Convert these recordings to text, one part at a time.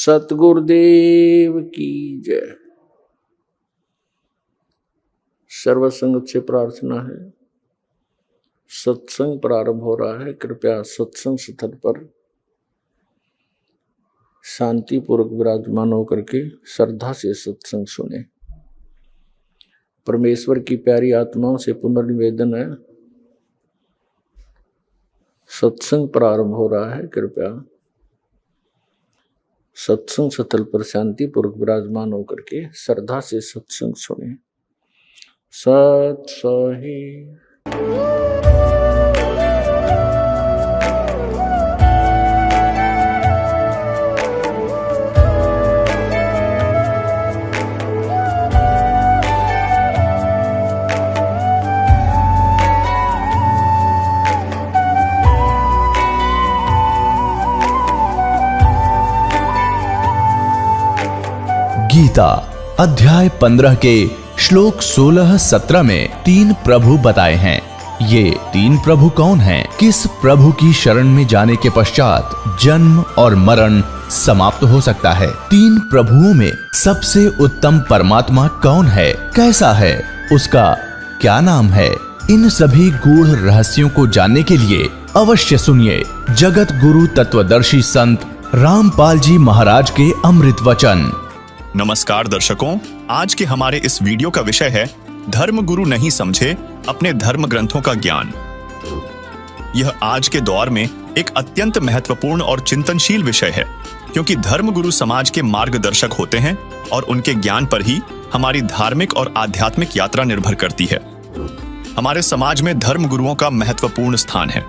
सतगुरुदेव की जय। सर्वसंगत से प्रार्थना है, सत्संग प्रारंभ हो रहा है। कृपया सत्संग स्थल पर शांतिपूर्वक विराजमान होकर के श्रद्धा से सत्संग सुने। परमेश्वर की प्यारी आत्माओं से पुनर्निवेदन है, सत्संग प्रारंभ हो रहा है। कृपया सत्संग स्थल पर शांतिपूर्वक विराजमान होकर के श्रद्धा से सत्संग सुने। सत सही। गीता अध्याय 15 के श्लोक 16-17 में 3 प्रभु बताए हैं। ये 3 प्रभु कौन हैं? किस प्रभु की शरण में जाने के पश्चात जन्म और मरण समाप्त हो सकता है? 3 प्रभुओं में सबसे उत्तम परमात्मा कौन है? कैसा है? उसका क्या नाम है? इन सभी गूढ़ रहस्यों को जानने के लिए अवश्य सुनिए जगत गुरु तत्वदर्शी संत रामपाल जी महाराज के अमृत वचन। नमस्कार दर्शकों, आज के हमारे इस वीडियो का विषय है धर्म गुरु नहीं समझे अपने धर्म ग्रंथों का ज्ञान। यह आज के दौर में एक अत्यंत महत्वपूर्ण और चिंतनशील विषय है, क्योंकि धर्म गुरु समाज के मार्गदर्शक होते हैं और उनके ज्ञान पर ही हमारी धार्मिक और आध्यात्मिक यात्रा निर्भर करती है। हमारे समाज में धर्म गुरुओं का महत्वपूर्ण स्थान है।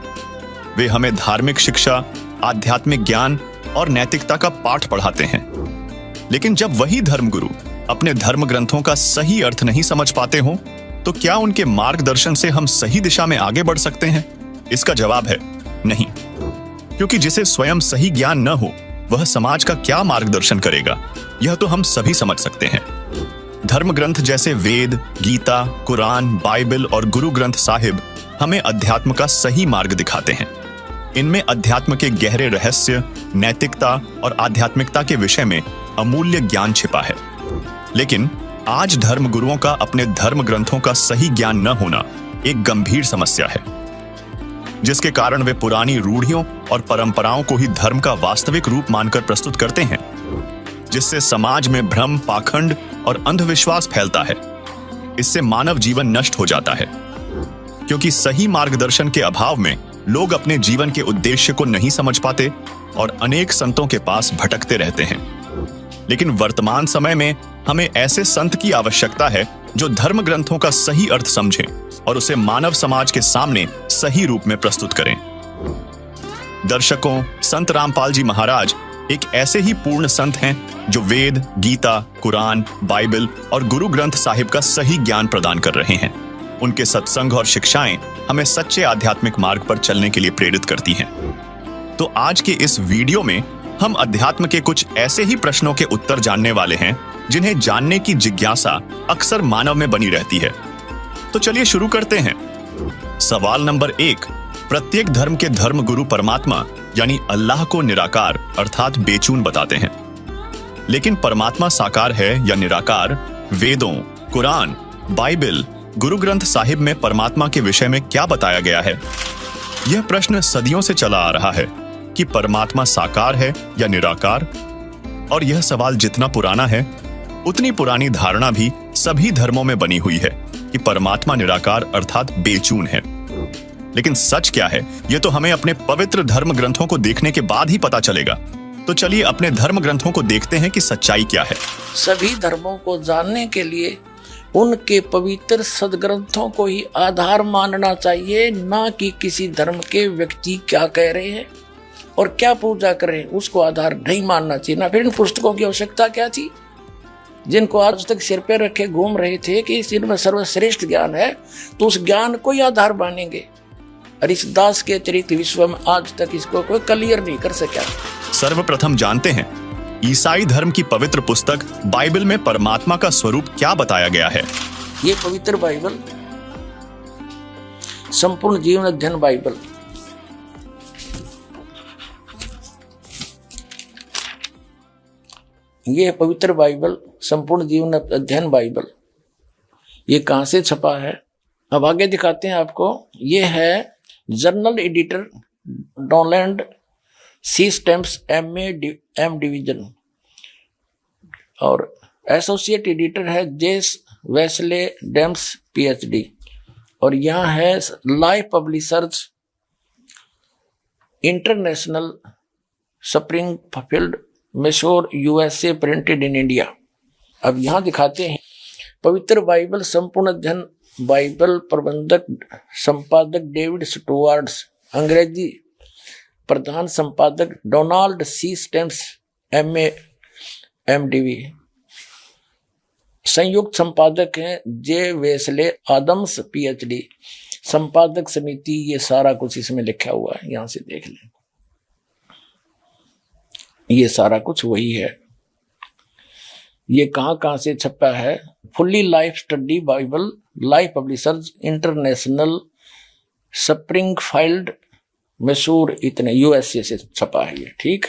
वे हमें धार्मिक शिक्षा, आध्यात्मिक ज्ञान और नैतिकता का पाठ पढ़ाते हैं। लेकिन जब वही धर्मगुरु अपने धर्म ग्रंथों का सही अर्थ नहीं समझ पाते हों, तो क्या उनके मार्गदर्शन से हम सही दिशा में आगे बढ़ सकते हैं? इसका जवाब है नहीं, क्योंकि जिसे स्वयं सही ज्ञान न हो वह समाज का क्या मार्गदर्शन करेगा, यह तो हम सभी समझ सकते हैं। धर्म ग्रंथ जैसे वेद, गीता, कुरान, बाइबल और गुरु ग्रंथ साहिब हमें अध्यात्म का सही मार्ग दिखाते हैं। इनमें अध्यात्म के गहरे रहस्य, नैतिकता और आध्यात्मिकता के विषय में अमूल्य ज्ञान छिपा है। लेकिन आज धर्म गुरुओं का अपने धर्म ग्रंथों का सही ज्ञान न होना एक गंभीर समस्या है, जिसके कारण वे पुरानी रूढ़ियों और परंपराओं को ही धर्म का वास्तविक रूप मानकर प्रस्तुत करते हैं, जिससे समाज में भ्रम, पाखंड और अंधविश्वास फैलता है। इससे मानव जीवन नष्ट हो जाता है, क्योंकि सही मार्गदर्शन के अभाव में लोग अपने जीवन के उद्देश्य को नहीं समझ पाते और अनेक संतों के पास भटकते रहते हैं। लेकिन वर्तमान समय में हमें ऐसे संत की आवश्यकता है जो धर्म ग्रंथों का सही अर्थ समझें और उसे मानव समाज के सामने सही रूप में प्रस्तुत करें। दर्शकों, संत रामपाल जी महाराज एक ऐसे ही पूर्ण संत हैं जो वेद, गीता, कुरान, बाइबल और गुरु ग्रंथ साहिब का सही ज्ञान प्रदान कर रहे हैं। उनके सत्संग और शिक्षाएं हमें सच्चे आध्यात्मिक मार्ग पर चलने के लिए प्रेरित करती हैं। तो आज के इस वीडियो में हम अध्यात्म के कुछ ऐसे ही प्रश्नों के उत्तर जानने वाले हैं जिन्हें जानने की जिज्ञासा अक्सर मानव में बनी रहती है। तो चलिए शुरू करते हैं। सवाल नंबर 1, प्रत्येक धर्म के धर्म गुरु परमात्मा यानी अल्लाह को निराकार अर्थात बेचून बताते हैं। लेकिन परमात्मा साकार है या निराकार? वेदों, कुरान, बाइबल, गुरु ग्रंथ साहिब में परमात्मा के विषय में क्या बताया गया है? यह प्रश्न सदियों से चला आ रहा है कि परमात्मा साकार है या निराकार। और यह सवाल जितना पुराना है, उतनी पुरानी धारणा भी सभी धर्मों में बनी हुई है कि परमात्मा निराकार अर्थात बेचून है। लेकिन सच क्या है, यह तो हमें अपने पवित्र धर्म ग्रंथों को देखने के बाद ही पता चलेगा। तो चलिए अपने धर्म ग्रंथों को देखते हैं कि सच्चाई क्या है। सभी धर्मों को जानने के लिए उनके पवित्र सदग्रंथों को ही आधार मानना चाहिए, ना कि किसी धर्म के व्यक्ति क्या कह रहे हैं और क्या पूजा करें उसको आधार नहीं मानना चाहिए। ना फिर इन पुस्तकों की आवश्यकता क्या थी, जिनको आज तक सिर पे रखे घूम रहे थे कि इनमें सर्वश्रेष्ठ ज्ञान है, तो उस ज्ञान को ही आधार मानेंगे। और इस दास के अतिरिक्त विश्व में आज तक इसको कोई क्लियर नहीं कर सका। सर्वप्रथम जानते हैं ईसाई धर्म की पवित्र पुस्तक बाइबल में परमात्मा का स्वरूप क्या बताया गया है। ये पवित्र बाइबल, संपूर्ण जीवन अध्ययन बाइबल, ये पवित्र बाइबल, संपूर्ण जीवन अध्ययन बाइबल। ये कहाँ से छपा है, अब आगे दिखाते हैं आपको। ये है journal editor Donald C Stamps M division, और एसोसिएट एडिटर है जेस वेस्ले डेम्स पीएचडी, और यहाँ है Life Publishers International Springfield Missouri USA printed in India. अब यहाँ दिखाते हैं पवित्र बाइबल संपूर्ण अध्ययन बाइबल प्रबंधक संपादक डेविड स्टुअर्ट्स, अंग्रेजी प्रधान संपादक डोनाल्ड सी स्टैम्प्स एमडीवी, संयुक्त संपादक हैं जे वेस्ले आदम्स पीएचडी, संपादक समिति। ये सारा कुछ इसमें लिखा हुआ है, यहां से देख लें, ये सारा कुछ वही है। ये कहां से छपा है, fully life study Bible, life Publishers International Springfield Mysore, इतने यूएसए से छपा है ये, ठीक।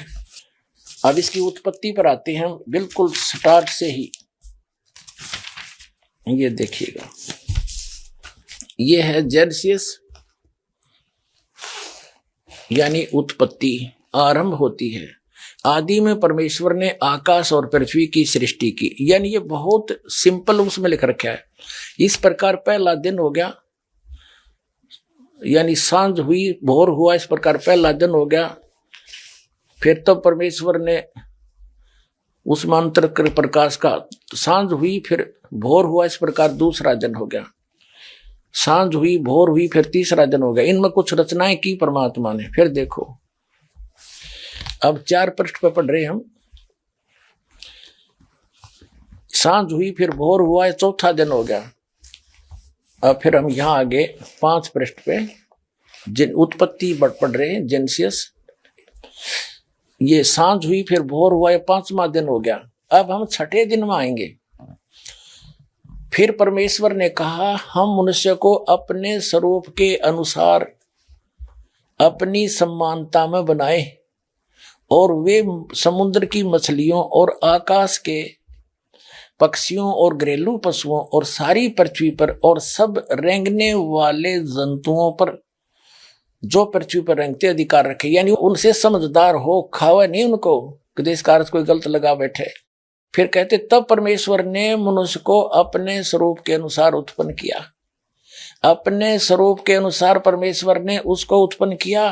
अब इसकी उत्पत्ति पर आते हैं बिल्कुल स्टार्ट से ही। ये देखिएगा, ये है जेनेसिस, यानी उत्पत्ति, आरंभ होती है। आदि में परमेश्वर ने आकाश और पृथ्वी की सृष्टि की, यानी ये बहुत सिंपल उसमें लिख रखा है। इस प्रकार पहला दिन हो गया, यानी सांझ हुई भोर हुआ, इस प्रकार पहला दिन हो गया। फिर तो परमेश्वर ने उस मंत्र के प्रकाश का, सांझ हुई फिर भोर हुआ, इस प्रकार दूसरा दिन हो गया। सांझ हुई भोर हुई फिर तीसरा दिन हो गया। इनमें कुछ रचनाएं की परमात्मा ने। फिर देखो, अब 4 पृष्ठ पे पढ़ रहे हम। सांझ हुई फिर भोर हुआ, चौथा दिन हो गया। अब फिर हम यहाँ आगे 5 पृष्ठ पे जिन उत्पत्ति पढ़ रहे हैं, जेनेसिस। ये सांझ हुई फिर भोर हुआ, ये 5वां दिन हो गया। अब हम 6ठे दिन में आएंगे। फिर परमेश्वर ने कहा, हम मनुष्य को अपने स्वरूप के अनुसार अपनी समानता में बनाए, और वे समुद्र की मछलियों और आकाश के पक्षियों और घरेलू पशुओं और सारी पृथ्वी पर और सब रेंगने वाले जंतुओं पर जो पृथ्वी पर रेंगते अधिकार रखे। यानी उनसे समझदार हो, खावा नहीं उनको कि देश कार्य कोई गलत लगा बैठे। फिर कहते, तब परमेश्वर ने मनुष्य को अपने स्वरूप के अनुसार उत्पन्न किया। अपने स्वरूप के अनुसार परमेश्वर ने उसको उत्पन्न किया,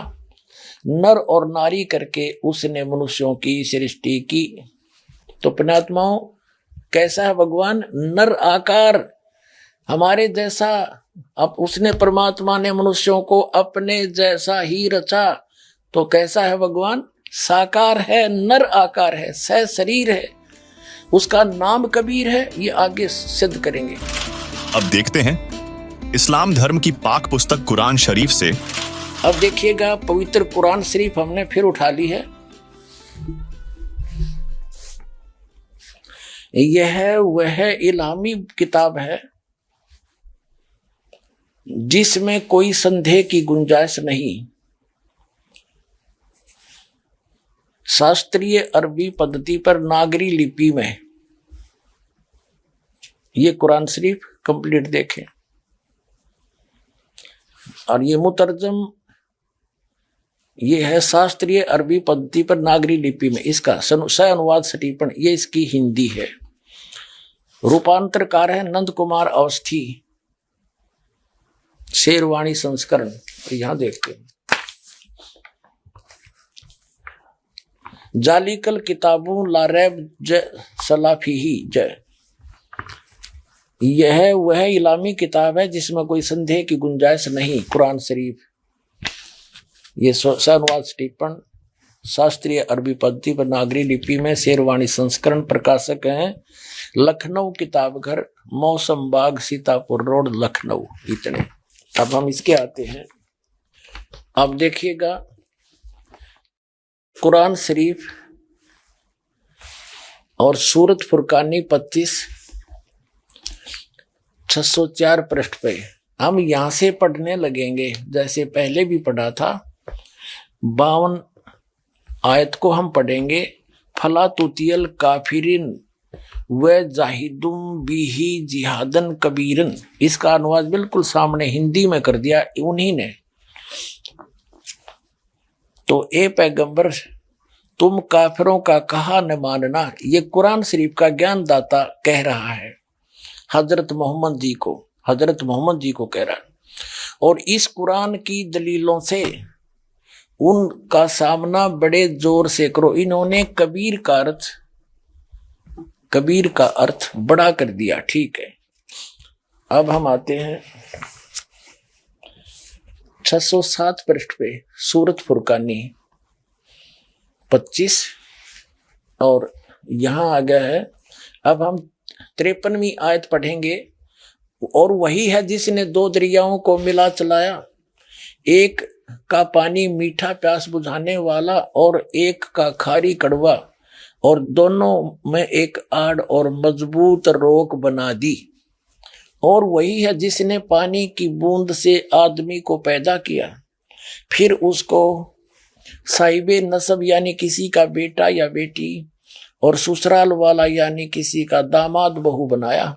नर और नारी करके उसने मनुष्यों की सृष्टि की। तो पुण्यात्माओं, कैसा है भगवान? नर आकार हमारे जैसा। अब उसने, परमात्मा ने मनुष्यों को अपने जैसा ही रचा। तो कैसा है भगवान? साकार है, नर आकार है, सह शरीर है। उसका नाम कबीर है। ये आगे सिद्ध करेंगे। अब देखते हैं इस्लाम धर्म की पाक पुस्तक कुरान शरीफ से। अब देखिएगा, पवित्र कुरान शरीफ हमने फिर उठा ली है। यह वह इलामी किताब है जिसमें कोई संदेह की गुंजाइश नहीं। शास्त्रीय अरबी पद्धति पर नागरी लिपि में ये कुरान शरीफ कंप्लीट देखें। और ये मुतरजम, ये है शास्त्रीय अरबी पद्धति पर नागरी लिपि में। इसका सह अनुवाद सटीपन, ये इसकी हिंदी है। रूपांतरकार है नंद कुमार अवस्थी, शेरवाणी संस्करण। यहां देखते हैं, जालिकल किताबों लारैब ज सलाफी जय। यह वह इलामी किताब है जिसमें कोई संदेह की गुंजाइश नहीं। कुरान शरीफ ये अनुवाद टिप्पण शास्त्रीय अरबी पद्धति पर नागरी लिपि में शेरवाणी संस्करण। प्रकाशक हैं लखनऊ किताब घर, मौसम बाग, सीतापुर रोड, लखनऊ। इतने। अब हम इसके आते हैं। अब देखिएगा, कुरान शरीफ और सूरत फुरकानी 25 604 पृष्ठ पे हम यहां से पढ़ने लगेंगे। जैसे पहले भी पढ़ा था, 52 आयत को हम पढ़ेंगे, फला तुतियल काफिरिन व जाहिदुम बिही जिहादन कबीरन। इसका अनुवाद बिल्कुल सामने हिंदी में कर दिया उन्हीं ने। तो ए पैगंबर तुम काफिरों का कहा न मानना, ये कुरान शरीफ का ज्ञान दाता कह रहा है हजरत मोहम्मद जी को कह रहा है। और इस कुरान की दलीलों से उनका सामना बड़े जोर से करो। इन्होंने कबीर का अर्थ बड़ा कर दिया, ठीक है। अब हम आते हैं 607 पृष्ठ पे, सूरत फुरकानी 25 और यहां आ गया है। अब हम 53वीं आयत पढ़ेंगे। और वही है जिसने दो दरियाओं को मिला चलाया, एक का पानी मीठा प्यास बुझाने वाला और एक का खारी कड़वा, और दोनों में एक आड़ और मजबूत रोक बना दी। और वही है जिसने पानी की बूंद से आदमी को पैदा किया, फिर उसको साहिबे नसब यानी किसी का बेटा या बेटी, और ससुराल वाला यानी किसी का दामाद बहू बनाया।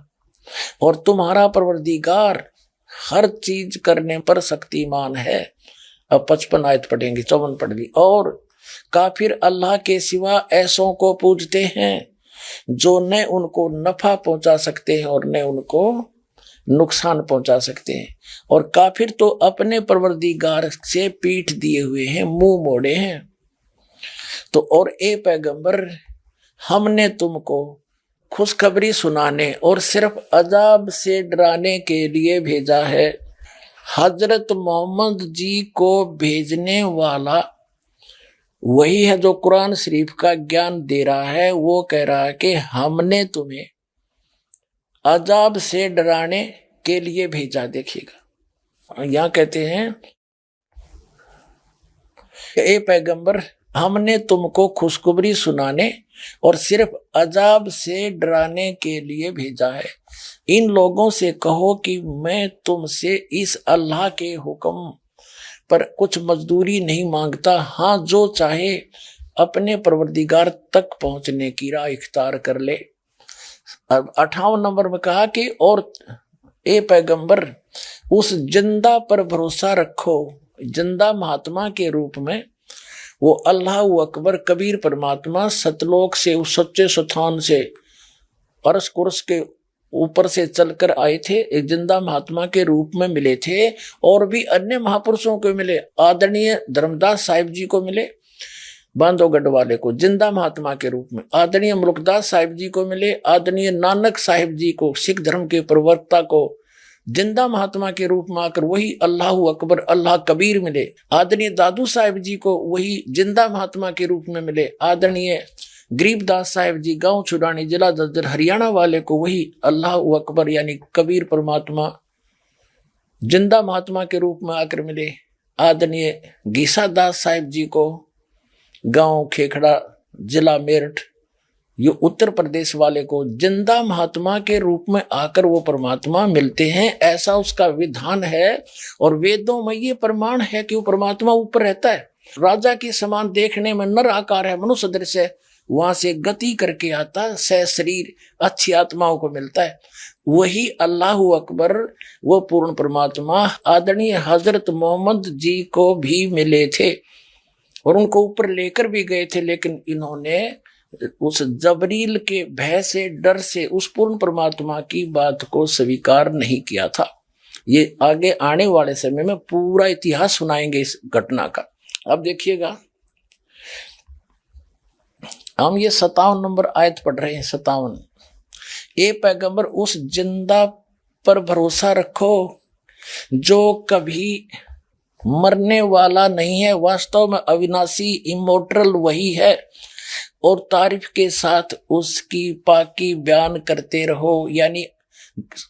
और तुम्हारा परवरदिगार हर चीज करने पर शक्तिमान है। अब 55 आयत पढ़ेंगे, 54 पढ़ ली। और काफिर अल्लाह के सिवा ऐसों को पूजते हैं जो न उनको नफा पहुंचा सकते हैं और न उनको नुकसान पहुंचा सकते हैं। और काफिर तो अपने परवरदिगार से पीठ दिए हुए हैं, मुंह मोड़े हैं। तो और ए पैगंबर हमने तुमको खुशखबरी सुनाने और सिर्फ अजाब से डराने के लिए भेजा है। हजरत मोहम्मद जी को भेजने वाला वही है जो कुरान शरीफ का ज्ञान दे रहा है। वो कह रहा है कि हमने तुम्हें अजाब से डराने के लिए भेजा। देखिएगा यहां कहते हैं ए पैगंबर हमने तुमको खुशखबरी सुनाने और सिर्फ अजाब से डराने के लिए भेजा है। इन लोगों से कहो कि मैं तुमसे इस अल्लाह के हुक्म पर कुछ मजदूरी नहीं मांगता। हाँ, जो चाहे अपने परवरदिगार तक पहुंचने की राह इख्तियार कर ले। 58 नंबर में कहा कि और ए पैगंबर उस जिंदा पर भरोसा रखो, जिंदा महात्मा के रूप में वो अल्लाह अकबर कबीर परमात्मा सतलोक से उस सच्चे स्थान से अर्श कुर्स के ऊपर से चलकर आए थे, एक जिंदा महात्मा के रूप में मिले थे। और भी अन्य महापुरुषों को मिले, आदरणीय धर्मदास साहिब जी को मिले, बांधवगढ़ वाले को जिंदा महात्मा के रूप में, आदरणीय मुल्कदास साहिब जी को मिले, आदरणीय नानक साहिब जी को सिख धर्म के प्रवक्ता को जिंदा महात्मा के रूप में आकर वही अल्लाह अकबर अल्लाह कबीर मिले। आदरणीय दादू साहिब जी को वही जिंदा महात्मा के रूप में मिले। आदरणीय गरीबदास साहिब जी गांव छुड़ानी जिला ददर हरियाणा वाले को वही अल्लाह अकबर यानी कबीर परमात्मा जिंदा महात्मा के रूप में आकर मिले। आदरणीय गीसा दास साहिब जी को गांव खेखड़ा जिला मेरठ ये उत्तर प्रदेश वाले को जिंदा महात्मा के रूप में आकर वो परमात्मा मिलते हैं। ऐसा उसका विधान है और वेदों में ये प्रमाण है कि वो परमात्मा ऊपर रहता है। राजा की समान देखने में नर आकार है, मनुष्य दृश्य है, वहां से गति करके आता है, सह शरीर अच्छी आत्माओं को मिलता है। वही अल्लाह अकबर वो पूर्ण परमात्मा आदरणीय हजरत मोहम्मद जी को भी मिले थे और उनको ऊपर लेकर भी गए थे। लेकिन इन्होंने उस जबरील के भय से डर से उस पूर्ण परमात्मा की बात को स्वीकार नहीं किया था। ये आगे आने वाले समय में पूरा इतिहास सुनाएंगे इस घटना का। अब देखिएगा हम ये 57 नंबर आयत पढ़ रहे हैं। 57 ए पैगंबर उस जिंदा पर भरोसा रखो जो कभी मरने वाला नहीं है, वास्तव में अविनाशी इमोर्टल वही है। और तारीफ के साथ उसकी पाकी बयान करते रहो, यानी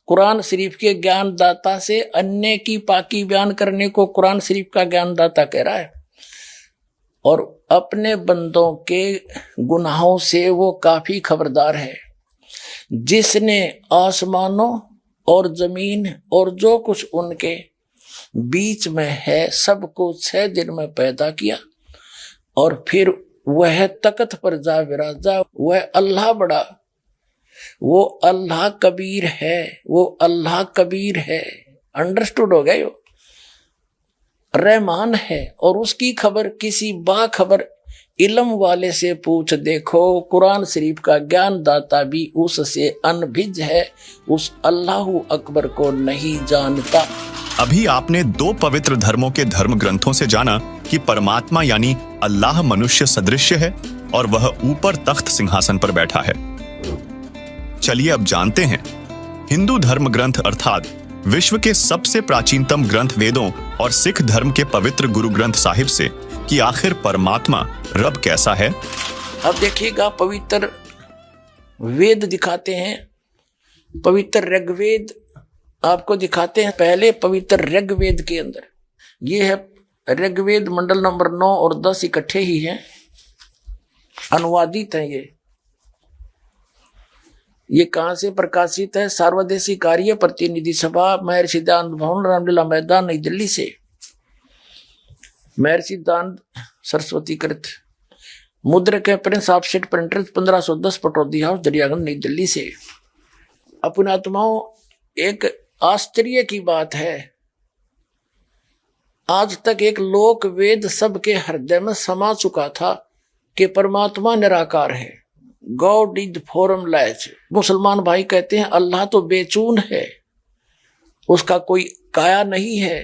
कुरान शरीफ के ज्ञानदाता से अन्य की पाकी बयान करने को कुरान शरीफ का ज्ञानदाता कह रहा है। और अपने बंदों के गुनाहों से वो काफी खबरदार है। जिसने आसमानों और जमीन और जो कुछ उनके बीच में है सबको 6 दिन में पैदा किया और फिर वह तख्त पर जा विराजा, वह अल्लाह बड़ा, वो अल्लाह कबीर है, वो अल्लाह कबीर है। अंडरस्टूड हो गया? यो रहमान है और उसकी खबर किसी बाखबर इल्म वाले से पूछ देखो। कुरान शरीफ का ज्ञान दाता भी उससे अनभिज है, उस अल्लाह अकबर को नहीं जानता। अभी आपने 2 पवित्र धर्मों के धर्म ग्रंथों से जाना कि परमात्मा यानी अल्लाह मनुष्य सदृश्य है और वह ऊपर तख्त सिंहासन पर बैठा है। चलिए अब जानते हैं हिंदू धर्म ग्रंथ अर्थात विश्व के सबसे प्राचीनतम ग्रंथ वेदों और सिख धर्म के पवित्र गुरु ग्रंथ साहिब से कि आखिर परमात्मा रब कैसा है। अब देखिएगा, पवित्र वेद दिखाते हैं, पवित्र ऋग्वेद आपको दिखाते हैं। पहले पवित्र ऋग्वेद के अंदर ये है ऋग्वेद मंडल नंबर 9 और 10 इकट्ठे ही हैं, अनुवादित हैं। ये कहां से प्रकाशित है? सार्वदेशी कार्य प्रतिनिधि सभा, महर्षि दयानंद भवन, रामलीला मैदान, नई दिल्ली से। महर्षि दयानंद सरस्वती कृत, मुद्रक है Prince of set printers, 1510, Pataudi house, Daryaganj, नई दिल्ली से। अपने आत्माओं, एक आश्चर्य की बात है, आज तक एक लोक वेद सबके हृदय में समा चुका था कि परमात्मा निराकार है, गॉड इज फॉर्मलेस। मुसलमान भाई कहते हैं अल्लाह तो बेचून है, उसका कोई काया नहीं है,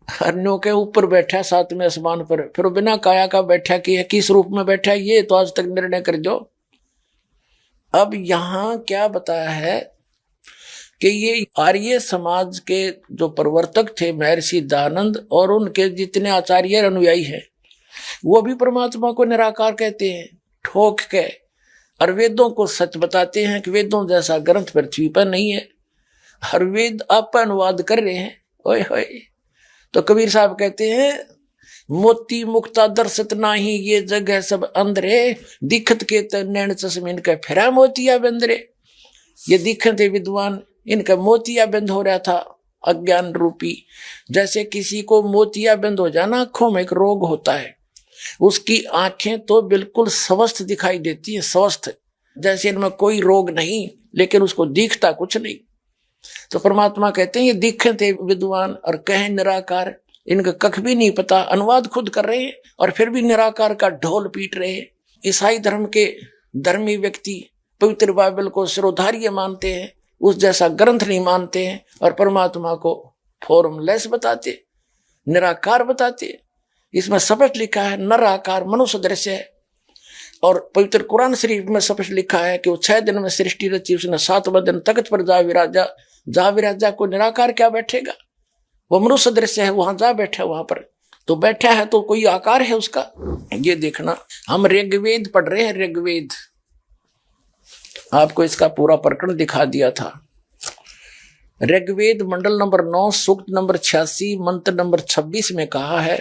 हरनों के ऊपर बैठा 7वें आसमान पर, फिर बिना काया का बैठा कि है, किस रूप में बैठा, ये तो आज तक निर्णय कर दो। अब यहां क्या बताया है कि ये आर्य समाज के जो प्रवर्तक थे महर्षि दयानंद और उनके जितने आचार्य अनुयायी हैं, वो भी परमात्मा को निराकार कहते हैं ठोक के, और वेदों को सच बताते हैं कि वेदों जैसा ग्रंथ पृथ्वी पर नहीं है। हर वेद आप अनुवाद कर रहे हैं, ओए होए। तो कबीर साहब कहते हैं मोती मुक्ता दर्शत नाही, ये जगह सब अंधरे, दिखत के नैन चश्मे इनका फिरा मोतिया बंदरे। ये दिखत थे विद्वान, इनका मोतिया बंद हो रहा था अज्ञान रूपी। जैसे किसी को मोतिया बंद हो जाना, आंखों में एक रोग होता है, उसकी आंखें तो बिल्कुल स्वस्थ दिखाई देती है, स्वस्थ, जैसे इनमें कोई रोग नहीं, लेकिन उसको दिखता कुछ नहीं। तो परमात्मा कहते हैं ये दिखे थे विद्वान और कहें निराकार, इनका कख भी नहीं पता, अनुवाद खुद कर रहे हैं और फिर भी निराकार का ढोल पीट रहे हैं। ईसाई धर्म के धर्मी व्यक्ति पवित्र बाइबल को सिरोधार्य मानते हैं, उस जैसा ग्रंथ नहीं मानते हैं और परमात्मा को फॉर्मलेस बताते, निराकार बताते। इसमें स्पष्ट लिखा है नराकार मनुष्य दृश्य है, और पवित्र कुरान शरीफ में स्पष्ट लिखा है कि वो 6 दिन में सृष्टि रची, उसने 7वें दिन तख्त पर जा विराजा। जा विराजा को निराकार क्या बैठेगा, वो मनुष्य दृश्य है, वहां जा बैठा, वहां पर तो बैठा है तो कोई आकार है उसका। ये देखना, हम ऋग्वेद पढ़ रहे हैं, ऋग्वेद आपको इसका पूरा प्रकरण दिखा दिया था। ऋग्वेद मंडल नंबर 9 सूक्त नंबर 86 मंत्र नंबर 26 में कहा है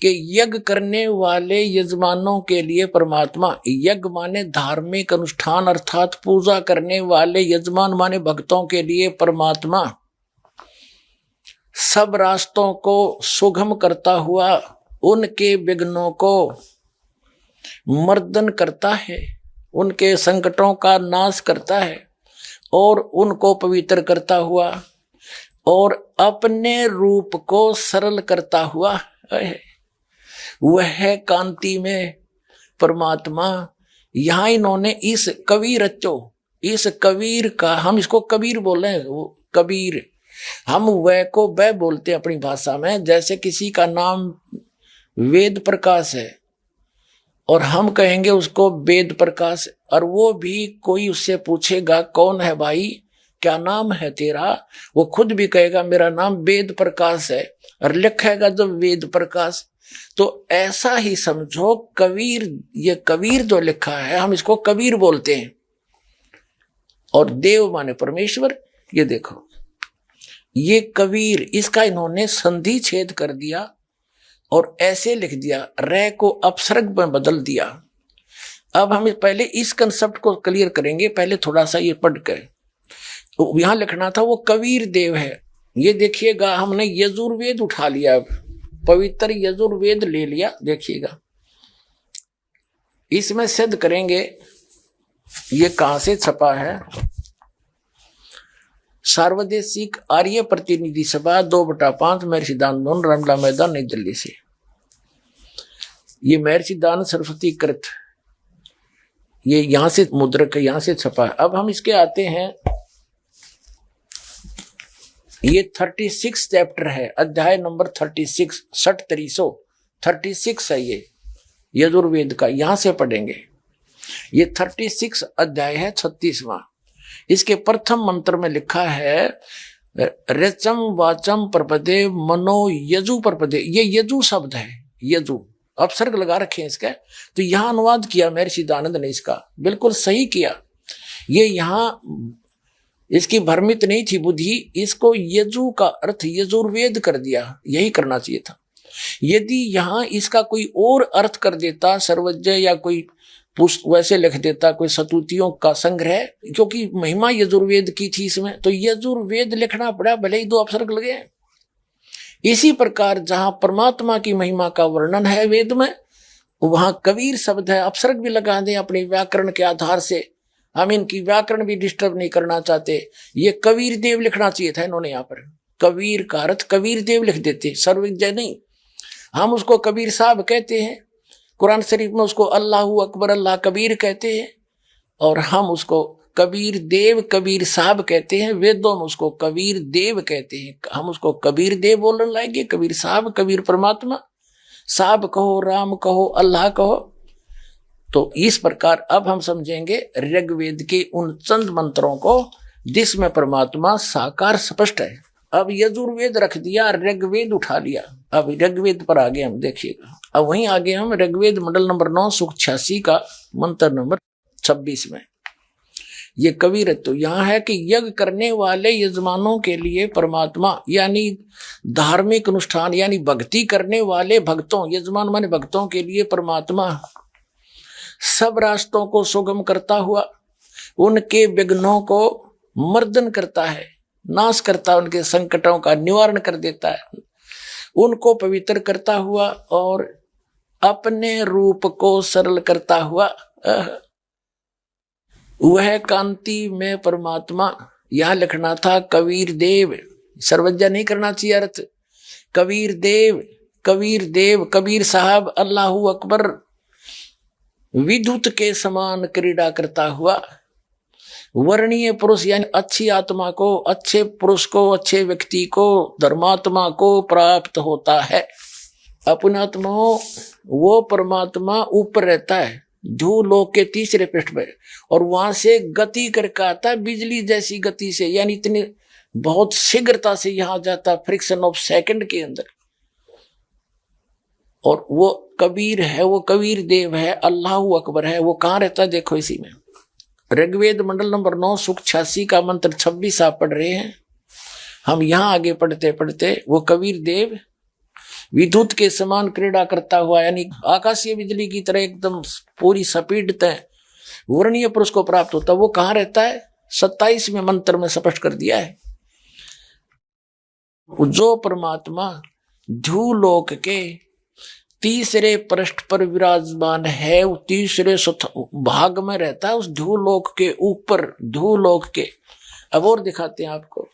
कि यज्ञ करने वाले यजमानों के लिए परमात्मा, यज्ञ माने धार्मिक अनुष्ठान अर्थात पूजा करने वाले यजमान माने भक्तों के लिए परमात्मा सब रास्तों को सुगम करता हुआ उनके विघ्नों को मर्दन करता है, उनके संकटों का नाश करता है और उनको पवित्र करता हुआ और अपने रूप को सरल करता हुआ है। वह कांति में परमात्मा, यहां इन्होंने इस कबीर रचो, इस कबीर का, हम इसको कबीर बोले, वो कबीर, हम वह को वह बोलते हैं अपनी भाषा में। जैसे किसी का नाम वेद प्रकाश है और हम कहेंगे उसको वेद प्रकाश, और वो भी कोई उससे पूछेगा कौन है भाई, क्या नाम है तेरा, वो खुद भी कहेगा मेरा नाम वेद प्रकाश है और लिखेगा जो वेद प्रकाश। तो ऐसा ही समझो कबीर, ये कबीर जो लिखा है हम इसको कबीर बोलते हैं। और देव माने परमेश्वर, ये देखो ये कबीर, इसका इन्होंने संधि छेद कर दिया और ऐसे लिख दिया, रे को अपसर्ग में बदल दिया। अब हम पहले इस कंसेप्ट को क्लियर करेंगे, पहले थोड़ा सा ये पढ़ के। यहां लिखना था वो कबीर देव है, ये देखिएगा हमने यजुर्वेद उठा लिया। अब पवित्र यजुर्वेद ले लिया। देखिएगा इसमें सिद्ध करेंगे ये कहां से छपा है। सार्वदेशिक आर्य प्रतिनिधि सभा 2/5 महर्षि दानंद रमला मैदान नई दिल्ली से। ये महर्षि दानंद सरस्वती कृत, ये यहां से मुद्रक यहां से छपा है। अब हम इसके आते हैं, ये 36 चैप्टर है, अध्याय नंबर 36 36 है ये यजुर्वेद का, यहां से पढ़ेंगे। ये 36 अध्याय है, 36वां। इसके प्रथम मंत्र में लिखा है रचम वाचम प्रपदे मनो यजु प्रपदे। ये यजु शब्द है, यजु अपसर्ग लगा रखे हैं इसका। तो यहां अनुवाद किया महर्षि दानंद ने, इसका बिल्कुल सही किया। ये यहां इसकी भ्रमित नहीं थी बुद्धि, इसको यजु का अर्थ यजुर्वेद कर दिया, यही करना चाहिए था। यदि यहां इसका कोई और अर्थ कर देता, सर्वज्ञ या कोई वैसे लिख देता कोई सतुतियों का संग्रह, क्योंकि महिमा यजुर्वेद की थी इसमें, तो यजुर्वेद लिखना पड़ा, भले ही 2 अपसर्ग लगे। इसी प्रकार जहां परमात्मा की महिमा का वर्णन है वेद में, वहां कबीर शब्द है, अपसर्ग भी लगा दें अपने व्याकरण के आधार से। हम इनकी व्याकरण भी डिस्टर्ब नहीं करना चाहते। ये कबीर देव लिखना चाहिए था इन्होंने, यहाँ पर कबीर का अर्थ कबीर देव लिख देते, सर्वज्ञ नहीं। हम उसको कबीर साहब कहते हैं, कुरान शरीफ में उसको अल्लाह अकबर अल्लाह कबीर कहते हैं, और हम उसको कबीर देव कबीर साहब कहते हैं। वेदों में उसको कबीर देव कहते हैं, हम उसको कबीर देव बोलने लाएंगे। कबीर साहब, कबीर परमात्मा, साहब कहो, राम कहो, अल्लाह कहो। तो इस प्रकार अब हम समझेंगे ऋग्वेद के उन चंद मंत्रों को जिसमें परमात्मा साकार स्पष्ट है। अब यजुर्वेद रख दिया, ऋग्वेद उठा लिया। अब ऋग्वेद पर आगे हम देखिएगा। अब वहीं आगे हम ऋग्वेद मंडल नंबर 9 सूक्त 86 का मंत्र नंबर 26 में ये कबीरत्व यहाँ है कि यज्ञ करने वाले यजमानों के लिए परमात्मा, यानी धार्मिक अनुष्ठान यानी भक्ति करने वाले भक्तों, यजमान माने भक्तों के लिए परमात्मा सब रास्तों को सुगम करता हुआ उनके विघ्नों को मर्दन करता है, नाश करता है, उनके संकटों का निवारण कर देता है, उनको पवित्र करता हुआ और अपने रूप को सरल करता हुआ वह कांति में परमात्मा। यह लिखना था कबीर देव, सर्वज्ञ नहीं करना चाहिए अर्थ। कबीर देव, कबीर देव, कबीर साहब, अल्लाहू अकबर, विद्युत के समान क्रीड़ा करता हुआ वर्णीय पुरुष यानी अच्छी आत्मा को, अच्छे पुरुष को, अच्छे व्यक्ति को, धर्मात्मा को प्राप्त होता है। अपनी आत्माओं वो परमात्मा ऊपर रहता है धूलोक के 3रे पृष्ठ पे, और वहां से गति करके आता है बिजली जैसी गति से, यानी इतनी बहुत शीघ्रता से यहां जाता, फ्रिक्शन ऑफ सेकंड के अंदर। और वो कबीर है, वो कबीर देव है, अल्लाहू अकबर है। वो कहाँ रहता है देखो इसी में। ऋग्वेद मंडल नंबर 9 सूक्त 86 का मंत्र 26 आप पढ़ रहे हैं। हम यहाँ आगे पढ़ते पढ़ते वो कबीर देव विद्युत के समान क्रीड़ा करता हुआ, यानी आकाशीय बिजली की तरह एकदम पूरी स्पीड तय वर्णीय पुरुष को प्राप्त होता। वो कहाँ रहता है 27वें मंत्र में स्पष्ट कर दिया है। जो परमात्मा धूलोक के 3रे पृष्ठ पर विराजमान है, वो 3रे भाग में रहता है, उस धूलोक के ऊपर, धूलोक के। अब और दिखाते हैं आपको,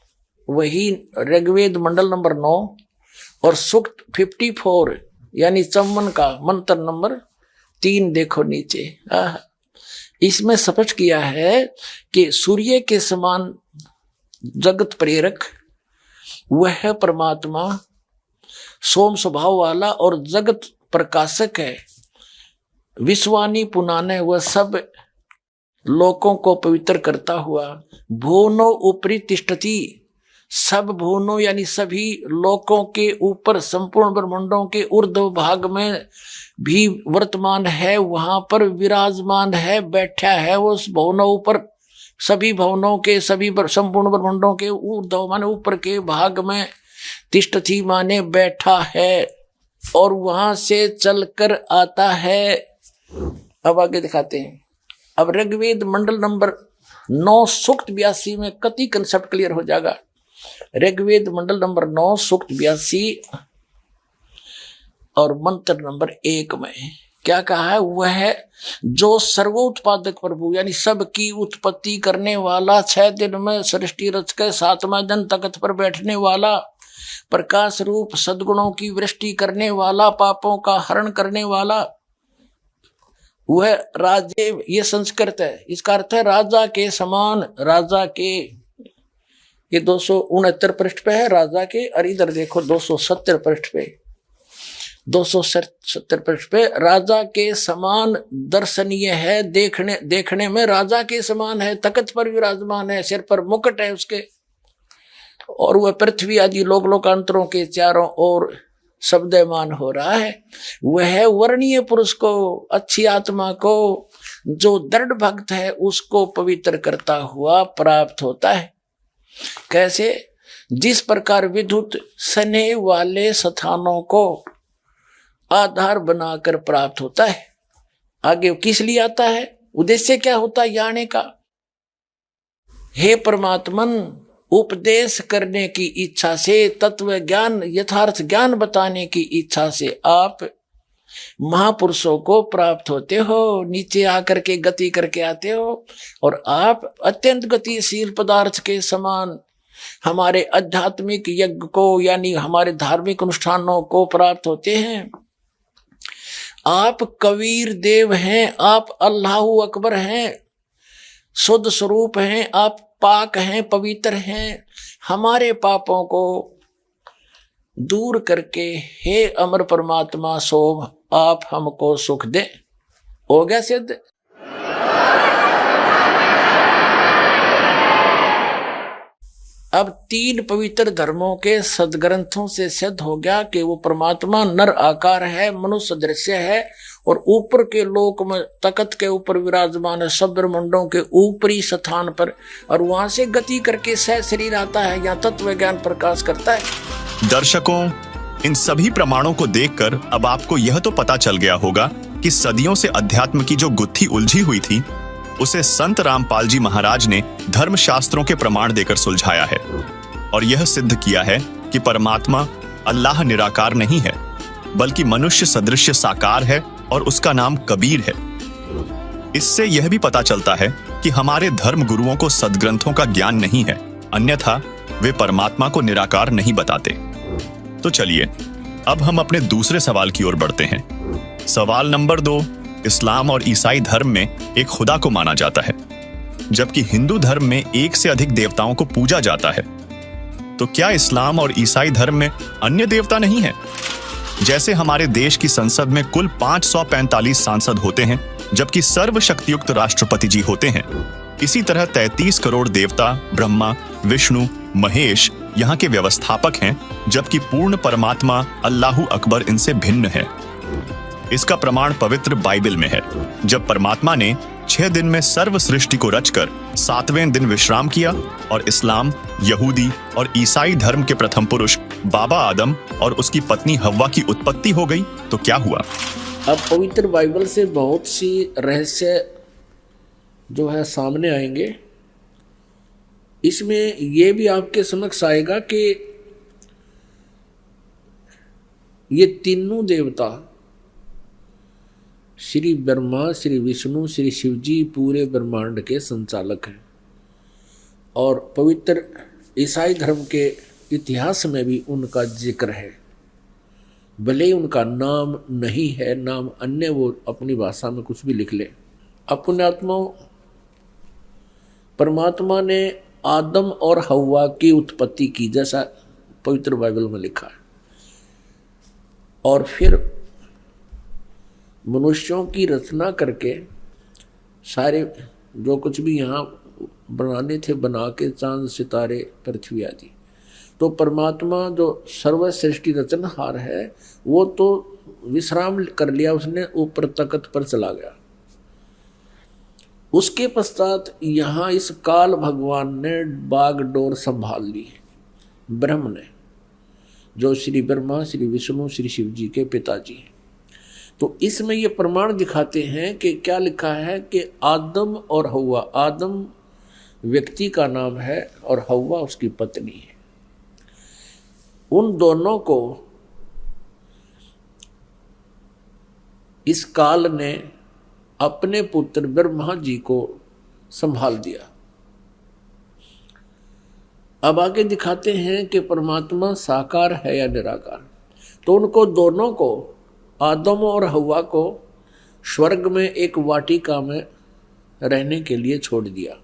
वही ऋग्वेद मंडल नंबर 9 और सूक्त 54 यानी चौवन का मंत्र नंबर 3 देखो नीचे। इसमें स्पष्ट किया है कि सूर्य के समान जगत प्रेरक वह परमात्मा सोम स्वभाव वाला और जगत प्रकाशक है। विश्वानी पुनाने वह सब लोकों को पवित्र करता हुआ भुवनो ऊपरी तिष्ठति, सब भुवनों यानी सभी लोकों के ऊपर, संपूर्ण ब्रह्मांडों के ऊर्ध्व भाग में भी वर्तमान है, वहां पर विराजमान है, बैठा है वो उस भवनों ऊपर, सभी भवनों के, सभी संपूर्ण ब्रह्मांडों के ऊर्ध्व माने ऊपर के भाग में, तिष्ठति माने बैठा है, और वहां से चलकर आता है। अब आगे दिखाते हैं। अब ऋग्वेद मंडल नंबर 9 सूक्त 82 में कति कंसेप्ट क्लियर हो जाएगा। ऋग्वेद मंडल नंबर 9 सूक्त 82 और मंत्र नंबर 1 में क्या कहा है? वह है जो सर्वोत्पादक प्रभु यानी सबकी उत्पत्ति करने वाला, 6 दिन में सृष्टि रच के 7वां दिन तख्त पर बैठने वाला, प्रकाश रूप सद्गुणों की वृष्टि करने वाला, पापों का हरण करने वाला, वह राजे, ये संस्कृत है, इसका अर्थ है राजा के समान। राजा के, ये 269 पृष्ठ पे है राजा के, और इधर देखो 270 पृष्ठ पे, 270 पृष्ठ पे राजा के समान दर्शनीय है, देखने में राजा के समान है, तख्त पर विराजमान है, सिर पर मुकुट है उसके, और वह पृथ्वी आदि लोक लोकांतरों के चारों ओर शब्दमान हो रहा है। वह वर्णीय पुरुष को, अच्छी आत्मा को, जो दृढ़ भक्त है उसको पवित्र करता हुआ प्राप्त होता है। कैसे? जिस प्रकार विद्युत स्नेह वाले स्थानों को आधार बनाकर प्राप्त होता है। आगे किस लिए आता है? उद्देश्य क्या होता है आने का? हे परमात्मन, उपदेश करने की इच्छा से, तत्व ज्ञान, यथार्थ ज्ञान बताने की इच्छा से आप महापुरुषों को प्राप्त होते हो, नीचे आकर के गति करके आते हो, और आप अत्यंत गतिशील पदार्थ के समान हमारे आध्यात्मिक यज्ञ को यानी हमारे धार्मिक अनुष्ठानों को प्राप्त होते हैं। आप कबीर देव हैं, आप अल्लाहु अकबर हैं, शुद्ध स्वरूप हैं, आप पाक हैं, पवित्र हैं। हमारे पापों को दूर करके हे अमर परमात्मा सोम आप हमको सुख दे। हो गया सिद्ध। अब 3 पवित्र धर्मों के सदग्रंथों से सिद्ध हो गया कि वो परमात्मा नर आकार है, मनुष्य दृश्य है, और ऊपर के लोक में तख्त के ऊपर विराजमान है, सब ब्रह्मांडों के ऊपरी स्थान पर, और वहां से गति करके सह शरीर आता है, यहाँ तत्व ज्ञान प्रकाश करता है। दर्शकों, इन सभी प्रमाणों को देखकर अब आपको यह तो पता चल गया होगा कि सदियों से अध्यात्म की जो गुत्थी उलझी हुई थी उसे संत रामपाल जी महाराज ने धर्मशास्त्रों के प्रमाण देकर सुलझाया है, और यह सिद्ध किया है कि परमात्मा अल्लाह निराकार नहीं है, बल्कि मनुष्य सदृश साकार है, और उसका नाम कबीर है। इससे यह भी पता चलता है कि हमारे धर्म गुरुओं को सदग्रंथों का ज्ञान नहीं है, अन्यथा वे परमात्मा को निराकार नहीं बताते। तो चलिए अब हम अपने दूसरे सवाल की ओर बढ़ते हैं। सवाल नंबर 2, इस्लाम और ईसाई धर्म में एक खुदा को माना जाता है, जबकि हिंदू धर्म में 1 से अधिक देवताओं को पूजा जाता है। तो क्या इस्लाम और ईसाई धर्म में अन्य देवता नहीं है? जैसे हमारे देश की संसद में कुल 545 सांसद होते हैं, जबकि सर्वशक्तियुक्त राष्ट्रपति जी होते हैं, इसी तरह 33 करोड़ देवता ब्रह्मा, विष्णु, महेश यहाँ के व्यवस्थापक हैं, जबकि पूर्ण परमात्मा अल्लाहु अकबर इनसे भिन्न है। इसका प्रमाण पवित्र बाइबल में है, जब परमात्मा ने 6 दिन में सर्व सृष्टि को रचकर 7वें दिन विश्राम किया, और इस्लाम, यहूदी और ईसाई धर्म के प्रथम पुरुष बाबा आदम और उसकी पत्नी हव्वा की उत्पत्ति हो गई, तो क्या हुआ? अब पवित्र बाइबल से बहुत सी रहस्य जो है सामने आएंगे। इसमें यह भी आपके समक्ष आएगा कि ये तीनों देवता श्री ब्रह्मा, श्री विष्णु, श्री शिव जी पूरे ब्रह्मांड के संचालक हैं, और पवित्र ईसाई धर्म के इतिहास में भी उनका जिक्र है। भले उनका नाम नहीं है, नाम अन्य, वो अपनी भाषा में कुछ भी लिख ले। अपने आत्मा परमात्मा ने आदम और हव्वा की उत्पत्ति की, जैसा पवित्र बाइबल में लिखा है, और फिर मनुष्यों की रचना करके सारे जो कुछ भी यहाँ बनाने थे बना के, चांद सितारे पृथ्वी आदि। तो परमात्मा जो सर्व सृष्टि रचनहार है वो तो विश्राम कर लिया, उसने ऊपर तख्त पर चला गया। उसके पश्चात यहाँ इस काल भगवान ने बागडोर संभाल ली, ब्रह्म ने, जो श्री ब्रह्मा, श्री विष्णु, श्री शिव जी के पिताजी हैं। तो इसमें ये प्रमाण दिखाते हैं कि क्या लिखा है कि आदम और हव्वा, आदम व्यक्ति का नाम है और हव्वा उसकी पत्नी है, उन दोनों को इस काल ने अपने पुत्र ब्रह्मा जी को संभाल दिया। अब आगे दिखाते हैं कि परमात्मा साकार है या निराकार। तो उनको दोनों को, आदम और हव्वा को, स्वर्ग में एक वाटिका में रहने के लिए छोड़ दिया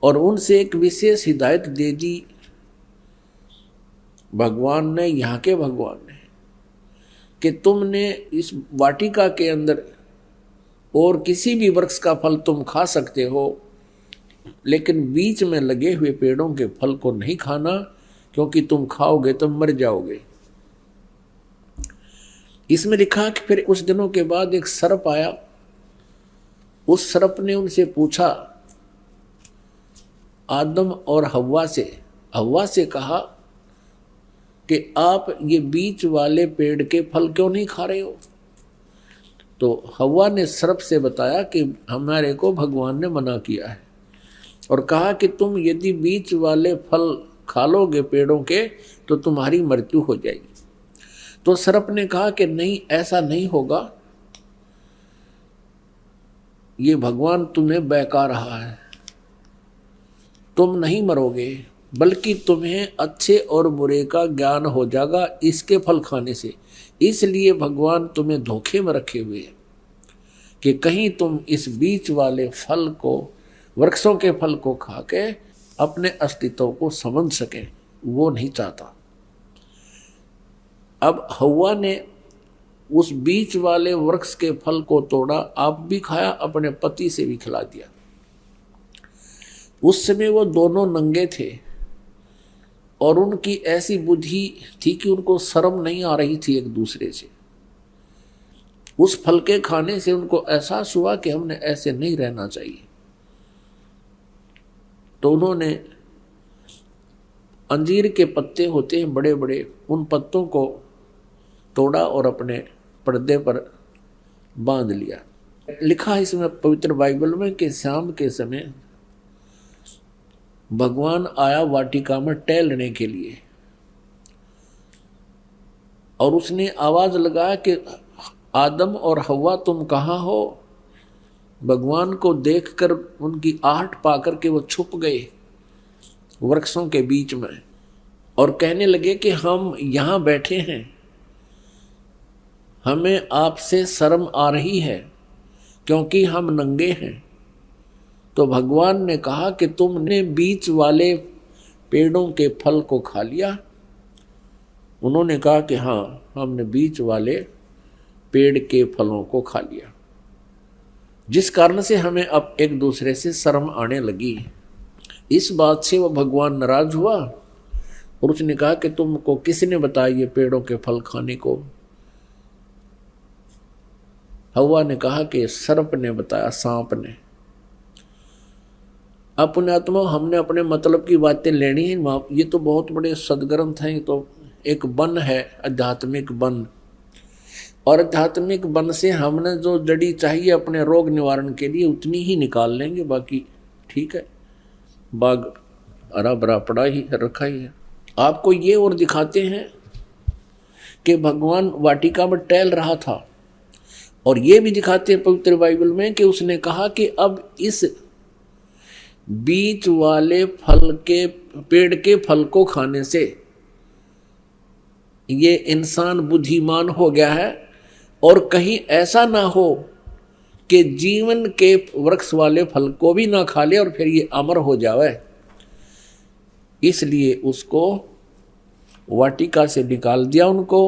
और उनसे एक विशेष हिदायत दे दी भगवान ने, यहाँ के भगवान ने, कि तुमने इस वाटिका के अंदर और किसी भी वृक्ष का फल तुम खा सकते हो, लेकिन बीच में लगे हुए पेड़ों के फल को नहीं खाना, क्योंकि तुम खाओगे तो मर जाओगे। इसमें लिखा कि फिर कुछ दिनों के बाद एक सर्प आया। उस सर्प ने उनसे पूछा, आदम और हव्वा से कहा कि आप ये बीच वाले पेड़ के फल क्यों नहीं खा रहे हो? तो हव्वा ने सर्प से बताया कि हमारे को भगवान ने मना किया है और कहा कि तुम यदि बीच वाले फल खा लोगे पेड़ों के तो तुम्हारी मृत्यु हो जाएगी। तो सर्प ने कहा कि नहीं, ऐसा नहीं होगा, ये भगवान तुम्हें बहका रहा है, तुम नहीं मरोगे, बल्कि तुम्हें अच्छे और बुरे का ज्ञान हो जाएगा इसके फल खाने से। इसलिए भगवान तुम्हें धोखे में रखे हुए हैं कि कहीं तुम इस बीच वाले फल को, वृक्षों के फल को खा के अपने अस्तित्व को समझ सके, वो नहीं चाहता। अब हव्वा ने उस बीच वाले वृक्ष के फल को तोड़ा, आप भी खाया, अपने पति से भी खिला दिया। उस समय वो दोनों नंगे थे और उनकी ऐसी बुद्धि थी कि उनको शर्म नहीं आ रही थी एक दूसरे से। उस फल के खाने से उनको एहसास हुआ कि हमने ऐसे नहीं रहना चाहिए। तो उन्होंने अंजीर के पत्ते होते हैं बड़े बड़े, उन पत्तों को तोड़ा और अपने पर्दे पर बांध लिया। लिखा है इसमें पवित्र बाइबल में कि शाम के समय भगवान आया वाटिका में टहलने के लिए और उसने आवाज लगाया कि आदम और हव्वा तुम कहाँ हो? भगवान को देखकर उनकी आहट पाकर के वो छुप गए वृक्षों के बीच में और कहने लगे कि हम यहाँ बैठे हैं, हमें आपसे शर्म आ रही है क्योंकि हम नंगे हैं। तो भगवान ने कहा कि तुमने बीच वाले पेड़ों के फल को खा लिया? उन्होंने कहा कि हाँ, हमने बीच वाले पेड़ के फलों को खा लिया, जिस कारण से हमें अब एक दूसरे से शर्म आने लगी। इस बात से वह भगवान नाराज हुआ और उसने कहा कि तुमको किसने बताया ये पेड़ों के फल खाने को? हव्वा ने कहा कि सर्प ने बताया, सांप ने। अपने आत्मा हमने अपने मतलब की बातें लेनी है। ये तो बहुत बड़े सदग्रंथ हैं, ये तो एक वन है, आध्यात्मिक वन, और आध्यात्मिक वन से हमने जो जड़ी चाहिए अपने रोग निवारण के लिए उतनी ही निकाल लेंगे, बाकी ठीक है, बाग हरा भरा पड़ा ही रखा ही है। आपको ये और दिखाते हैं कि भगवान वाटिका में टहल रहा था और ये भी दिखाते हैं पवित्र बाइबल में कि उसने कहा कि अब इस बीच वाले फल के पेड़ के फल को खाने से ये इंसान बुद्धिमान हो गया है और कहीं ऐसा ना हो कि जीवन के वृक्ष वाले फल को भी ना खा ले और फिर ये अमर हो जावे। इसलिए उसको वाटिका से निकाल दिया उनको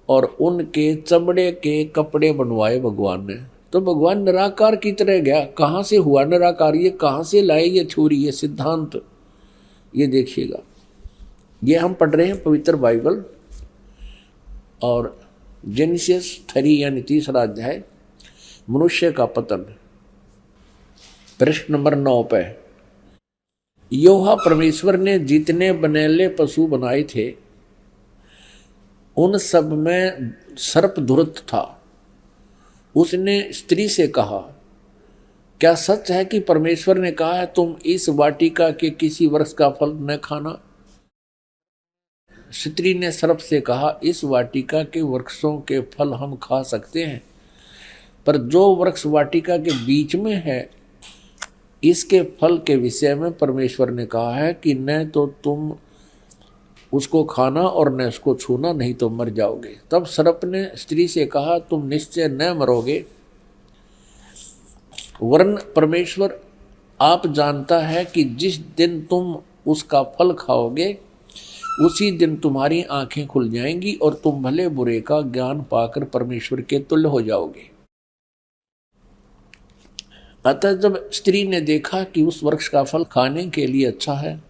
और उनके चमड़े के कपड़े बनवाए भगवान ने। तो भगवान निराकार की तरह गया। कहाँ से हुआ निराकार? ये कहाँ से लाए ये थ्योरी, ये सिद्धांत? ये देखिएगा, ये हम पढ़ रहे हैं पवित्र बाइबल और जेनेसिस 3 यानी 3रा अध्याय, मनुष्य का पतन, पृष्ठ नंबर 9 पे। यहोवा परमेश्वर ने जितने बनेले पशु बनाए थे उन सब में सर्प धूर्त था। उसने स्त्री से कहा, क्या सच है कि परमेश्वर ने कहा है तुम इस वाटिका के किसी वृक्ष का फल न खाना? स्त्री ने सर्प से कहा, इस वाटिका के वृक्षों के फल हम खा सकते हैं, पर जो वृक्ष वाटिका के बीच में है इसके फल के विषय में परमेश्वर ने कहा है कि न तो तुम उसको खाना और न उसको छूना, नहीं तो मर जाओगे। तब सर्प ने स्त्री से कहा, तुम निश्चय न मरोगे, वरन परमेश्वर आप जानता है कि जिस दिन तुम उसका फल खाओगे उसी दिन तुम्हारी आंखें खुल जाएंगी और तुम भले बुरे का ज्ञान पाकर परमेश्वर के तुल्य हो जाओगे। अतः जब स्त्री ने देखा कि उस वृक्ष का फल खाने के लिए अच्छा है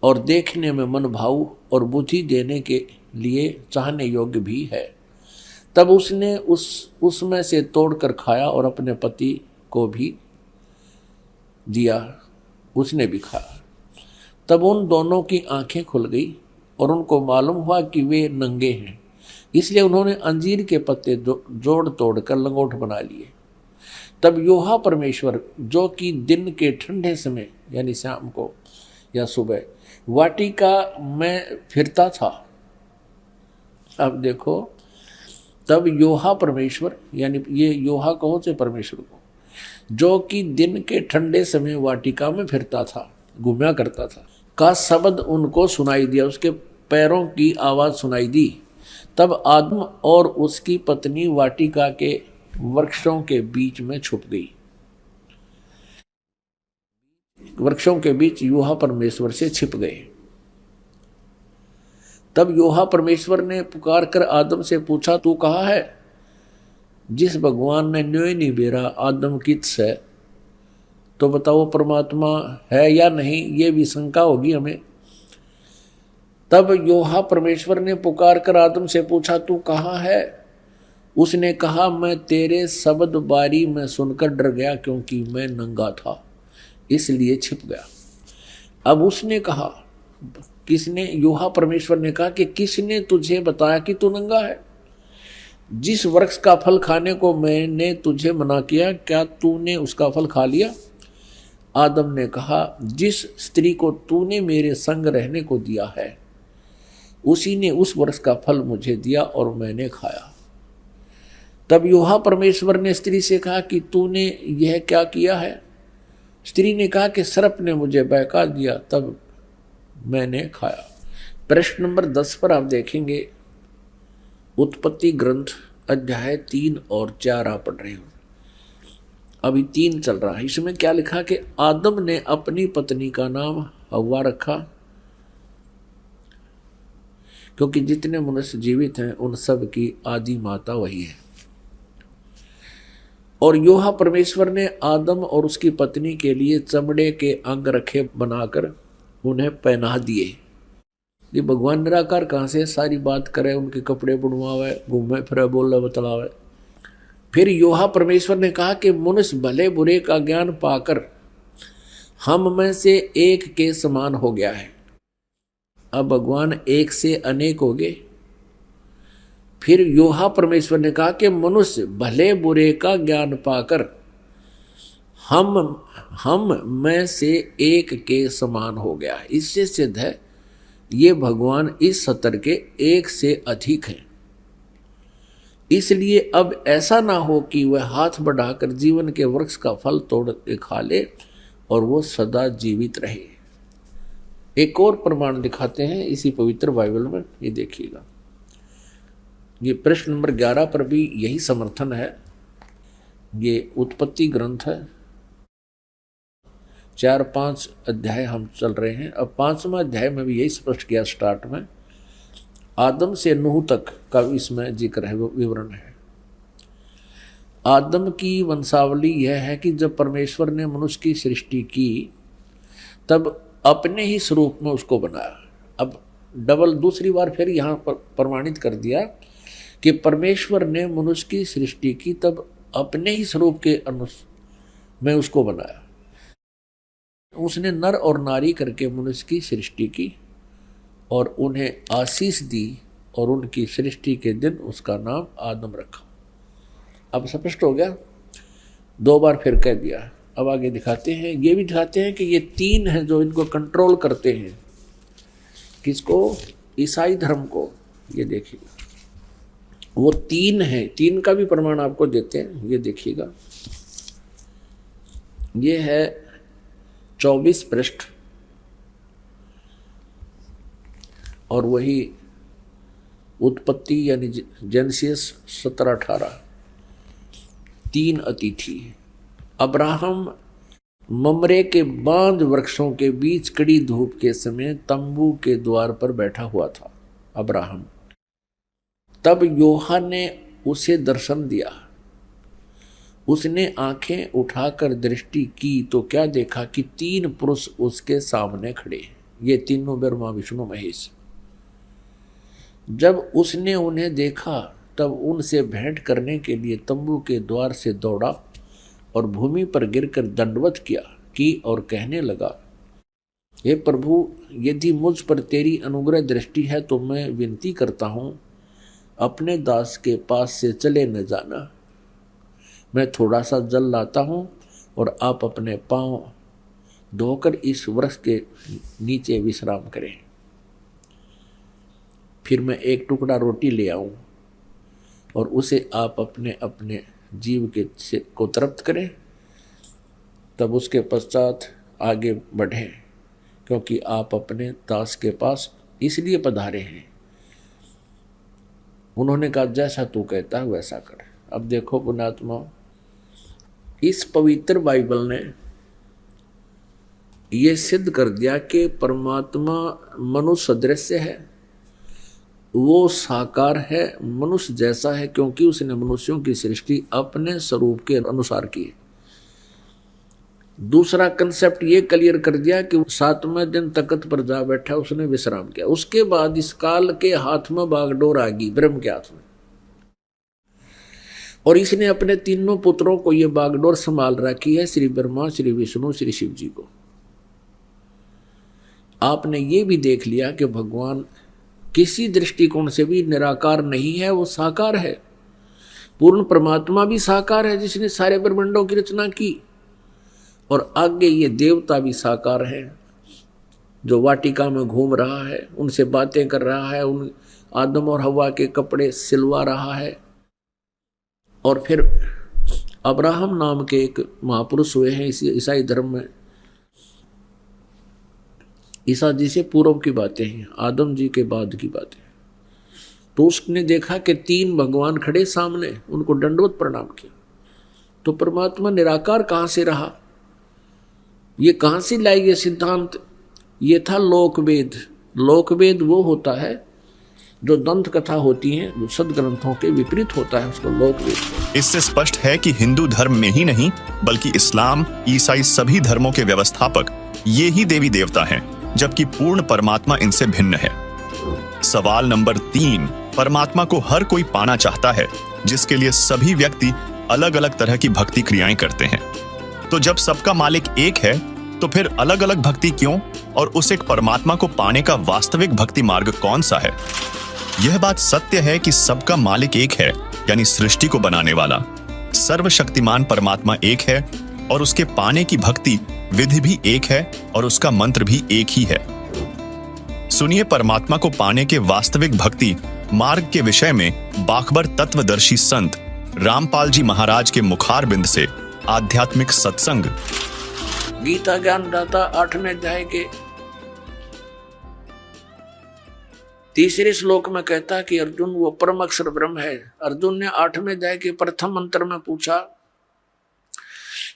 और देखने में मन भाऊ और बुद्धि देने के लिए चाहने योग्य भी है, तब उसने उसमें से तोड़कर खाया और अपने पति को भी दिया, उसने भी खाया। तब उन दोनों की आंखें खुल गई और उनको मालूम हुआ कि वे नंगे हैं, इसलिए उन्होंने अंजीर के पत्ते जोड़ तोड़कर लंगोट बना लिए। तब योहा परमेश्वर, जो कि दिन के ठंडे समय यानी शाम को या सुबह वाटिका में फिरता था, अब देखो, तब योहा परमेश्वर, यानी ये योहा कहो से परमेश्वर को, जो कि दिन के ठंडे समय वाटिका में फिरता था, घूमया करता था, का शब्द उनको सुनाई दिया, उसके पैरों की आवाज सुनाई दी। तब आदम और उसकी पत्नी वाटिका के वृक्षों के बीच में छुप गई। वृक्षों के बीच योहा परमेश्वर से छिप गए। तब योहा परमेश्वर ने पुकार कर आदम से पूछा, तू कहाँ है? जिस भगवान ने न्योय नहीं बेरा आदम किस है, तो बताओ परमात्मा है या नहीं, ये भी शंका होगी हमें। तब योहा परमेश्वर ने पुकार कर आदम से पूछा, तू कहाँ है? उसने कहा, मैं तेरे शब्द बारी में सुनकर डर गया, क्योंकि मैं नंगा था इसलिए छिप गया। अब उसने कहा, किसने? योहा परमेश्वर ने कहा कि किसने तुझे बताया कि तू नंगा है? जिस वृक्ष का फल खाने को मैंने तुझे मना किया, क्या तूने उसका फल खा लिया? आदम ने कहा, जिस स्त्री को तूने मेरे संग रहने को दिया है उसी ने उस वृक्ष का फल मुझे दिया और मैंने खाया। तब योहा परमेश्वर ने स्त्री से कहा कि तूने यह क्या किया है? स्त्री ने कहा कि सर्प ने मुझे बहका दिया, तब मैंने खाया। प्रश्न नंबर 10 पर आप देखेंगे, उत्पत्ति ग्रंथ अध्याय 3 और 4 आप पढ़ रहे हो, अभी 3 चल रहा है। इसमें क्या लिखा कि आदम ने अपनी पत्नी का नाम हव्वा रखा, क्योंकि जितने मनुष्य जीवित हैं उन सब की आदि माता वही है। और योहा परमेश्वर ने आदम और उसकी पत्नी के लिए चमड़े के अंग रखे बनाकर उन्हें पहना दिए। ये भगवान निराकार कहाँ से सारी बात करे, उनके कपड़े बुनवावे, घूमे फिरे, बोले बतलावे। फिर योहा परमेश्वर ने कहा कि मनुष्य भले बुरे का ज्ञान पाकर हम में से एक के समान हो गया है। अब भगवान एक से अनेक हो गए। फिर योहा परमेश्वर ने कहा कि मनुष्य भले बुरे का ज्ञान पाकर हम में से एक के समान हो गया। इससे सिद्ध है ये भगवान इस सतर के एक से अधिक हैं। इसलिए अब ऐसा ना हो कि वह हाथ बढ़ाकर जीवन के वृक्ष का फल तोड़ के खा ले और वो सदा जीवित रहे। एक और प्रमाण दिखाते हैं इसी पवित्र बाइबल में, ये देखिएगा। ये प्रश्न नंबर 11 पर भी यही समर्थन है। ये उत्पत्ति ग्रंथ है, 4-5 अध्याय हम चल रहे हैं। अब 5वां अध्याय में भी यही स्पष्ट किया, स्टार्ट में आदम से नूह तक का इसमें जिक्र है, विवरण है। आदम की वंशावली यह है कि जब परमेश्वर ने मनुष्य की सृष्टि की तब अपने ही स्वरूप में उसको बनाया। अब डबल दूसरी बार फिर यहाँ पर प्रमाणित कर दिया कि परमेश्वर ने मनुष्य की सृष्टि की तब अपने ही स्वरूप के में उसको बनाया। उसने नर और नारी करके मनुष्य की सृष्टि की और उन्हें आशीष दी और उनकी सृष्टि के दिन उसका नाम आदम रखा। अब स्पष्ट हो गया, 2 बार फिर कह दिया। अब आगे दिखाते हैं, ये भी दिखाते हैं कि ये 3 हैं जो इनको कंट्रोल करते हैं। किसको? ईसाई धर्म को ये देखिए, वो 3 है, 3 का भी प्रमाण आपको देते हैं। ये देखिएगा, ये है 24 पृष्ठ और वही उत्पत्ति यानी जेनेसिस 17-18। 3 अतिथि। अब्राहम ममरे के बांज वृक्षों के बीच कड़ी धूप के समय तंबू के द्वार पर बैठा हुआ था अब्राहम। तब यूहन्ना ने उसे दर्शन दिया। उसने आंखें उठाकर दृष्टि की तो क्या देखा कि 3 पुरुष उसके सामने खड़े हैं। ये तीनों ब्रह्मा विष्णु महेश। जब उसने उन्हें देखा तब उनसे भेंट करने के लिए तंबू के द्वार से दौड़ा और भूमि पर गिरकर दंडवत की और कहने लगा, हे प्रभु, यदि मुझ पर तेरी अनुग्रह दृष्टि है तो मैं विनती करता हूँ, अपने दास के पास से चले न जाना। मैं थोड़ा सा जल लाता हूँ और आप अपने पांव धोकर इस वृक्ष के नीचे विश्राम करें। फिर मैं एक टुकड़ा रोटी ले आऊं और उसे आप अपने अपने जीव के को तृप्त करें, तब उसके पश्चात आगे बढ़ें, क्योंकि आप अपने दास के पास इसलिए पधारे हैं। उन्होंने कहा, जैसा तू कहता है वैसा कर। अब देखो पुण्यात्मा, इस पवित्र बाइबल ने यह सिद्ध कर दिया कि परमात्मा मनुष्य सदृश है, वो साकार है, मनुष्य जैसा है, क्योंकि उसने मनुष्यों की सृष्टि अपने स्वरूप के अनुसार की है। दूसरा कंसेप्ट ये क्लियर कर दिया कि 7वें दिन तख्त पर जा बैठा, उसने विश्राम किया। उसके बाद इस काल के हाथ में बागडोर आ गई, ब्रह्म के हाथ में, और इसने अपने तीनों पुत्रों को ये बागडोर संभाल रखी है, श्री ब्रह्मा, श्री विष्णु, श्री शिव जी को। आपने ये भी देख लिया कि भगवान किसी दृष्टिकोण से भी निराकार नहीं है, वो साकार है। पूर्ण परमात्मा भी साकार है जिसने सारे ब्रह्मांडों की रचना की, और आगे ये देवता भी साकार है जो वाटिका में घूम रहा है, उनसे बातें कर रहा है, उन आदम और हवा के कपड़े सिलवा रहा है। और फिर अब्राहम नाम के एक महापुरुष हुए हैं इस ईसाई धर्म में। ईसा जी से पूर्व की बातें हैं, आदम जी के बाद की बातें। तो उसने देखा कि 3 भगवान खड़े सामने, उनको दंडवत प्रणाम किया। तो परमात्मा निराकार कहाँ से रहा, ये कहाँ से लाई ये सिद्धांत? ये था लोकवेद। लोकवेद वो होता है जो दंत कथा होती है, जो सदग्रंथों के विपरीत होता है, उसको लोकवेद। इससे स्पष्ट है कि हिंदू धर्म में ही नहीं बल्कि इस्लाम, ईसाई सभी धर्मों के व्यवस्थापक ये ही देवी देवता हैं, जबकि पूर्ण परमात्मा इनसे भिन्न है। सवाल नंबर 3, परमात्मा को हर कोई पाना चाहता है, जिसके लिए सभी व्यक्ति अलग अलग तरह की भक्ति क्रियाएं करते हैं। तो जब सबका मालिक एक है तो फिर अलग अलग भक्ति क्यों, और उस एक परमात्मा को पाने का वास्तविक भक्ति मार्ग कौन सा है? यह बात सत्य है कि सबका मालिक एक है, यानी सृष्टि को बनाने वाला सर्वशक्तिमान परमात्मा एक है, और उसके पाने की भक्ति विधि भी एक है और उसका मंत्र भी एक ही है। सुनिए परमात्मा को पाने के वास्तविक भक्ति मार्ग के विषय में बाखबर तत्वदर्शी संत रामपाल जी महाराज के मुखारबिंद से आध्यात्मिक सत्संग। गीता ज्ञान दाता 8वें अध्याय के 3 श्लोक में कहता कि अर्जुन वो परम अक्षर ब्रह्म है। अर्जुन ने 8वें अध्याय के प्रथम मंत्र में पूछा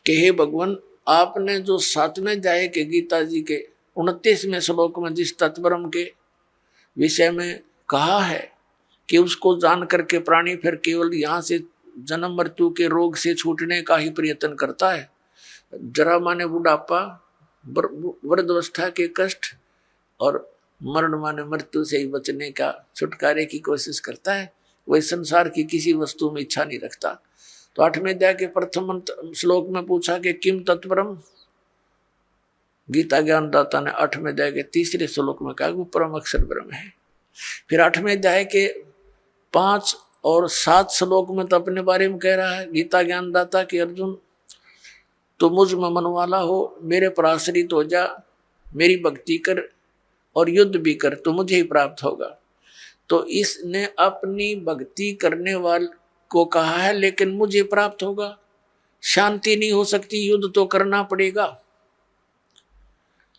कि हे भगवान, आपने जो 7वें अध्याय के गीता जी के 29वें श्लोक में जिस तत्ब्रह्म के विषय में कहा है कि उसको जान करके प्राणी फिर केवल यहाँ से जन्म मृत्यु के रोग से छूटने का ही प्रयत्न करता है, जरा माने बुढ़ापा, वृद्धावस्था के कष्ट और मरण माने मृत्यु से ही बचने का छुटकारे की कोशिश करता है, वह संसार की किसी वस्तु में इच्छा नहीं रखता। तो 8वें अध्याय के प्रथम श्लोक में पूछा कि किम तत्ब्रह्म। गीता ज्ञान दाता ने 8वें अध्याय के 3 श्लोक में कहा वो परम अक्षर ब्रह्म है। फिर 8वें अध्याय के 5 और 7 श्लोक में तो अपने बारे में कह रहा है गीता ज्ञान दाता कि अर्जुन, तो मुझ में मन वाला हो, मेरे पर आश्रित हो जा, मेरी भक्ति कर, और युद्ध भी कर तो मुझे ही प्राप्त होगा। तो इसने अपनी भक्ति करने वाले को कहा है लेकिन मुझे प्राप्त होगा, शांति नहीं हो सकती, युद्ध तो करना पड़ेगा।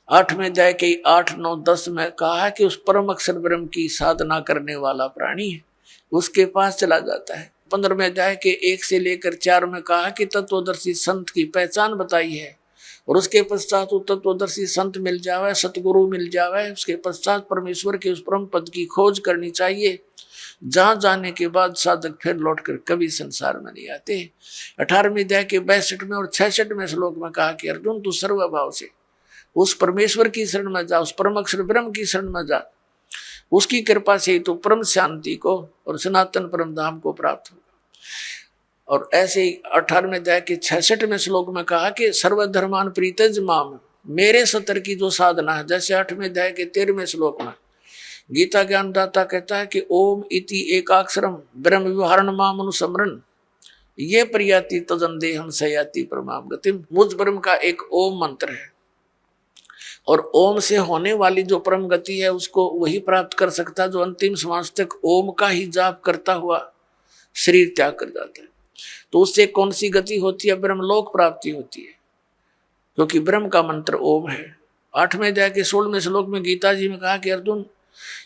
8वें अध्याय के 8, 9, 10 में कहा है कि उस परम अक्षर ब्रह्म की साधना करने वाला प्राणी है, उसके पास चला जाता है। 15वें अध्याय के 1 से लेकर 4 में कहा कि तत्वदर्शी संत की पहचान बताई है, और उसके पश्चात वो तत्वदर्शी संत मिल जावे, सतगुरु मिल जावे, उसके पश्चात परमेश्वर के उस परम पद की खोज करनी चाहिए, जहां जाने के बाद साधक फिर लौटकर कभी संसार में नहीं आते। 18वें अध्याय के 62 में और 66वें श्लोक में कहा कि अर्जुन तू सर्वभाव से उस परमेश्वर की शरण में जा, उस परम अक्षर ब्रह्म की शरण में जा, उसकी कृपा से तो परम शांति को और सनातन परम धाम को प्राप्त होगा। और ऐसे ही 18वें अध्याय के 66वें श्लोक में कहा कि सर्वधर्मान प्रीतज माम, मेरे सतर की जो साधना है, जैसे 8वें अध्याय के 13वें श्लोक में गीता ज्ञानदाता कहता है कि ओम इति एकाक्षरम ब्रह्म विहारण माम अनुसमरण ये प्रियाति तजन देहम सयाति परमाम गतिम। मुझ ब्रह्म का एक ओम मंत्र है, और ओम से होने वाली जो परम गति है उसको वही प्राप्त कर सकता है जो अंतिम श्वास तक ओम का ही जाप करता हुआ शरीर त्याग कर जाता है। तो उससे कौन सी गति होती है? ब्रह्मलोक प्राप्ति होती है, क्योंकि ब्रह्म का मंत्र ओम है। 8वें अध्याय के 16वें श्लोक में गीता जी में कहा कि अर्जुन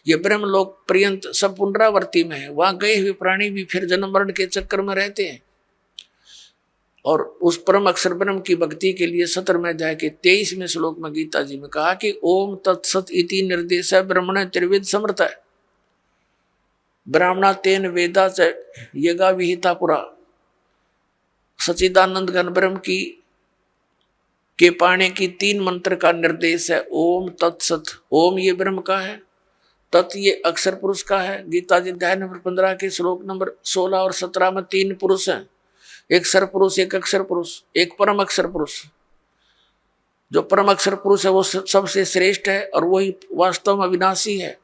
ये ब्रह्मलोक पर्यंत सब पुनरावर्ती में है, वहां गए हुए प्राणी भी फिर जन्म मरण के चक्कर में रहते हैं। और उस परम अक्षर ब्रह्म की भक्ति के लिए 17वें अध्याय के 23वें श्लोक में गीता जी में कहा कि ओम तत्सत इति निर्देश ब्रह्मण त्रिविद समर्थ है, ब्राह्मणा तेन वेदा च यगा विहिता पुरा। सच्चिदानंद घन ब्रह्म की के पाने की 3 मंत्र का निर्देश है। ओम तत्सत, ओम ये ब्रह्म का है, तत् ये अक्षर पुरुष का है। गीता जी अध्याय नंबर 15 के श्लोक नंबर 16 और 17 में 3 पुरुष हैं, एक सर पुरुष, एक अक्षर पुरुष, एक परम अक्षर पुरुष। जो परम अक्षर पुरुष है वो सबसे श्रेष्ठ है और वही वास्तव में अविनाशी है।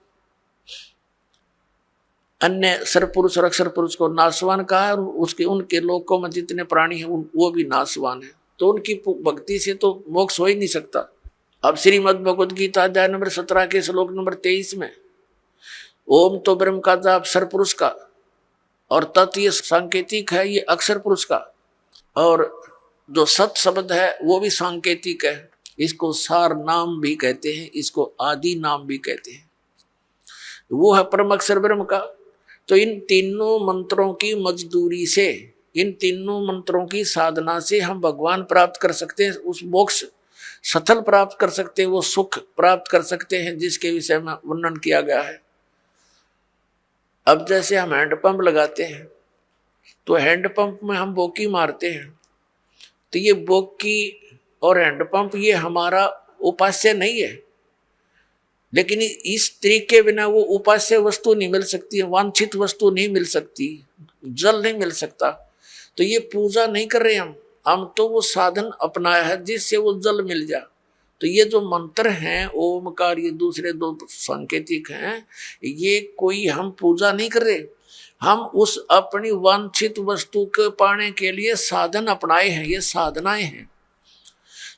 अन्य सर पुरुष और अक्षर पुरुष को नाशवान कहा है, और उसके उनके लोकों में जितने प्राणी हैं वो भी नाशवान है। तो उनकी भक्ति से तो मोक्ष हो ही नहीं सकता। अब श्रीमद् भगवद गीता अध्याय नंबर 17 के श्लोक नंबर 23 में ओम तो ब्रह्म का जाप सर पुरुष का, और तत् ये सांकेतिक है, ये अक्षर पुरुष का, और जो सत शब्द है वो भी सांकेतिक है। इसको सार नाम भी कहते हैं, इसको आदि नाम भी कहते हैं, वो है परम अक्षर ब्रह्म का। तो इन तीनों मंत्रों की मजदूरी से, इन तीनों मंत्रों की साधना से हम भगवान प्राप्त कर सकते हैं, उस मोक्ष सफल प्राप्त कर सकते हैं, वो सुख प्राप्त कर सकते हैं जिसके विषय में वर्णन किया गया है। अब जैसे हम हैंडपंप लगाते हैं तो हैंडपंप में हम बोकी मारते हैं, तो ये बोकी और हैंडपंप ये हमारा उपास्य नहीं है, लेकिन इस तरीके के बिना वो उपास्य वस्तु नहीं मिल सकती है, वांछित वस्तु नहीं मिल सकती, जल नहीं मिल सकता। तो ये पूजा नहीं कर रहे हम तो वो साधन अपनाया है जिससे वो जल मिल जाए। तो ये जो मंत्र हैं ओमकार, ये दूसरे 2 सांकेतिक हैं, ये कोई हम पूजा नहीं कर रहे, हम उस अपनी वांछित वस्तु के पाने के लिए साधन अपनाए हैं, ये साधनाएं हैं।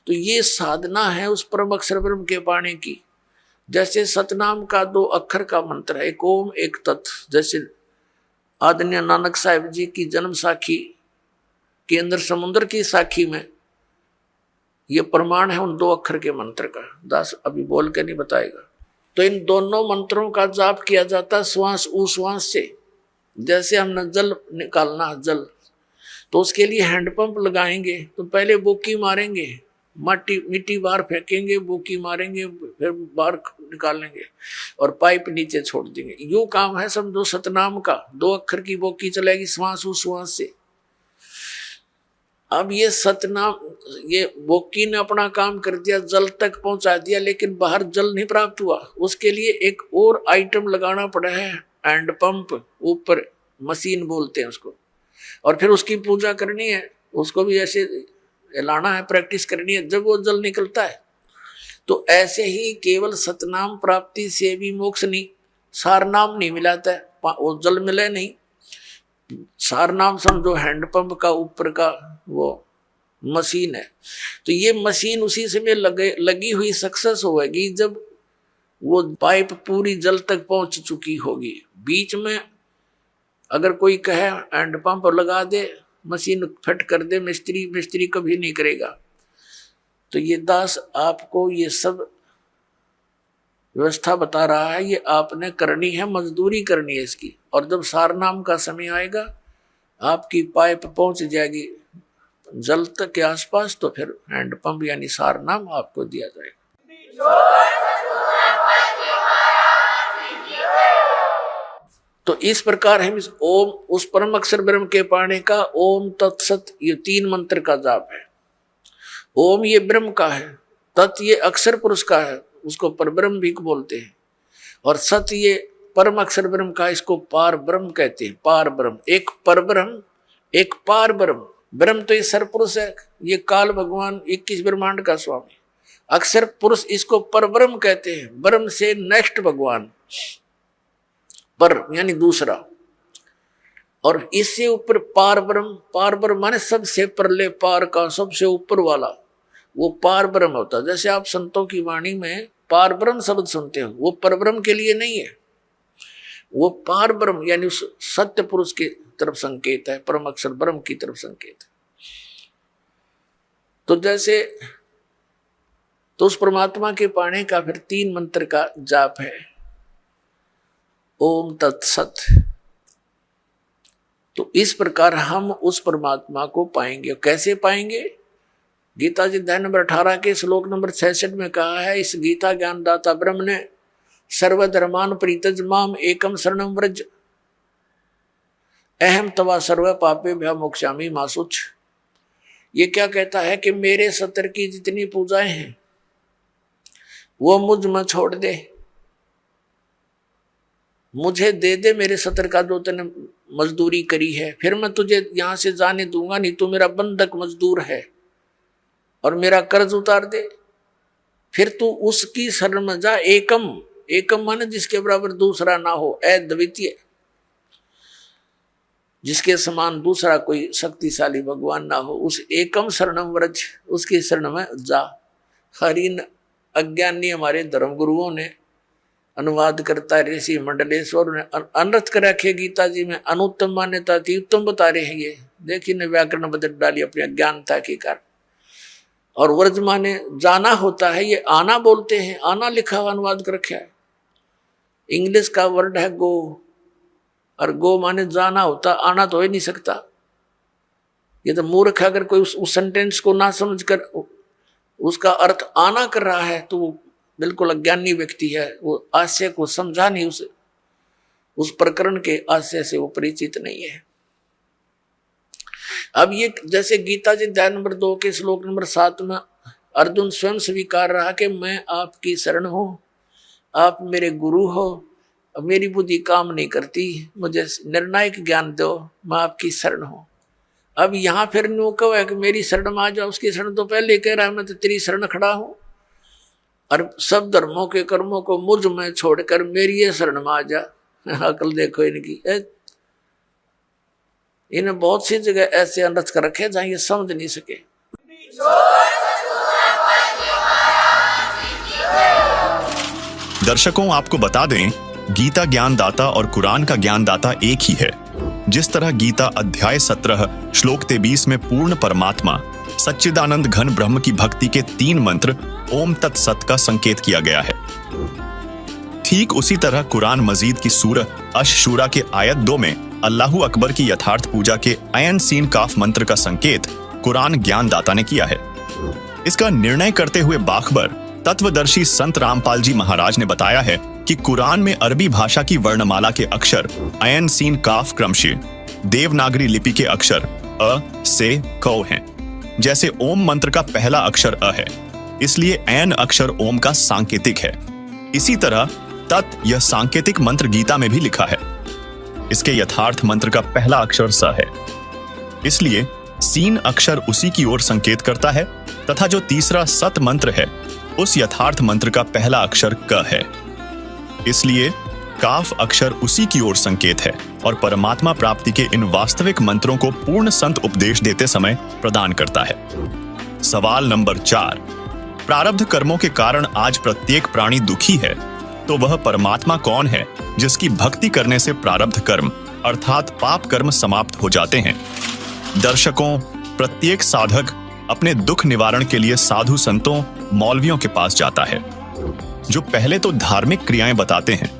तो ये साधना है उस परम अक्षर ब्रह्म के पाने की। जैसे सतनाम का 2 अक्षर का मंत्र है, एक ओम एक तत्। जैसे आदरणीय नानक साहिब जी की जन्म साखी के अंदर समुद्र की साखी में ये प्रमाण है उन 2 अक्षर के मंत्र का। दास अभी बोल के नहीं बताएगा। तो इन दोनों मंत्रों का जाप किया जाता श्वास उश्वास से। जैसे हमने जल निकालना, जल, तो उसके लिए हैंडपंप लगाएंगे, तो पहले बोकी मारेंगे, मिट्टी बाहर फेंकेंगे, बोकी मारेंगे, फिर बाहर निकालेंगे और पाइप नीचे छोड़ देंगे। यूं काम है समझो सतनाम का। 2 अक्षर की बोकी चलेगी श्वास उश्वास से। अब ये सतनाम, ये बोकी ने अपना काम कर दिया, जल तक पहुंचा दिया, लेकिन बाहर जल नहीं प्राप्त हुआ। उसके लिए एक और आइटम लगाना पड़ा है, हैंड पंप, ऊपर मशीन बोलते हैं उसको, और फिर उसकी पूजा करनी है, उसको भी ऐसे हिलाना है, प्रैक्टिस करनी है, जब वो जल निकलता है। तो ऐसे ही केवल सतनाम प्राप्ति से भी मोक्ष नहीं, सारनाम नहीं मिलाता है, वो जल मिले नहीं। सारनाम समझो हैंडपंप का ऊपर का वो मशीन है। तो ये मशीन उसी समय लगी हुई सक्सेस होगी जब वो पाइप पूरी जल तक पहुंच चुकी होगी। बीच में अगर कोई कहे हैंड पंप लगा दे, मशीन फिट कर दे, मिस्त्री कभी नहीं करेगा। तो ये दास आपको ये सब व्यवस्था बता रहा है, ये आपने करनी है, मजदूरी करनी है इसकी। और जब सारनाम का समय आएगा, आपकी पाइप पहुंच जाएगी जल तक के आसपास, तो फिर हैंड पंप यानी सारनाम आपको दिया जाएगा। तो इस प्रकार हम इस ओम, उस परम अक्षर ब्रह्म के पाने का ओम तत्सत, ये 3 मंत्र का जाप है। ओम ये ब्रह्म का है, तत् ये अक्षर पुरुष का है, उसको परब्रह्म भी बोलते हैं, और सत ये परम अक्षर ब्रह्म का, इसको पार ब्रह्म कहते हैं। पार ब्रह्म, एक परब्रह्म एक पार ब्रह्म। ब्रह्म तो ये सरपुरुष है, ये काल भगवान 21 ब्रह्मांड का स्वामी। अक्षर पुरुष इसको परब्रह्म कहते हैं, ब्रह्म से नेक्स्ट भगवान, पर यानी दूसरा। और इससे ऊपर पार ब्रह्म, पार ब्रह्म माने सबसे परले पार का, सबसे ऊपर वाला, वो पार ब्रह्म होता है। जैसे आप संतों की वाणी में पार ब्रह्म शब्द सुनते हो, वो परब्रह्म के लिए नहीं है, वो पार ब्रह्म यानी उस सत्य पुरुष की तरफ संकेत है, परम अक्षर ब्रह्म की तरफ संकेत है। तो जैसे तो उस परमात्मा के पाने का फिर 3 मंत्र का जाप है, ओम तत्सत। तो इस प्रकार हम उस परमात्मा को पाएंगे। कैसे पाएंगे? गीता जी अध्याय नंबर 18 के श्लोक नंबर 66 में कहा है, इस गीता ज्ञानदाता ब्रह्म ने सर्वधर्मान परित्यज माम एकम शरणम व्रज अहम तवा सर्व पापेभ्यो मोक्षामि मा शुच। ये क्या कहता है कि मेरे सत्र की जितनी पूजाएं हैं वो मुझ में छोड़ दे, मुझे दे दे मेरे सत्र का जो तूने मजदूरी करी है, फिर मैं तुझे यहां से जाने दूंगा नहीं, तू मेरा बंधक मजदूर है और मेरा कर्ज उतार दे। फिर तू उसकी शरण में जा। एकम, एकम माने जिसके बराबर दूसरा ना हो, अद्वितीय, जिसके समान दूसरा कोई शक्तिशाली भगवान ना हो, उस एकम शरणम व्रज, उसकी शरण में जा। हरिन अज्ञानी हमारे धर्म गुरुओं ने अनुवाद करता ऋषि मंडलेश्वर ने अनर्थ कर रखे गीता जी में, अनुत्तम मान्यता थी, उत्तम बता रहे हैं। ये देखिए ने व्याकरण बदल डाली अपनी अज्ञानता के कारण। और व्रज माने जाना होता है, ये आना बोलते हैं, आना लिखा हुआ अनुवाद कर रखा है। इंग्लिश का वर्ड है गो, और गो माने जाना होता, आना तो हो ही नहीं सकता। ये तो मूर्ख, अगर कोई उस सेंटेंस को ना समझ कर उसका अर्थ आना कर रहा है तो वो बिल्कुल अज्ञानी व्यक्ति है, वो आशय को समझा नहीं, उस प्रकरण के आशय से वो परिचित नहीं है। अब ये जैसे गीता जी अध्याय नंबर 2 के श्लोक नंबर 7 में अर्जुन स्वयं स्वीकार रहा कि मैं आपकी शरण हूं, आप मेरे गुरु हो, मेरी बुद्धि काम नहीं करती, मुझे निर्णायक ज्ञान दो, मैं आपकी शरण हूं। अब यहाँ फिर नो कहो है कि मेरी शरण में आ जाओ, उसकी शरण तो पहले कह रहा है मैं तो तेरी शरण खड़ा हूं, और सब धर्मों के कर्मों को मुझ में छोड़कर मेरी ये शरण में आ जा। अकल देखो इनकी, इन्हें बहुत सी जगह ऐसे अनर्थ कर रखे जहां ये समझ नहीं सके। दर्शकों, आपको बता दें, गीता ज्ञानदाता और कुरान का ज्ञानदाता एक ही है। जिस तरह गीता अध्याय 17 श्लोक 23 में पूर्ण परमात्मा सच्चिदानंद घन ब्रह्म की भक्ति के 3 मंत्र ओम तत्सत का संकेत किया गया है, ठीक उसी तरह कुरान मजीद की सूरह अश-शूरा के आयत 2 में अल्लाहु अकबर की यथार्थ पूजा के अयन सीन काफ मंत्र का संकेत कुरान ज्ञानदाता ने किया है। इसका निर्णय करते हुए बाखबर तत्वदर्शी संत रामपाल जी महाराज ने बताया है कि कुरान में अरबी भाषा की वर्णमाला के अक्षर अयन सीन काफ क्रमशः देवनागरी लिपि के अक्षर अ से क हैं। जैसे ओम मंत्र का पहला अक्षर अ है, इसलिए अयन अक्षर ओम का सांकेतिक है। इसी तरह तत् यह सांकेतिक मंत्र गीता में भी लिखा है। इसके यथार्थ मंत्र का पहला अक्षर स है, इसलिए सीन अक्षर उसी की ओर संकेत करता है, तथा जो तीसरा सत मंत्र है उस यथार्थ मंत्र का पहला अक्षर क है, इसलिए काफ अक्षर उसी की ओर संकेत है और परमात्मा प्राप्ति के इन वास्तविक मंत्रों को पूर्ण संत उपदेश देते समय प्रदान करता है। सवाल नंबर 4, प्रारब्ध कर्मों के कारण आज प्रत्येक प्राणी दुखी है तो वह परमात्मा कौन है जिसकी भक्ति करने से प्रारब्ध कर्म अर्थात पाप कर्म समाप्त हो जाते हैं। दर्शकों, प्रत्येक साधक अपने दुख निवारण के लिए साधु संतों, मौलवियों के पास जाता है, जो पहले तो धार्मिक क्रियाएं बताते हैं।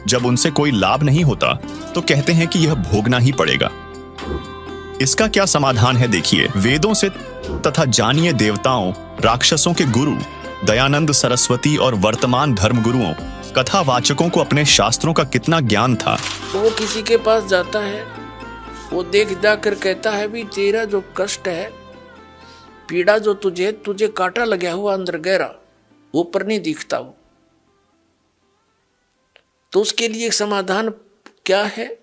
जब उनसे कोई लाभ नहीं होता तो कहते हैं कि यह भोगना ही पड़ेगा। इसका क्या समाधान है देखिए। वेदों से तथा जानिए देवताओं, राक्षसों के गुरु दयानंद सरस्वती और वर्तमान धर्म गुरुओं, कथावाचकों को अपने शास्त्रों का कितना ज्ञान था। तो वो किसी के पास जाता है, वो देख जाकर कहता है भी तेरा जो कष्ट है, पीड़ा जो तुझे कांटा लगा हुआ अंदर गहरा, ऊपर नहीं दिखता वो। तो उसके लिए समाधान क्या है?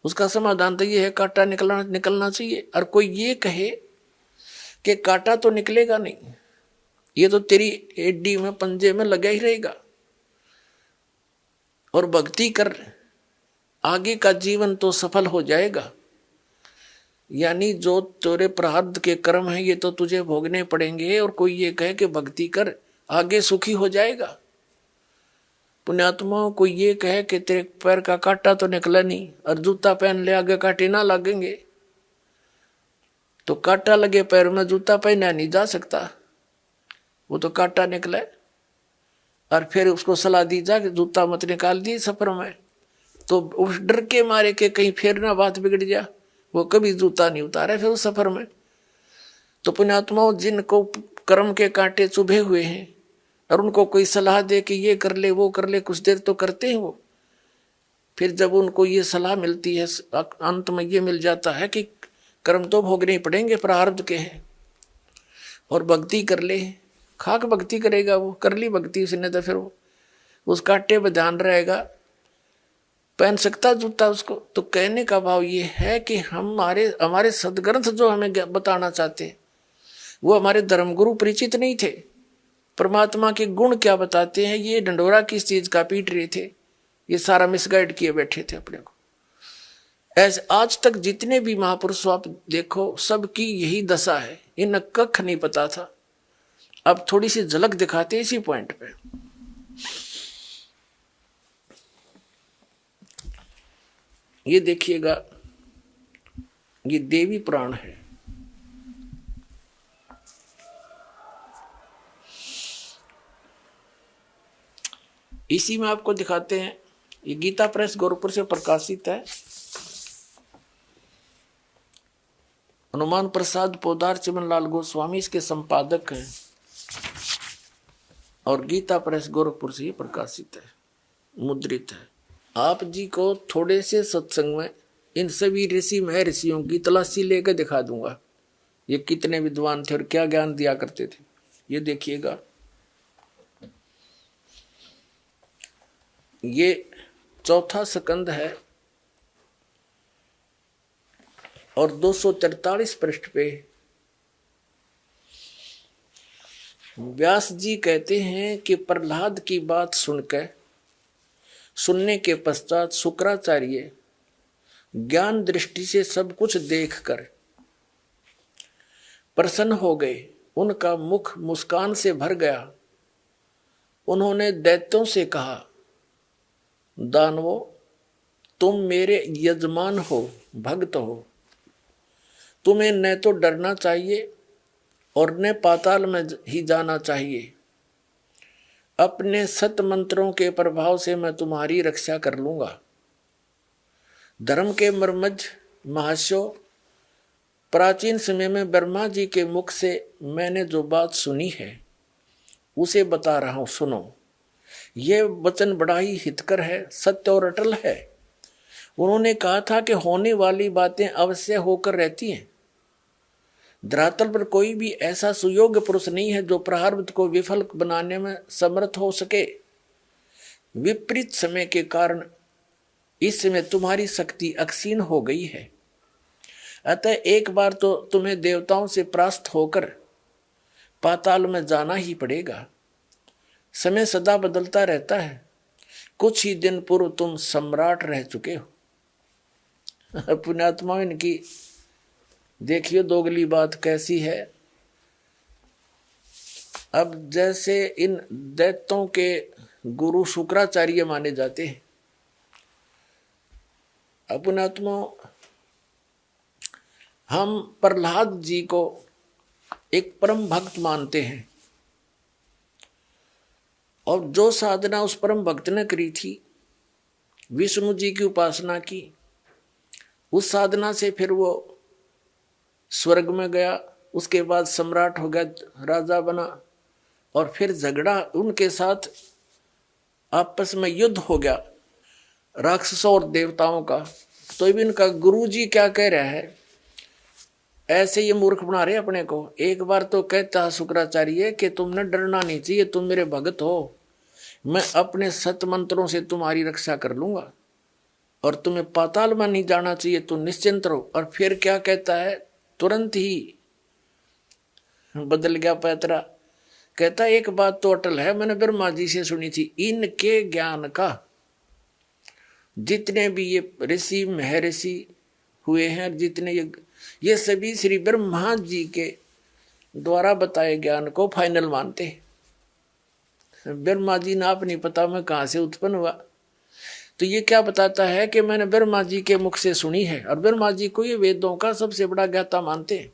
उसका समाधान तो ये है, कांटा निकलना चाहिए। और कोई ये कहे कि कांटा तो निकलेगा नहीं, ये तो तेरी एडी में पंजे में लगा ही रहेगा, और भक्ति कर आगे का जीवन तो सफल हो जाएगा। यानी जो तेरे प्रारब्ध के कर्म है ये तो तुझे भोगने पड़ेंगे। और कोई ये कहे कि भक्ति कर आगे सुखी हो जाएगा। पुण्यात्माओं को ये कहे कि तेरे पैर का कांटा तो निकला नहीं, और जूता पहन ले आगे कांटे ना लगेंगे। तो कांटा लगे पैर में जूता पहना नहीं जा सकता, वो तो कांटा निकले। और फिर उसको सलाह दी जा कि जूता मत निकाल दी सफर में, तो उस डर के मारे के कहीं फिर ना बात बिगड़ जा, वो कभी जूता नहीं उतारे फिर उस सफर में। तो पुण्यात्माओं, जिनको कर्म के कांटे चुभे हुए हैं और उनको कोई सलाह दे कि ये कर ले वो कर ले, कुछ देर तो करते हैं वो। फिर जब उनको ये सलाह मिलती है, अंत में ये मिल जाता है कि कर्म तो भोगने ही पड़ेंगे, प्रारब्ध के हैं, और भक्ति कर ले। खाक भक्ति करेगा वो, कर ली भक्ति उसने, तो फिर वो उस कांटे पर ध्यान रहेगा, पहन सकता जूता उसको। तो कहने का भाव ये है कि हमारे सदग्रंथ जो हमें बताना चाहते हैं, वो हमारे धर्मगुरु परिचित नहीं थे। परमात्मा के गुण क्या बताते हैं, ये डंडोरा किस चीज का पीट रहे थे, ये सारा मिसगाइड किए बैठे थे अपने को। ऐसे आज तक जितने भी महापुरुष आप देखो, सबकी यही दशा है, इन कख नहीं पता था। अब थोड़ी सी झलक दिखाते इसी पॉइंट पे। ये देखिएगा, ये देवी पुराण है। इसी में आपको दिखाते हैं, ये गीता प्रेस गोरखपुर से प्रकाशित है। हनुमान प्रसाद पोदार चिमनलाल गोस्वामी इसके संपादक हैं, और गीता प्रेस गोरखपुर से ही प्रकाशित है, मुद्रित है। आप जी को थोड़े से सत्संग में इन सभी ऋषि महर्षियों की तलाशी लेकर दिखा दूंगा, ये कितने विद्वान थे और क्या ज्ञान दिया करते थे। ये देखिएगा, ये चौथा स्कंद है और 243 पृष्ठ पे व्यास जी कहते हैं कि प्रहलाद की बात सुनने के पश्चात शुक्राचार्य ज्ञान दृष्टि से सब कुछ देखकर प्रसन्न हो गए, उनका मुख मुस्कान से भर गया। उन्होंने दैत्यों से कहा, दानवों, तुम मेरे यजमान हो, भक्त हो, तुम्हें न तो डरना चाहिए और न पाताल में ही जाना चाहिए। अपने सत मंत्रों के प्रभाव से मैं तुम्हारी रक्षा कर लूंगा। धर्म के मर्मज महाशो, प्राचीन समय में ब्रह्मा जी के मुख से मैंने जो बात सुनी है उसे बता रहा हूं, सुनो। यह वचन बड़ा ही हितकर है, सत्य और अटल है। उन्होंने कहा था कि होने वाली बातें अवश्य होकर रहती हैं। धरातल पर कोई भी ऐसा सुयोग्य पुरुष नहीं है जो प्रारब्ध को विफल बनाने में समर्थ हो सके। विपरीत समय के कारण इस समय तुम्हारी शक्ति अक्षीण हो गई है, अतः एक बार तो तुम्हें देवताओं से परास्त होकर पाताल में जाना ही पड़ेगा। समय सदा बदलता रहता है, कुछ ही दिन पूर्व तुम सम्राट रह चुके हो। पुण्यात्मा, इनकी देखिए दोगली बात कैसी है। अब जैसे इन दैत्यों के गुरु शुक्राचार्य माने जाते हैं। अपनात्मा हम प्रहलाद जी को एक परम भक्त मानते हैं, और जो साधना उस परम भक्त ने करी थी, विष्णु जी की उपासना की, उस साधना से फिर वो स्वर्ग में गया, उसके बाद सम्राट हो गया, राजा बना, और फिर झगड़ा उनके साथ आपस में युद्ध हो गया राक्षसों और देवताओं का। तो भी इनका गुरु जी क्या कह रहा है, ऐसे ये मूर्ख बना रहे अपने को। एक बार तो कहता शुक्राचार्य कि तुमने डरना नहीं चाहिए, तुम मेरे भगत हो, मैं अपने सत मंत्रों से तुम्हारी रक्षा कर लूंगा, और तुम्हें पाताल में नहीं जाना चाहिए, तुम निश्चिंत रहो। और फिर क्या कहता है, तुरंत ही बदल गया पैतरा। कहता एक बात तो अटल है, मैंने ब्रह्मा जी से सुनी थी, इनके ज्ञान का जितने भी ये ऋषि महर्षि हुए हैं, जितने ये सभी श्री ब्रह्मा जी के द्वारा बताए ज्ञान को फाइनल मानते हैं। ब्रह्मा जी ना आप नहीं पता मैं कहाँ से उत्पन्न हुआ। तो ये क्या बताता है कि मैंने ब्रह्मा जी के मुख से सुनी है, और ब्रह्मा जी को ये वेदों का सबसे बड़ा ज्ञाता मानते हैं।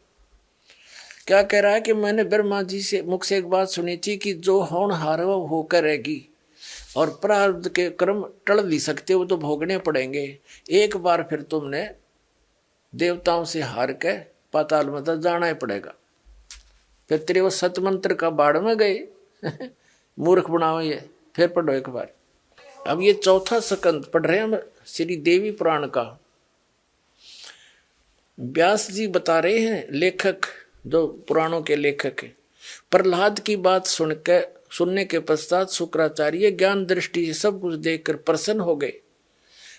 क्या कह रहा है कि मैंने ब्रह्मा जी से मुख से एक बात सुनी थी कि जो होनहार वो होकर रहेगी, और प्रारब्ध के कर्म टल नहीं सकते, वो तो भोगने पड़ेंगे। एक बार फिर तुमने देवताओं से हार के पाताल में तो जाना ही पड़ेगा। फिर तेरे वो सतमंत्र का बाढ़ में गए मूर्ख बनाओ ये। फिर पढ़ो एक बार। अब ये चौथा स्कंद पढ़ रहे हैं हम श्री देवी पुराण का। व्यास जी बता रहे हैं, लेखक जो पुराणों के लेखक हैं, प्रहलाद की बात सुनने के पश्चात शुक्राचार्य ज्ञान दृष्टि से सब कुछ देखकर प्रसन्न हो गए।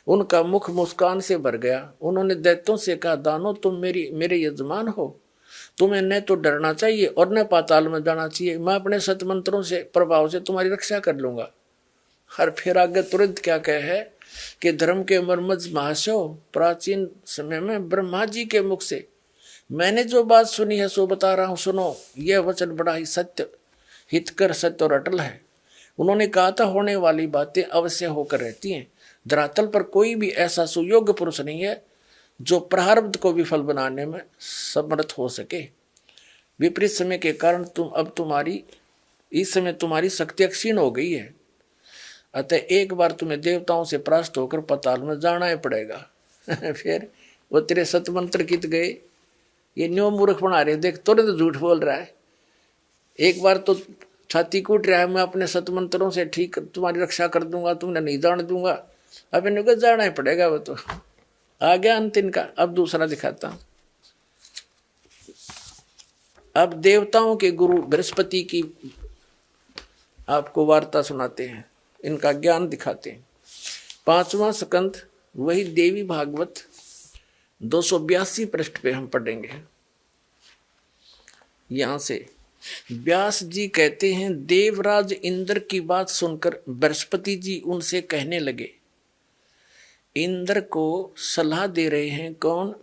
उनका मुख मुस्कान से भर गया। उन्होंने दैत्यों से कहा, दानव तुम मेरे यजमान हो, तुम्हें न तो डरना चाहिए और न पाताल में जाना चाहिए। मैं अपने सतमंत्रों से प्रभाव से तुम्हारी रक्षा कर लूंगा। हर फिर आगे तुरंत क्या कहे है कि धर्म के मर्मज महाशय, प्राचीन समय में ब्रह्मा जी के मुख से मैंने जो बात सुनी है सो बता रहा हूँ, सुनो। यह वचन बड़ा ही सत्य, हितकर, सत्य और अटल है। उन्होंने कहा था होने वाली बातें अवश्य होकर रहती हैं। धरातल पर कोई भी ऐसा सुयोग्य पुरुष नहीं है जो प्रारब्ध को विफल बनाने में समर्थ हो सके। विपरीत समय के कारण इस समय तुम्हारी शक्ति क्षीण हो गई है, अतः एक बार तुम्हें देवताओं से परास्त होकर पाताल में जाना ही पड़ेगा। फिर वो तेरे सतमंत्र कित गए, ये न्यो मूर्ख बना रहे, देख तुरंत झूठ बोल रहा है। एक बार तो छाती कूट रहा है, मैं अपने सतमंत्रों से ठीक तुम्हारी रक्षा कर दूंगा, तुमने नहीं जान दूंगा। अब इनको जाना ही पड़ेगा। वो तो आ गया अंत इनका। अब दूसरा दिखाता हूं। अब देवताओं के गुरु बृहस्पति की आपको वार्ता सुनाते हैं, इनका ज्ञान दिखाते हैं। 5वां स्कंद वही देवी भागवत 282 पृष्ठ पे हम पढ़ेंगे। यहां से व्यास जी कहते हैं, देवराज इंद्र की बात सुनकर बृहस्पति जी उनसे कहने लगे। इंद्र को सलाह दे रहे हैं कौन?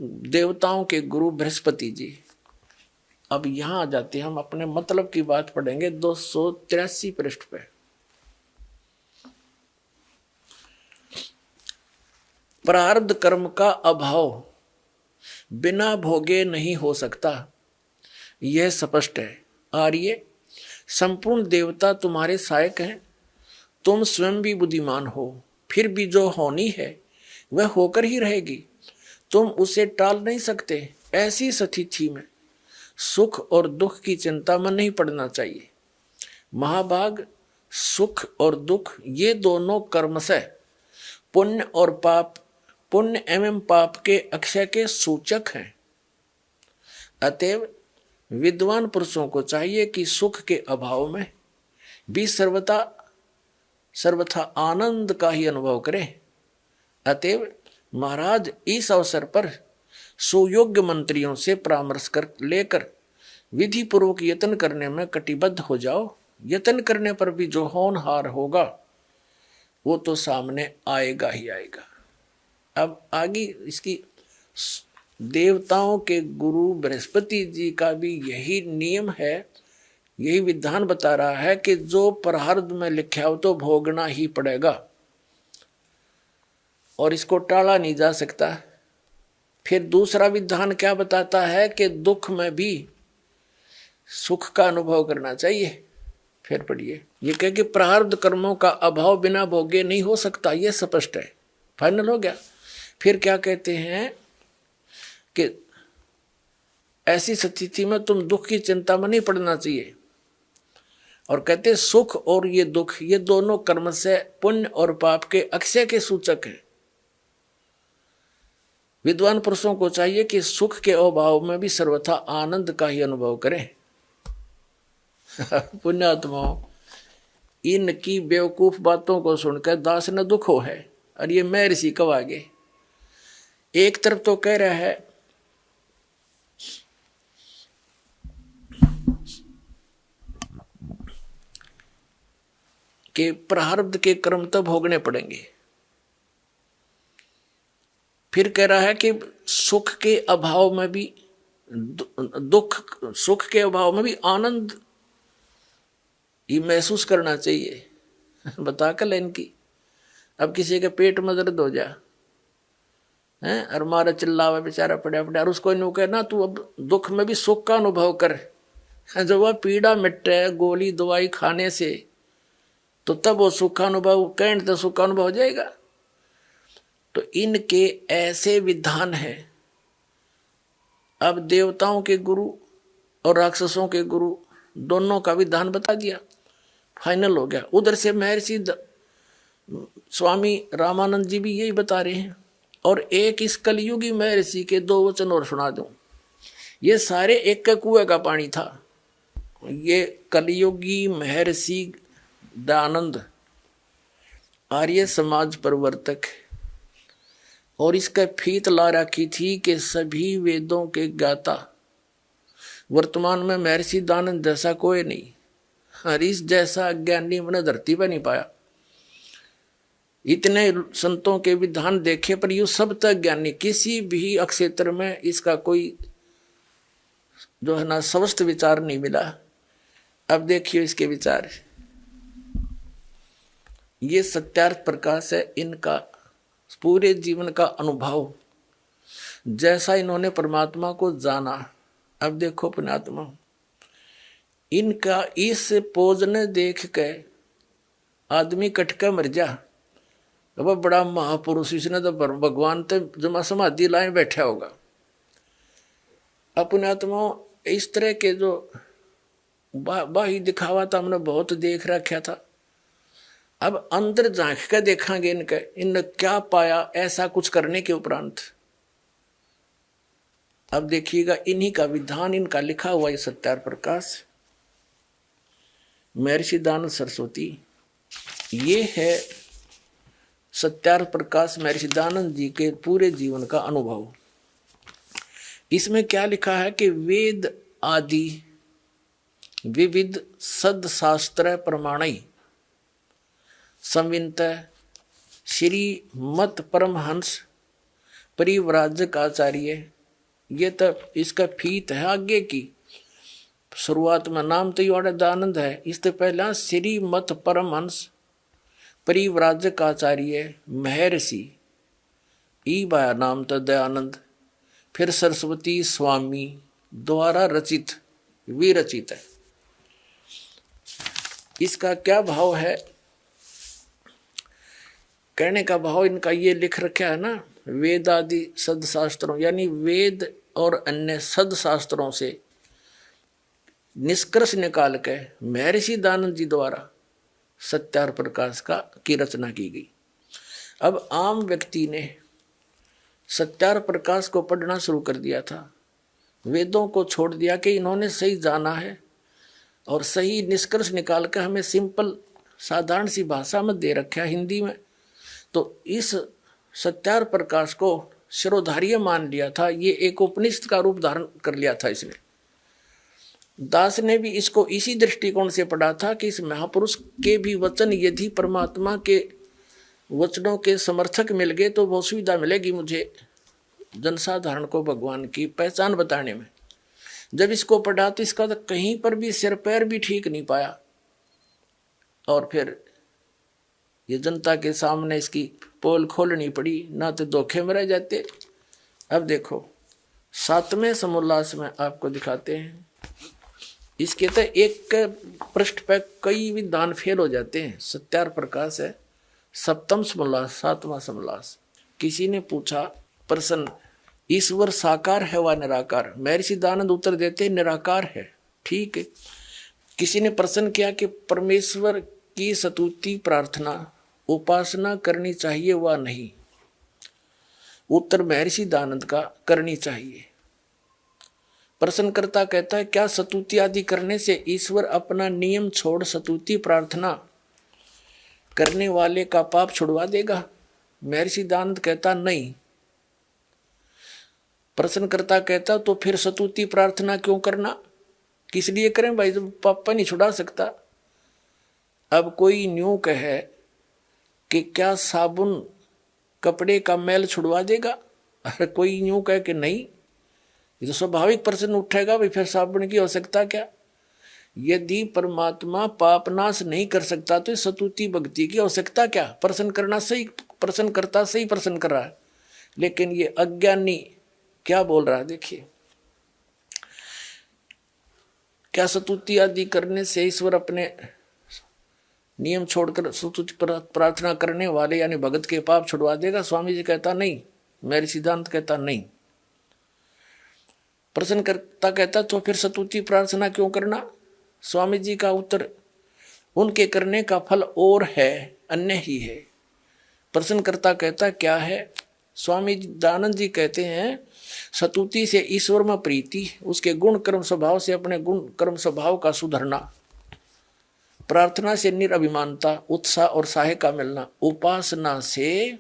देवताओं के गुरु बृहस्पति जी। अब यहां आ जाते हैं, हम अपने मतलब की बात पढ़ेंगे 283 पृष्ठ पे। प्रारब्ध कर्म का अभाव बिना भोगे नहीं हो सकता, यह स्पष्ट है। आर्य, संपूर्ण देवता तुम्हारे सहायक हैं। तुम स्वयं भी बुद्धिमान हो, फिर भी जो होनी है वह होकर ही रहेगी, तुम उसे टाल नहीं सकते। ऐसी स्थिति में सुख और दुख की चिंता में नहीं पड़ना चाहिए। महाभाग, सुख और दुख ये दोनों कर्मशः पुण्य एवं पाप के अक्षय के सूचक हैं। अतएव विद्वान पुरुषों को चाहिए कि सुख के अभाव में भी सर्वथा आनंद का ही अनुभव करें। अतएव महाराज इस अवसर पर सुयोग्य मंत्रियों से परामर्श लेकर विधि पूर्वक यत्न करने में कटिबद्ध हो जाओ। यत्न करने पर भी जो होनहार होगा वो तो सामने आएगा ही आएगा। अब आगे इसकी देवताओं के गुरु बृहस्पति जी का भी यही नियम है यही विधान बता रहा है कि जो प्रारब्ध में लिखा हो तो भोगना ही पड़ेगा और इसको टाला नहीं जा सकता। फिर दूसरा विधान क्या बताता है कि दुख में भी सुख का अनुभव करना चाहिए। फिर पढ़िए, ये कह कि प्रारब्ध कर्मों का अभाव बिना भोगे नहीं हो सकता, ये स्पष्ट है, फाइनल हो गया। फिर क्या कहते हैं कि ऐसी स्थिति में तुम दुख की चिंता में नहीं पड़ना चाहिए। और कहते सुख और ये दुख, ये दोनों कर्म से पुण्य और पाप के अक्षय के सूचक हैं। विद्वान पुरुषों को चाहिए कि सुख के अभाव में भी सर्वथा आनंद का ही अनुभव करें। पुण्यात्माओं, इनकी बेवकूफ बातों को सुनकर दास न दुख हो है। और ये मैं ऋषि कब आगे एक तरफ तो कह रहा है कि प्रारब्ध के कर्म तो भोगने पड़ेंगे, फिर कह रहा है कि सुख के अभाव में भी सुख के अभाव में भी आनंद ही महसूस करना चाहिए। बता कर लेन की, अब किसी के पेट में दर्द हो जा है और मारा चिल्लावा बेचारा पड़ा पड़ा और उसको यूं कहना तू अब दुख में भी सुख का अनुभव कर। जब वह पीड़ा मिटे गोली दवाई खाने से तो तब वो सुखानुभव कहने तो सुखानुभव हो जाएगा। तो इनके ऐसे विधान हैं। अब देवताओं के गुरु और राक्षसों के गुरु दोनों का विधान बता दिया, फाइनल हो गया। उधर से महर्षि स्वामी रामानंद जी भी यही बता रहे हैं। और एक इस कलयुगी महर्षि के 2 वचन और सुना दूं। ये सारे एक के कुएं का पानी था। ये कलयुगी महर्षि दयानंद आर्य समाज प्रवर्तक, और इसका फीत ला रखी थी कि सभी वेदों के ज्ञाता। वर्तमान में महर्षि दयानंद जैसा कोई नहीं, हरीश जैसा अज्ञानी मैंने धरती पर नहीं पाया। इतने संतों के विधान देखे पर यू सब तक ज्ञानी, किसी भी क्षेत्र में इसका कोई जो है ना स्वस्थ विचार नहीं मिला। अब देखिए इसके विचार, ये सत्यार्थ प्रकाश है इनका पूरे जीवन का अनुभव, जैसा इन्होंने परमात्मा को जाना। अब देखो पुण्यात्मा, इनका इस पोज ने देख के आदमी कटका मर जा। अब बड़ा महापुरुष, इसने तो भगवान तो जमा समाधि लाए बैठा होगा। अब पुण्यात्मा, इस तरह के जो बाही दिखावा था हमने बहुत देख रखा था। अब अंदर झांक कर देखेंगे इनने क्या पाया ऐसा कुछ करने के उपरांत। अब देखिएगा इन्हीं का विधान, इनका लिखा हुआ ये सत्यार्थ प्रकाश महर्षि दयानंद सरस्वती। ये है सत्यार्थ प्रकाश महर्षि दयानंद जी के पूरे जीवन का अनुभव। इसमें क्या लिखा है कि वेद आदि विविध सदशास्त्र प्रमाणई संवित श्री मत परमहंस परिव्राजक आचार्य। ये तो इसका फीत है आगे की। शुरुआत में नाम तो योड़ा दयानंद है, इससे पहला श्री मत परमहंस परिव्राजक आचार्य महर्षि ई बाया नाम तो दयानंद। फिर सरस्वती स्वामी द्वारा रचित विरचित है। इसका क्या भाव है, कहने का भाव इनका ये लिख रखा है ना, वेद आदि सदशास्त्रों यानी वेद और अन्य सदशास्त्रों से निष्कर्ष निकाल के महर्षि दयानंद जी द्वारा सत्यार्थ प्रकाश की रचना की गई। अब आम व्यक्ति ने सत्यार्थ प्रकाश को पढ़ना शुरू कर दिया था, वेदों को छोड़ दिया कि इन्होंने सही जाना है और सही निष्कर्ष निकाल कर हमें सिंपल साधारण सी भाषा में दे रखा है हिंदी में। तो इस सत्यार्थ प्रकाश को शिरोधार्य मान लिया था, ये एक उपनिषद का रूप धारण कर लिया था इसने। दास ने भी इसको इसी दृष्टिकोण से पढ़ा था कि इस महापुरुष के भी वचन यदि परमात्मा के वचनों के समर्थक मिल गए तो बहुत सुविधा मिलेगी मुझे जनसाधारण को भगवान की पहचान बताने में। जब इसको पढ़ा तो इसका तो कहीं पर भी सिर पैर भी ठीक नहीं पाया, और फिर ये जनता के सामने इसकी पोल खोलनी पड़ी, ना तो धोखे में रह जाते। अब देखो 7वें समोल्लास में आपको दिखाते हैं। इसके तो एक पृष्ठ पे कई विधान फेल हो जाते हैं। सत्यार प्रकाश है, 7वां समोल्लास, 7वां समोल्लास। किसी ने पूछा प्रश्न, ईश्वर साकार है व निराकार? महर्षि दयानंद उत्तर देते निराकार है। ठीक है। किसी ने प्रश्न किया कि परमेश्वर की स्तुति प्रार्थना उपासना करनी चाहिए व नहीं? उत्तर महर्षि दयानंद का करनी चाहिए। प्रश्नकर्ता कहता है क्या स्तुति आदि करने से ईश्वर अपना नियम छोड़ स्तुति प्रार्थना करने वाले का पाप छुड़वा देगा? महर्षि दयानंद कहता नहीं। प्रश्नकर्ता कहता तो फिर स्तुति प्रार्थना क्यों करना, किस लिए करें भाई, जब पाप नहीं छुड़ा सकता। अब कोई न्यू कहे कि क्या साबुन कपड़े का मैल छुड़वा देगा? अरे कोई न्यू कहे कि नहीं, ये तो स्वाभाविक प्रश्न उठेगा भाई फिर साबुन की आवश्यकता क्या? यदि परमात्मा पाप नाश नहीं कर सकता तो स्तुति भक्ति की आवश्यकता क्या? प्रश्न करना सही, प्रश्न करता सही प्रश्न कर रहा है, लेकिन ये अज्ञानी क्या बोल रहा है देखिए। क्या स्तुति आदि करने से ईश्वर अपने नियम छोड़कर स्तुति प्रार्थना करने वाले यानी भगत के पाप छुड़वा देगा? स्वामी जी कहता नहीं, मेरी सिद्धांत कहता नहीं। प्रश्नकर्ता कहता तो फिर स्तुति प्रार्थना क्यों करना? स्वामी जी का उत्तर, उनके करने का फल और है, अन्य ही है। प्रश्नकर्ता कहता क्या है? स्वामी दयानंद जी कहते हैं स्तुति से ईश्वर में प्रीति, उसके गुण कर्म स्वभाव से अपने गुण कर्म स्वभाव का सुधरना, प्रार्थना से निरभिमानता उत्साह और साहे का मिलना, उपासना से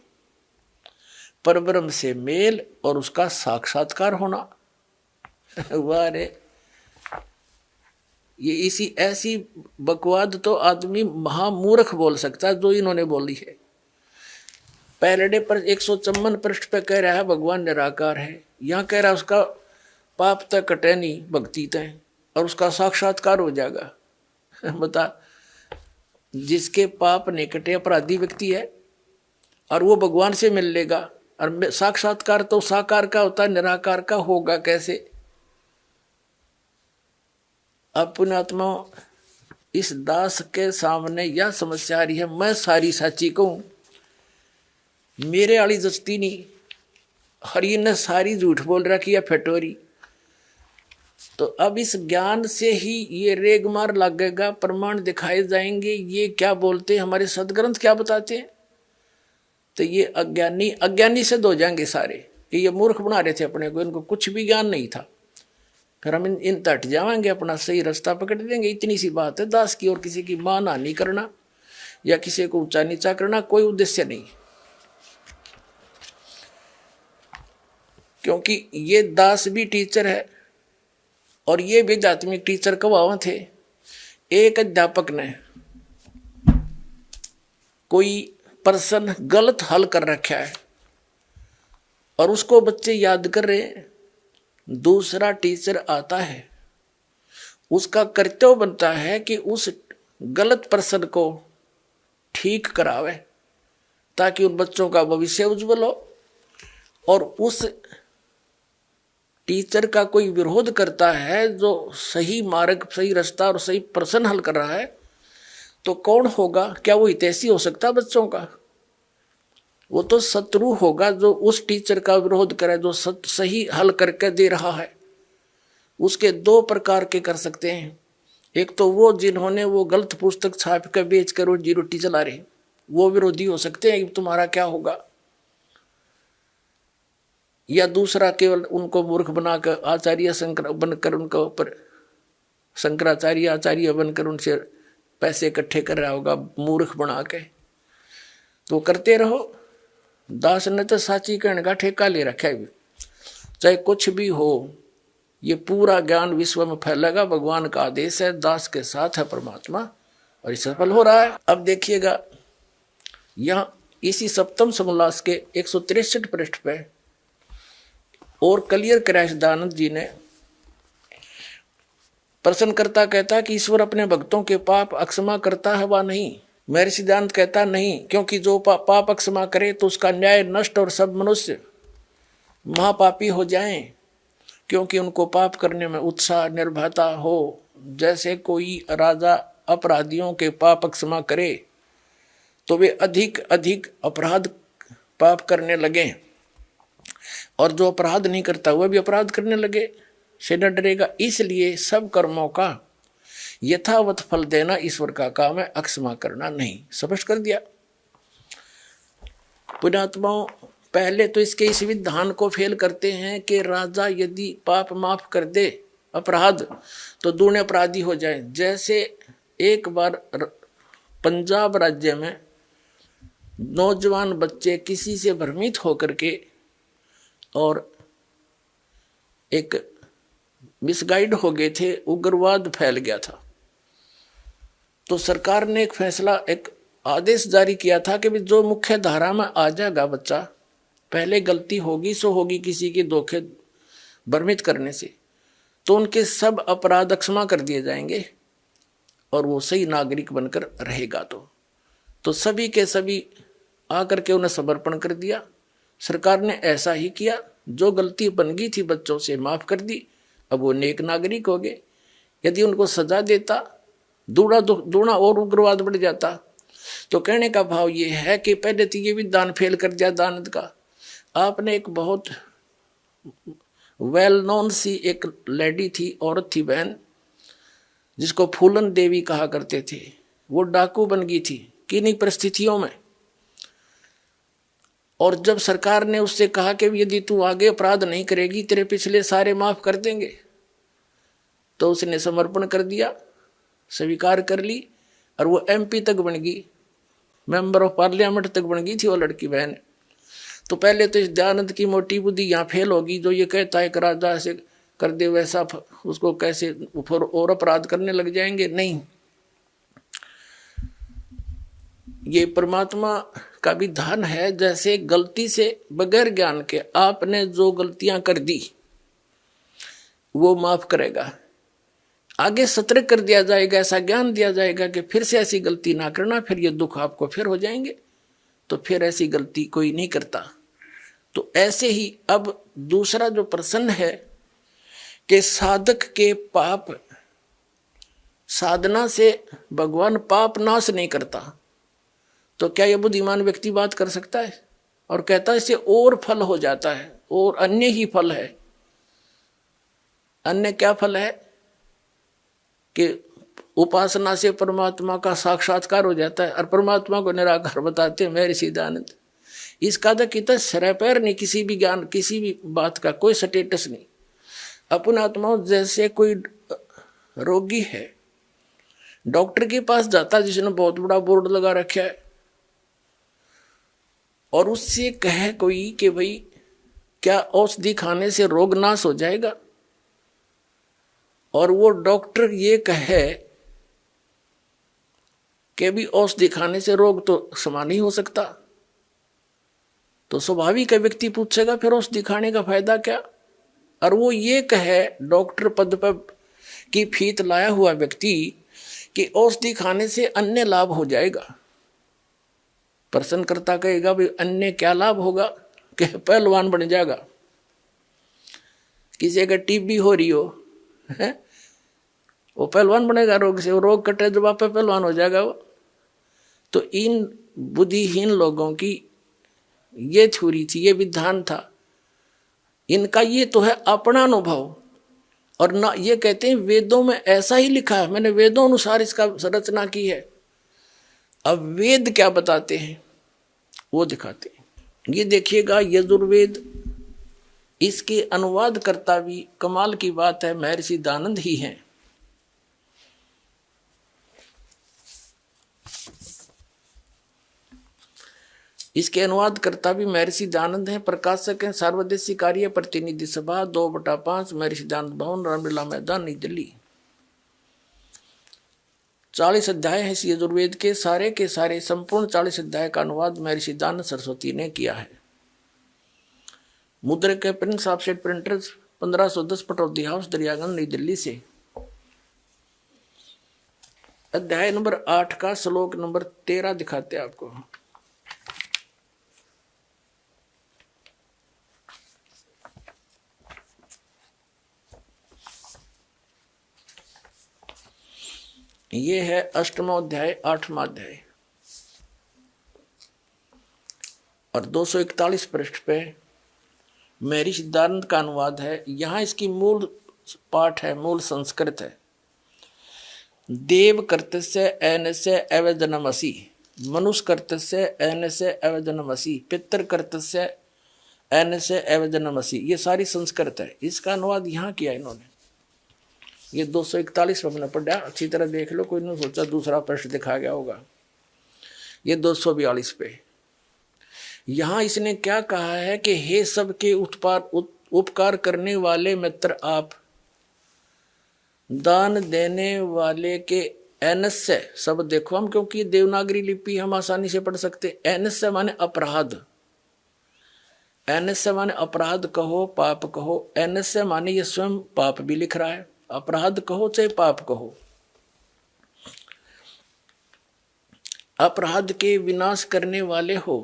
परब्रह्म से मेल और उसका साक्षात्कार होना। वाह रे, ये इसी ऐसी बकवाद तो आदमी महामूर्ख बोल सकता है जो इन्होंने बोली है। पहले पर 154 पृष्ठ पे कह रहा है भगवान निराकार है, यहाँ कह रहा है उसका पाप तक कटे नहीं भक्ति तय और उसका साक्षात्कार हो जाएगा। बता, जिसके पाप नहीं कटे अपराधी व्यक्ति है और वो भगवान से मिल लेगा, और साक्षात्कार तो साकार का होता है, निराकार का होगा कैसे? अब पुण्यात्मा इस दास के सामने यह समस्या आ रही है, मैं सारी साची कहूं, मेरे वाली जस्ती नहीं, हरि ने सारी झूठ बोल रखी है फटोरी। तो अब इस ज्ञान से ही ये रेग मार लगेगा, प्रमाण दिखाए जाएंगे, ये क्या बोलते हैं, हमारे सदग्रंथ क्या बताते हैं। तो ये अज्ञानी से हो जाएंगे सारे, कि ये मूर्ख बना रहे थे अपने को, इनको कुछ भी ज्ञान नहीं था। फिर हम इन तट जाएंगे, अपना सही रास्ता पकड़ देंगे। इतनी सी बात है दास की, और किसी की मान हानि करना या किसी को ऊंचा नीचा करना कोई उद्देश्य नहीं, क्योंकि ये दास भी टीचर है और ये भी आध्यात्मिक टीचर कब थे। एक अध्यापक ने कोई प्रश्न गलत हल कर रखा है और उसको बच्चे याद कर रहे हैं, दूसरा टीचर आता है, उसका कर्तव्य बनता है कि उस गलत प्रश्न को ठीक करावे ताकि उन बच्चों का भविष्य उज्जवल हो। और उस टीचर का कोई विरोध करता है जो सही मार्ग, सही रास्ता और सही प्रश्न हल कर रहा है, तो कौन होगा? क्या वो हितैषी हो सकता है बच्चों का? वो तो शत्रु होगा जो उस टीचर का विरोध करे जो सही हल करके दे रहा है। उसके दो प्रकार के कर सकते हैं, एक तो वो जिन्होंने वो गलत पुस्तक छाप कर बेच कर रोजी रोटी चला रहे, वो विरोधी हो सकते हैं कि तुम्हारा क्या होगा। या दूसरा केवल उनको मूर्ख बनाकर आचार्य शंकर बनकर उनके ऊपर शंकराचार्य आचार्य बनकर उनसे पैसे इकट्ठे कर रहा होगा मूर्ख बना के। तो करते रहो। दास ने तो साची कहने का ठेका ले रखा है, चाहे कुछ भी हो, ये पूरा ज्ञान विश्व में फैलेगा, भगवान का आदेश है, दास के साथ है परमात्मा, और ये सफल हो रहा है। अब देखिएगा यहाँ इसी 7वें समोल्लास के 163 पृष्ठ पे और क्लियर क्रैश दयानंद जी ने प्रश्नकर्ता कहता कि ईश्वर अपने भक्तों के पाप अक्षमा करता है वा नहीं? महर्षि दयानंद कहता नहीं, क्योंकि जो पाप अक्षमा करे तो उसका न्याय नष्ट और सब मनुष्य महापापी हो जाएं, क्योंकि उनको पाप करने में उत्साह निर्भयता हो। जैसे कोई राजा अपराधियों के पाप क्षमा करे तो वे अधिक अधिक अपराध पाप करने लगे, और जो अपराध नहीं करता वह भी अपराध करने लगे से न डरेगा। इसलिए सब कर्मों का यथावत फल देना ईश्वर का काम है, अक्षमा करना नहीं। स्पष्ट कर दिया। पुण्यात्माओं, पहले तो इसके इस विधान को फेल करते हैं कि राजा यदि पाप माफ कर दे अपराध तो दूने अपराधी हो जाए। जैसे एक बार पंजाब राज्य में नौजवान बच्चे किसी से भ्रमित होकर के और एक मिसगाइड हो गए थे, उग्रवाद फैल गया था। तो सरकार ने एक फैसला, एक आदेश जारी किया था कि जो मुख्य धारा में आ जाएगा बच्चा, पहले गलती होगी सो होगी किसी के धोखे भ्रमित करने से, तो उनके सब अपराध क्षमा कर दिए जाएंगे और वो सही नागरिक बनकर रहेगा। तो सभी के सभी आकर के उन्हें समर्पण कर दिया। सरकार ने ऐसा ही किया, जो गलती बन गई थी बच्चों से माफ कर दी, अब वो नेक नागरिक हो गए। यदि उनको सजा देता दूना और उग्रवाद बढ़ जाता। तो कहने का भाव ये है कि पहले तो ये विधान फेल कर दिया दानद का। आपने एक बहुत वेल नोन सी एक लेडी थी, औरत थी, बहन, जिसको फूलन देवी कहा करते थे। वो डाकू बन गई थी किन्हीं परिस्थितियों में, और जब सरकार ने उससे कहा कि यदि तू आगे अपराध नहीं करेगी तेरे पिछले सारे माफ कर देंगे, तो उसने समर्पण कर दिया, स्वीकार कर ली, और वो एमपी तक बन गई, मेंबर ऑफ पार्लियामेंट तक बन गई थी वो लड़की बहन। तो पहले तो इस दयानंद की मोटी बुद्धि यहाँ फेल होगी, जो ये कहता है कि राजा ऐसे कर दे वैसा, उसको कैसे और अपराध करने लग जाएंगे। नहीं, ये परमात्मा का विधान है। जैसे गलती से बगैर ज्ञान के आपने जो गलतियां कर दी वो माफ करेगा, आगे सतर्क कर दिया जाएगा, ऐसा ज्ञान दिया जाएगा कि फिर से ऐसी गलती ना करना, फिर ये दुख आपको फिर हो जाएंगे, तो फिर ऐसी गलती कोई नहीं करता। तो ऐसे ही अब दूसरा जो प्रश्न है कि साधक के पाप साधना से भगवान पाप नाश नहीं करता, तो क्या यह बुद्धिमान व्यक्ति बात कर सकता है और कहता है इससे और फल हो जाता है, और अन्य ही फल है। अन्य क्या फल है कि उपासना से परमात्मा का साक्षात्कार हो जाता है, और परमात्मा को निराकार बताते हैं महर्षि दयानंद। इसका तो कितना सिर पैर नहीं, किसी भी ज्ञान किसी भी बात का कोई स्टेटस नहीं। अपन आत्माओं, जैसे कोई रोगी है, डॉक्टर के पास जाता जिसने बहुत बड़ा बोर्ड लगा रखा है, और उससे कहे कोई कि भाई क्या औषधि खाने से रोग नाश हो जाएगा, और वो डॉक्टर ये कहे कि भी औषधि खाने से रोग तो समान ही हो सकता, तो स्वाभाविक है व्यक्ति पूछेगा फिर औषधि खाने का फायदा क्या। और वो ये कहे डॉक्टर पद पर की फीत लाया हुआ व्यक्ति कि औषधि खाने से अन्य लाभ हो जाएगा। प्रश्नकर्ता कहेगा भाई अन्य क्या लाभ होगा, कि पहलवान बन जाएगा। किसी अगर टीबी हो रही हो है, वो पहलवान बनेगा रोग से, वो रोग कटे जब आप पहलवान हो जाएगा वो। तो इन बुद्धिहीन लोगों की ये थ्योरी थी, ये विधान था इनका। ये तो है अपना अनुभव, और ना ये कहते हैं वेदों में ऐसा ही लिखा है, मैंने वेदों अनुसार इसका रचना की है। अब वेद क्या बताते हैं वो दिखाते हैं। ये देखिएगा यजुर्वेद, इसके अनुवाद करता भी कमाल की बात है महर्षि दयानंद ही हैं। इसके अनुवाद करता भी महर्षि दयानंद हैं। प्रकाशक हैं सार्वदेशी कार्य प्रतिनिधि सभा 2/5 महर्षि दयानंद भवन रामलीला मैदान नई दिल्ली। 40 अध्याय है इस यजुर्वेद के सारे संपूर्ण 40 अध्याय का अनुवाद महर्षि दयानंद सरस्वती ने किया है। मुद्रक के Prince offset printers 1510 Pataudi house Daryaganj नई दिल्ली से। अध्याय नंबर 8 का श्लोक नंबर 13 दिखाते हैं आपको। ये है अष्टमा अध्याय 8वां अध्याय और 241 पृष्ठ पे महर्षि सिद्धानंद का अनुवाद है। यहां इसकी मूल पाठ है, मूल संस्कृत है। देव कर्तस्य एनस्य अवजनमसि, मनुष्य कर्तस्य एनस्य अवजनमसि, पितर कर्तस्य एनस्य अवजनमसि। ये सारी संस्कृत है। इसका अनुवाद यहाँ किया इन्होंने। ये 241 पे हमने पढ़ा, अच्छी तरह देख लो, कोई नहीं सोचा दूसरा पृष्ठ दिखा गया होगा। ये 242 पे यहाँ इसने क्या कहा है कि हे सबके उपकार करने वाले मित्र आप, दान देने वाले के एनस्य शब्द देखो हम, क्योंकि देवनागरी लिपि हम आसानी से पढ़ सकते। एनस्य माने अपराध, एनस्य माने अपराध कहो, पाप कहो। एनस्य माने ये स्वयं पाप भी लिख रहा है, अपराध कहो चाहे पाप कहो। अपराध के विनाश करने वाले हो,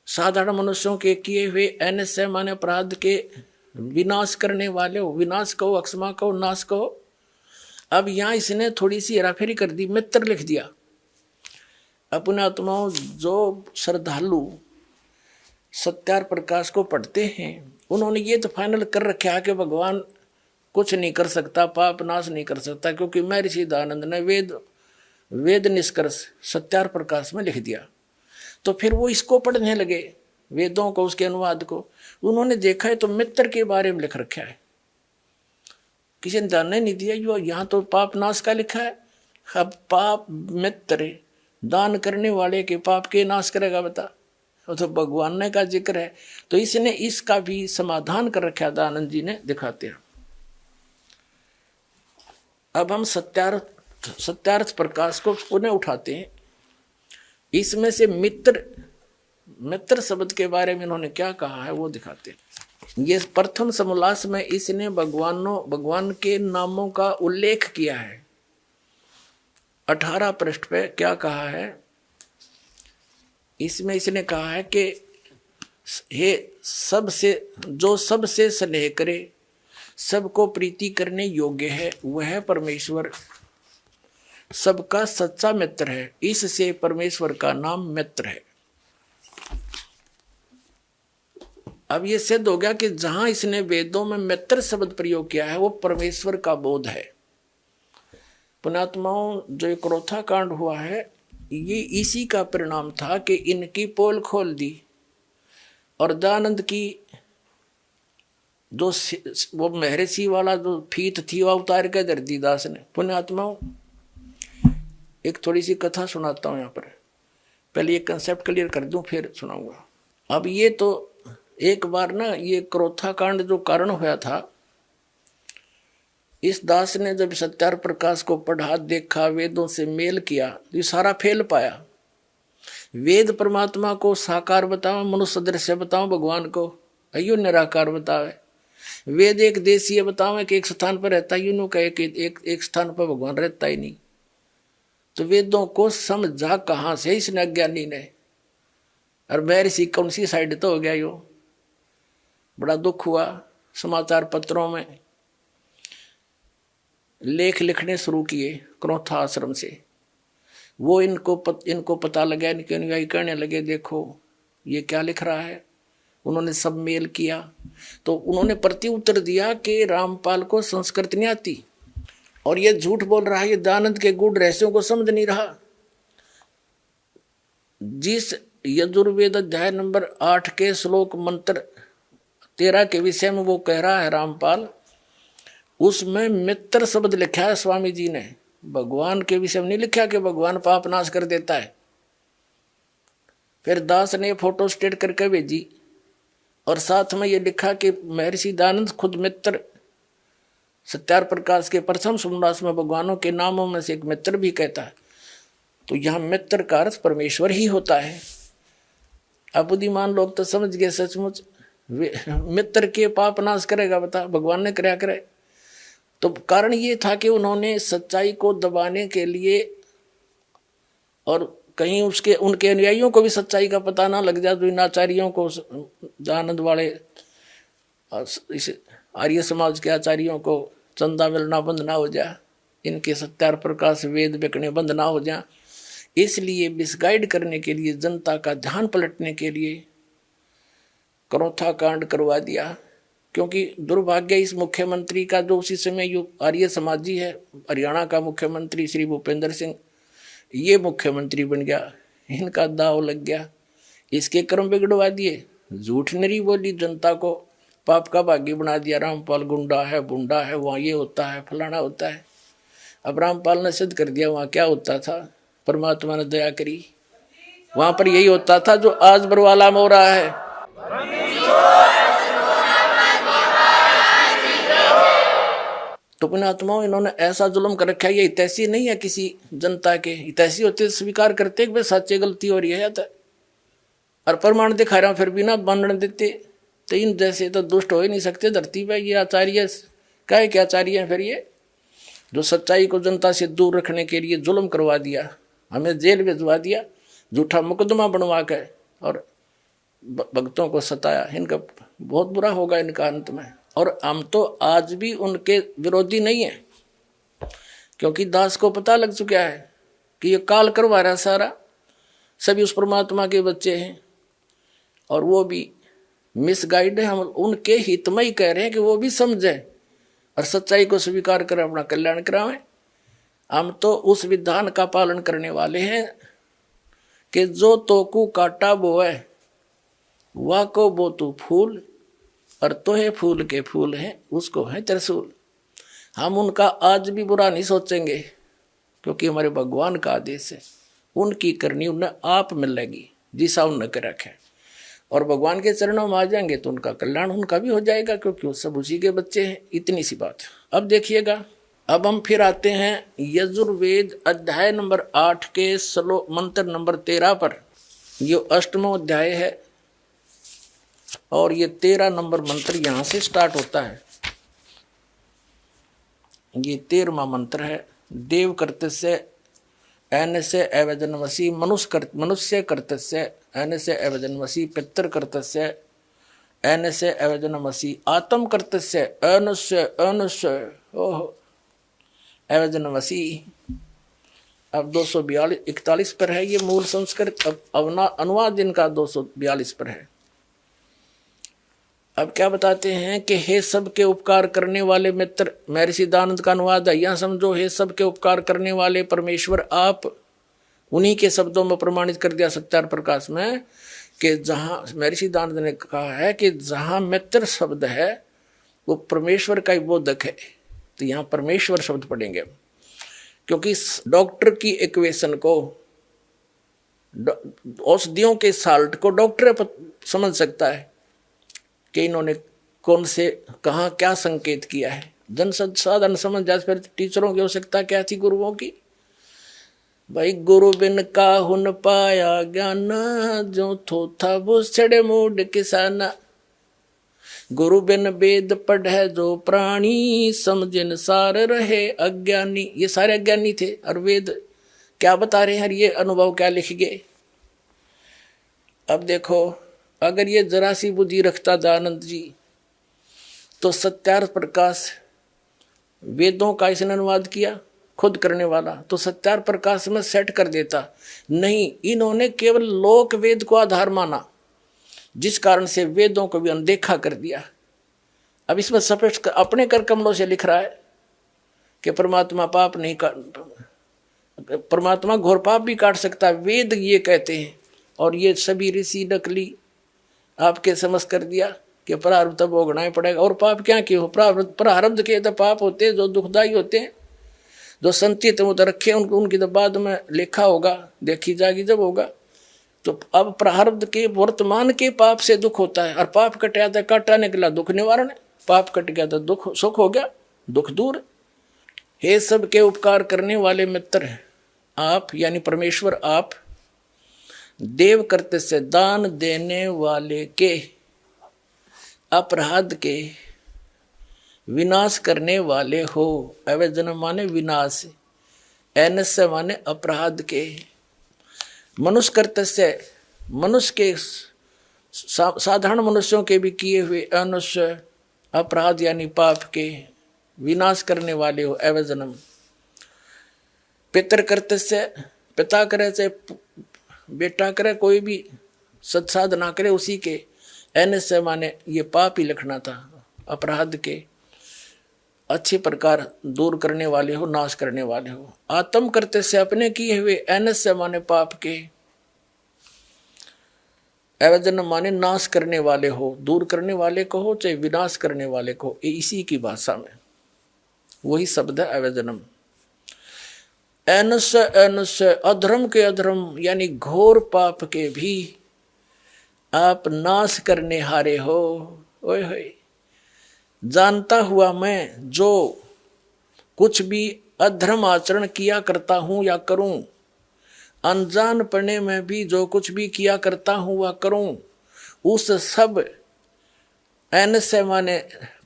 साधारण मनुष्यों के किए हुए। एनस्य माने अपराध के विनाश करने वाले हो। विनाश कहो, अक्षमा कहो, नाश कहो। अब यहां इसने थोड़ी सी हेराफेरी कर दी, मित्र लिख दिया। अपने आत्माओं, जो श्रद्धालु सत्यार प्रकाश को पढ़ते हैं, उन्होंने ये तो फाइनल कर रखा है कि भगवान कुछ नहीं कर सकता, पाप नाश नहीं कर सकता, क्योंकि महर्षि सिद्धानंद ने वेद निष्कर्ष सत्यार प्रकाश में लिख दिया। तो फिर वो इसको पढ़ने लगे, वेदों को, उसके अनुवाद को। उन्होंने देखा है तो मित्र के बारे में लिख रखा है, किसी ने ध्यान नहीं दिया। जो यहाँ तो पाप नाश का लिखा है। अब पाप मित्र, दान करने वाले के पाप के नाश करेगा बता, तो भगवान ने का जिक्र है। तो इसने इसका भी समाधान कर रखा, दयानंद जी ने, दिखाते हैं। अब हम सत्यार्थ प्रकाश को पुनः उठाते हैं। इसमें से मित्र शब्द के बारे में इन्होंने क्या कहा है वो दिखाते हैं। ये प्रथम समोल्लास में इसने भगवान के नामों का उल्लेख किया है। 18 पृष्ठ पे क्या कहा है, इसमें इसने कहा है कि हे जो सबसे स्नेह करे, सबको प्रीति करने योग्य है, वह परमेश्वर सबका सच्चा मित्र है। इससे परमेश्वर का नाम मित्र है। अब ये सिद्ध हो गया कि जहां इसने वेदों में मित्र शब्द प्रयोग किया है वो परमेश्वर का बोध है। पुण्यात्माओं, जो क्रोथा कांड हुआ है ये इसी का परिणाम था कि इनकी पोल खोल दी और दयानंद की जो वो महर्षि वाला जो फीत थी वह उतार के धर दी दास ने। पुण्यात्माओं, एक थोड़ी सी कथा सुनाता हूँ यहाँ पर। पहले ये कंसेप्ट क्लियर कर दूं फिर सुनाऊंगा। अब ये तो एक बार ना, ये क्रोथा कांड जो कारण हुआ था, इस दास ने जब सत्यार प्रकाश को पढ़ा, देखा, वेदों से मेल किया, तो ये सारा फेल पाया। वेद परमात्मा को साकार बताओ, मनुष्य दृश्य बताओ, भगवान को अयो निराकार बतावे। वेद एक देशीय बताओ कि एक स्थान पर रहता, यूं कहे कि एक स्थान पर भगवान रहता ही नहीं। तो वेदों को समझा कहाँ से इसने, अज्ञानी ने। और महर्षि कौन सी साइड तो हो गया यो। बड़ा दुख हुआ। समाचार पत्रों में लेख लिखने शुरू किए क्रोथा आश्रम से। वो इनको पता लगा, इनके अनुयायी कहने लगे देखो ये क्या लिख रहा है। उन्होंने सब मेल किया तो उन्होंने प्रति उत्तर दिया कि रामपाल को संस्कृत नहीं आती और ये झूठ बोल रहा है, ये दयानंद के गूढ़ रहस्यों को समझ नहीं रहा। जिस यजुर्वेद अध्याय नंबर 8 के श्लोक मंत्र 13 के विषय में वो कह रहा है रामपाल, उसमें मित्र शब्द लिखा है स्वामी जी ने। भगवान के विषय में नहीं लिखा कि भगवान पाप नाश कर देता है। फिर दास ने फोटो स्टेट करके भेजी और साथ में ये लिखा कि महर्षि दयानंद खुद मित्र, सत्यार प्रकाश के प्रथम समोल्लास में भगवानों के नामों में से एक मित्र भी कहता है। तो यहाँ मित्र का अर्थ परमेश्वर ही होता है। अब बुद्धिमान लोग तो समझ गए सचमुच मित्र के पाप नाश करेगा बता, भगवान ने कराया करे। तो कारण ये था कि उन्होंने सच्चाई को दबाने के लिए, और कहीं उसके उनके अनुयायियों को भी सच्चाई का पता ना लग जाए, तो इन आचार्यों को, आनंद वाले इस आर्य समाज के आचार्यों को चंदा मिलना बंद ना हो जाए, इनके सत्यार प्रकाश वेद बिकने बंद ना हो जाए, इसलिए मिसगाइड करने के लिए, जनता का ध्यान पलटने के लिए करौथा कांड करवा दिया। क्योंकि दुर्भाग्य इस मुख्यमंत्री का, जो उसी समय जो आर्य समाजी है, हरियाणा का मुख्यमंत्री श्री भूपेंद्र सिंह, ये मुख्यमंत्री बन गया, इनका दाव लग गया, इसके कर्म बिगड़वा दिए, झूठ नरी बोली, जनता को पाप का भागी बना दिया। रामपाल गुंडा है, बुंडा है, वहाँ ये होता है, फलाना होता है। अब रामपाल ने सिद्ध कर दिया वहाँ क्या होता था, परमात्मा ने दया करी, वहाँ पर यही होता था जो आज बरवाला में हो रहा है। तो पुण्यात्माओं, इन्होंने ऐसा जुल्म कर रखा है, ये हितैषी नहीं है किसी जनता के, हितैषी होते स्वीकार करते कि सच्चे गलती हो रही है, और प्रमाण दिखा रहा हूं फिर भी ना मानने देते, तो इन जैसे तो दुष्ट हो ही नहीं सकते धरती पे। ये आचार्य क्या आचार्य है फिर, ये जो सच्चाई को जनता से दूर रखने के लिए जुल्म करवा दिया, हमें जेल भिजवा दिया, झूठा मुकदमा बनवा के और भक्तों को सताया, इनका बहुत बुरा होगा इनका अंत में। और हम तो आज भी उनके विरोधी नहीं है, क्योंकि दास को पता लग चुका है कि ये काल करवा रहा सारा, सभी उस परमात्मा के बच्चे हैं और वो भी मिसगाइड है। हम उनके हित में ही कह रहे हैं कि वो भी समझे और सच्चाई को स्वीकार कर अपना कल्याण करावें। हम तो उस विधान का पालन करने वाले हैं कि जो तोकू काटा बोए वाह को बो तू फूल, और तोहे फूल के फूल हैं उसको है त्रिशूल। हम उनका आज भी बुरा नहीं सोचेंगे, क्योंकि हमारे भगवान का आदेश है, उनकी करनी उन्हें आप मिलेगी जिसा उन्हें कर रखे, और भगवान के चरणों में आ जाएंगे तो उनका कल्याण उनका भी हो जाएगा, क्योंकि वो सब उसी के बच्चे हैं। इतनी सी बात। अब देखिएगा, अब हम फिर आते हैं यजुर्वेद अध्याय नंबर 8 के श्लोक मंत्र नंबर 13 पर। ये 8वां अध्याय है और ये 13 नंबर मंत्र यहाँ से स्टार्ट होता है। ये 13वां मंत्र है। देव कर्तस्य ऐनस्य अवजन्मसि, मनुष्य कर्तस्य ऐनस्य अवजन्मसि, पितृ कर्तस्य ऐनस्य अवजन्मसि, आत्म कर्तस्य ऐनस्य ओह अवजन्मसि। अब 242-41 पर है ये मूल संस्कृत, अब अनुवाद इनका 242 पर है। अब क्या बताते हैं कि हे सबके उपकार करने वाले मित्र, महर्षि दयानंद का अनुवाद है, यहाँ समझो, हे सबके उपकार करने वाले परमेश्वर आप, उन्हीं के शब्दों में प्रमाणित कर दिया सत्यार प्रकाश में कि जहाँ महर्षि दयानंद ने कहा है कि जहाँ मित्र शब्द है वो परमेश्वर का ही बोधक है, तो यहाँ परमेश्वर शब्द पढ़ेंगे, क्योंकि डॉक्टर की इक्वेशन को, औषधियों के साल्ट को डॉक्टर समझ सकता है कि इन्होंने कौन से कहाँ क्या संकेत किया है। जन साधारण समझ जाए, फिर टीचरों की आवश्यकता क्या थी, गुरुओं की। भाई गुरु बिन काहुन पाया ज्ञान, जो थो था वो छड़े मूड किसाना। गुरु बिन वेद पढ़े जो प्राणी, समझिन सार रहे अज्ञानी। ये सारे अज्ञानी थे, और वेद क्या बता रहे हैं, ये अनुभव क्या लिख गए। अब देखो, अगर ये जरा सी बुद्धि रखता दयानंद जी, तो सत्यार्थ प्रकाश वेदों का इसने अनुवाद किया खुद करने वाला, तो सत्यार्थ प्रकाश में सेट कर देता। नहीं, इन्होंने केवल लोक वेद को आधार माना, जिस कारण से वेदों को भी अनदेखा कर दिया। अब इसमें स्पष्ट अपने कर कमलों से लिख रहा है कि परमात्मा पाप नहीं काट, परमात्मा घोर पाप भी काट सकता है, वेद ये कहते हैं। और ये सभी ऋषि नकली आपके समझ कर दिया कि प्रारब्ध तब भोगना ही पड़ेगा। और पाप क्या किए हो, प्रारब्ध के तो पाप होते हैं जो दुखदायी होते हैं, जो संचित मुद्दा रखे उनकी तो बाद में लेखा होगा, देखी जाएगी जब होगा। तो अब प्रारब्ध के वर्तमान के पाप से दुख होता है, और पाप कट गया था, काटा निकला दुख निवारण, पाप कट गया था दुख सुख हो गया, दुख दूर। हे सब के उपकार करने वाले मित्र आप, यानी परमेश्वर आप, देव करते से दान देने वाले के, अपराध के विनाश करने वाले हो। अवजनम माने विनाश, एनस्य माने अपराध के। मनुष्य कर्तस्य, मनुष्य के साधारण मनुष्यों के भी किए हुए अनुष्य अपराध यानी पाप के विनाश करने वाले हो। अवजनम। पितर कर्तस्य, पिता करे चाहे बेटा करे, कोई भी सत्साधना करे उसी के। एनस्य माने ये पाप ही लिखना था, अपराध के अच्छी प्रकार दूर करने वाले हो, नाश करने वाले हो। आत्म करते से अपने किए हुए, एनस्य माने पाप के, अवजन माने नाश करने वाले हो, दूर करने वाले को हो चाहे विनाश करने वाले को, इसी की भाषा में वही शब्द है अवजनम। एनस्य, एनस्य अधर्म के अधर्म यानी घोर पाप के भी आप नाश करने हारे हो। ओए होए, जानता हुआ मैं जो कुछ भी अधर्म आचरण किया करता हूं या करूं, अनजान पढ़ने में भी जो कुछ भी किया करता हूं वह करूं, उस सब एन से माने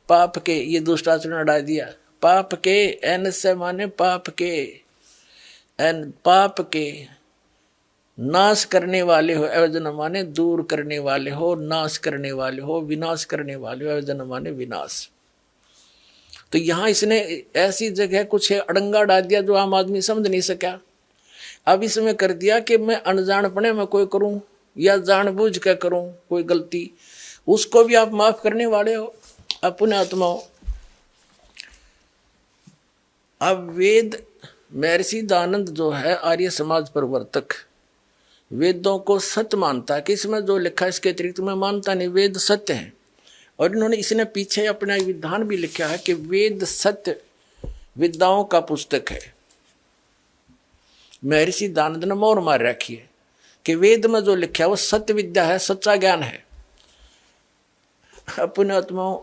पाप के, ये दुष्टाचरण हटा दिया, पाप के, एन से माने पाप के, एन पाप के नाश करने वाले हो। अवजन माने दूर करने वाले हो, नाश करने वाले हो, विनाश करने वाले हो। अवजन माने विनाश। तो यहां इसने ऐसी जगह कुछ अड़ंगा डाल दिया जो आम आदमी समझ नहीं सका। अब इसमें कर दिया कि मैं अनजानपने में कोई करूं या जानबूझ कर करूं कोई गलती, उसको भी आप माफ करने वाले हो अपने आत्माओं। अब वेद, महर्षि दयानंद जो है आर्य समाज प्रवर्तक, वेदों को सत्य मानता है कि इसमें जो लिखा है इसके अतिरिक्त मैं मानता नहीं, वेद सत्य है। और इन्होंने इसने पीछे अपना विधान भी लिखा है कि वेद सत्य विद्याओं का पुस्तक है। महर्षि दयानंद ने मोहर मार रखी है कि वेद में जो लिखा है वो सत्य विद्या है, सच्चा ज्ञान है। अपने आत्माओं,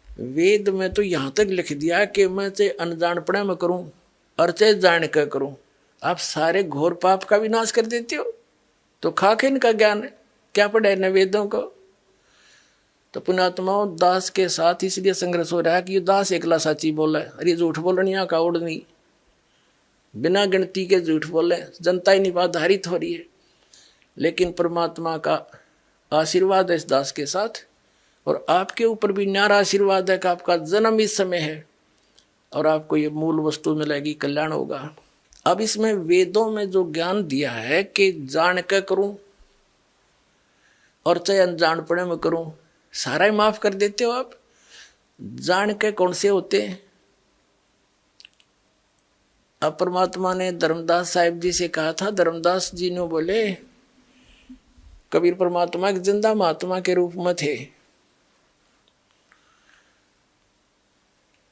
वेद में तो यहां तक लिख दिया कि मैं चाहे अनजानपणे में करूं और चाहे जान कर करूं, आप सारे घोर पाप का विनाश कर देते हो। तो खाके इनका ज्ञान है, क्या पढ़े न वेदों को। तो पुण्यात्माओं, दास के साथ इसलिए संघर्ष हो रहा है कि ये दास एकला साची बोला है, अरे झूठ बोलनिया का उड़ नहीं, बिना गिनती के झूठ बोले, जनता ही निराधारित हो रही है। लेकिन परमात्मा का आशीर्वाद है इस दास के साथ, और आपके ऊपर भी न्यारा आशीर्वाद है कि आपका जन्म इस समय है और आपको ये मूल वस्तु मिलेगी, कल्याण होगा। अब इसमें वेदों में जो ज्ञान दिया है कि जान के करूं और चाहे अनजानपणे में करूं, सारा ही माफ कर देते हो आप। जान के कौन से होते हैं? अब परमात्मा ने धर्मदास साहिब जी से कहा था, धर्मदास जी ने बोले कबीर परमात्मा एक जिंदा महात्मा के रूप में थे,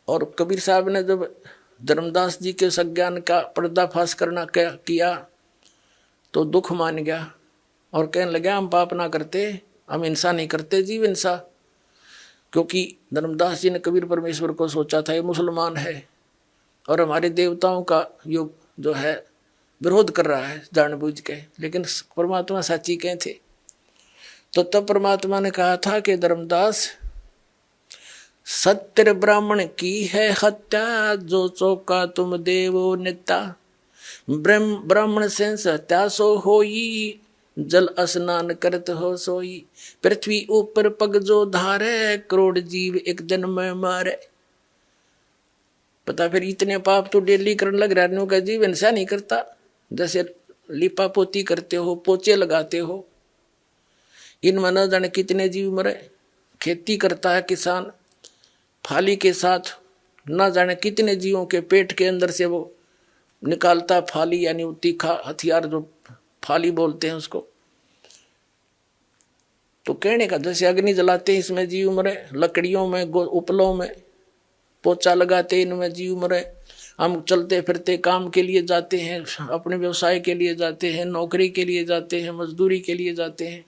और कबीर साहब ने जब धर्मदास जी के सज्ञान का पर्दाफाश करना किया तो दुख मान गया और कहने लगा हम पाप ना करते, हम हिंसा नहीं करते, जीव हिंसा। क्योंकि धर्मदास जी ने कबीर परमेश्वर को सोचा था ये मुसलमान है और हमारे देवताओं का योग जो है विरोध कर रहा है जानबूझ के, लेकिन परमात्मा साची कहे थे। तो तब परमात्मा ने कहा था कि धर्मदास, सत्य ब्राह्मण की है हत्या, जो चौका तुम देवो नेता, ब्राह्मण से हत्या सो होई, जल स्नान करत हो सोई, पृथ्वी ऊपर पग जो धारे, करोड़ जीव एक दिन में मारे। पता फिर इतने पाप तो डेली करने लग रहा का जीव हिंसा नहीं करता, जैसे लिपा पोती करते हो, पोचे लगाते हो, इनमें न जाने कितने जीव मरे। खेती करता है किसान, फाली के साथ न जाने कितने जीवों के पेट के अंदर से वो निकालता फाली, यानी वो तीखा हथियार जो फाली बोलते हैं उसको। तो कहने का जैसे अग्नि जलाते हैं इसमें जीव मरे, लकड़ियों में उपलों में पोचा लगाते इनमें जीव मरे। हम चलते फिरते काम के लिए जाते हैं, अपने व्यवसाय के लिए जाते हैं, नौकरी के लिए जाते हैं, मजदूरी के लिए जाते हैं,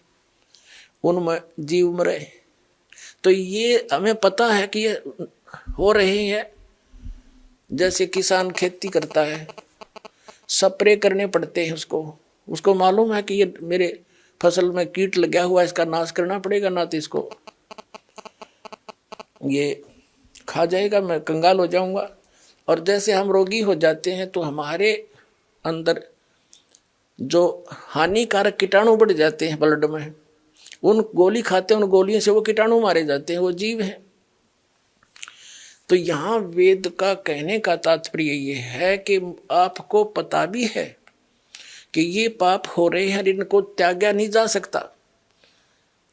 उनमें जीव मरे। तो ये हमें पता है कि ये हो रही है। जैसे किसान खेती करता है, स्प्रे करने पड़ते हैं उसको मालूम है कि ये मेरे फसल में कीट लगा हुआ है, इसका नाश करना पड़ेगा, ना तो इसको ये खा जाएगा, मैं कंगाल हो जाऊंगा। और जैसे हम रोगी हो जाते हैं तो हमारे अंदर जो हानिकारक कीटाणु बढ़ जाते हैं ब्लड में, उन गोली खाते हैं, उन गोलियों से वो कीटाणु मारे जाते हैं, वो जीव हैं। तो यहाँ वेद का कहने का तात्पर्य ये है कि आपको पता भी है कि ये पाप हो रहे हैं, इनको त्यागा नहीं जा सकता।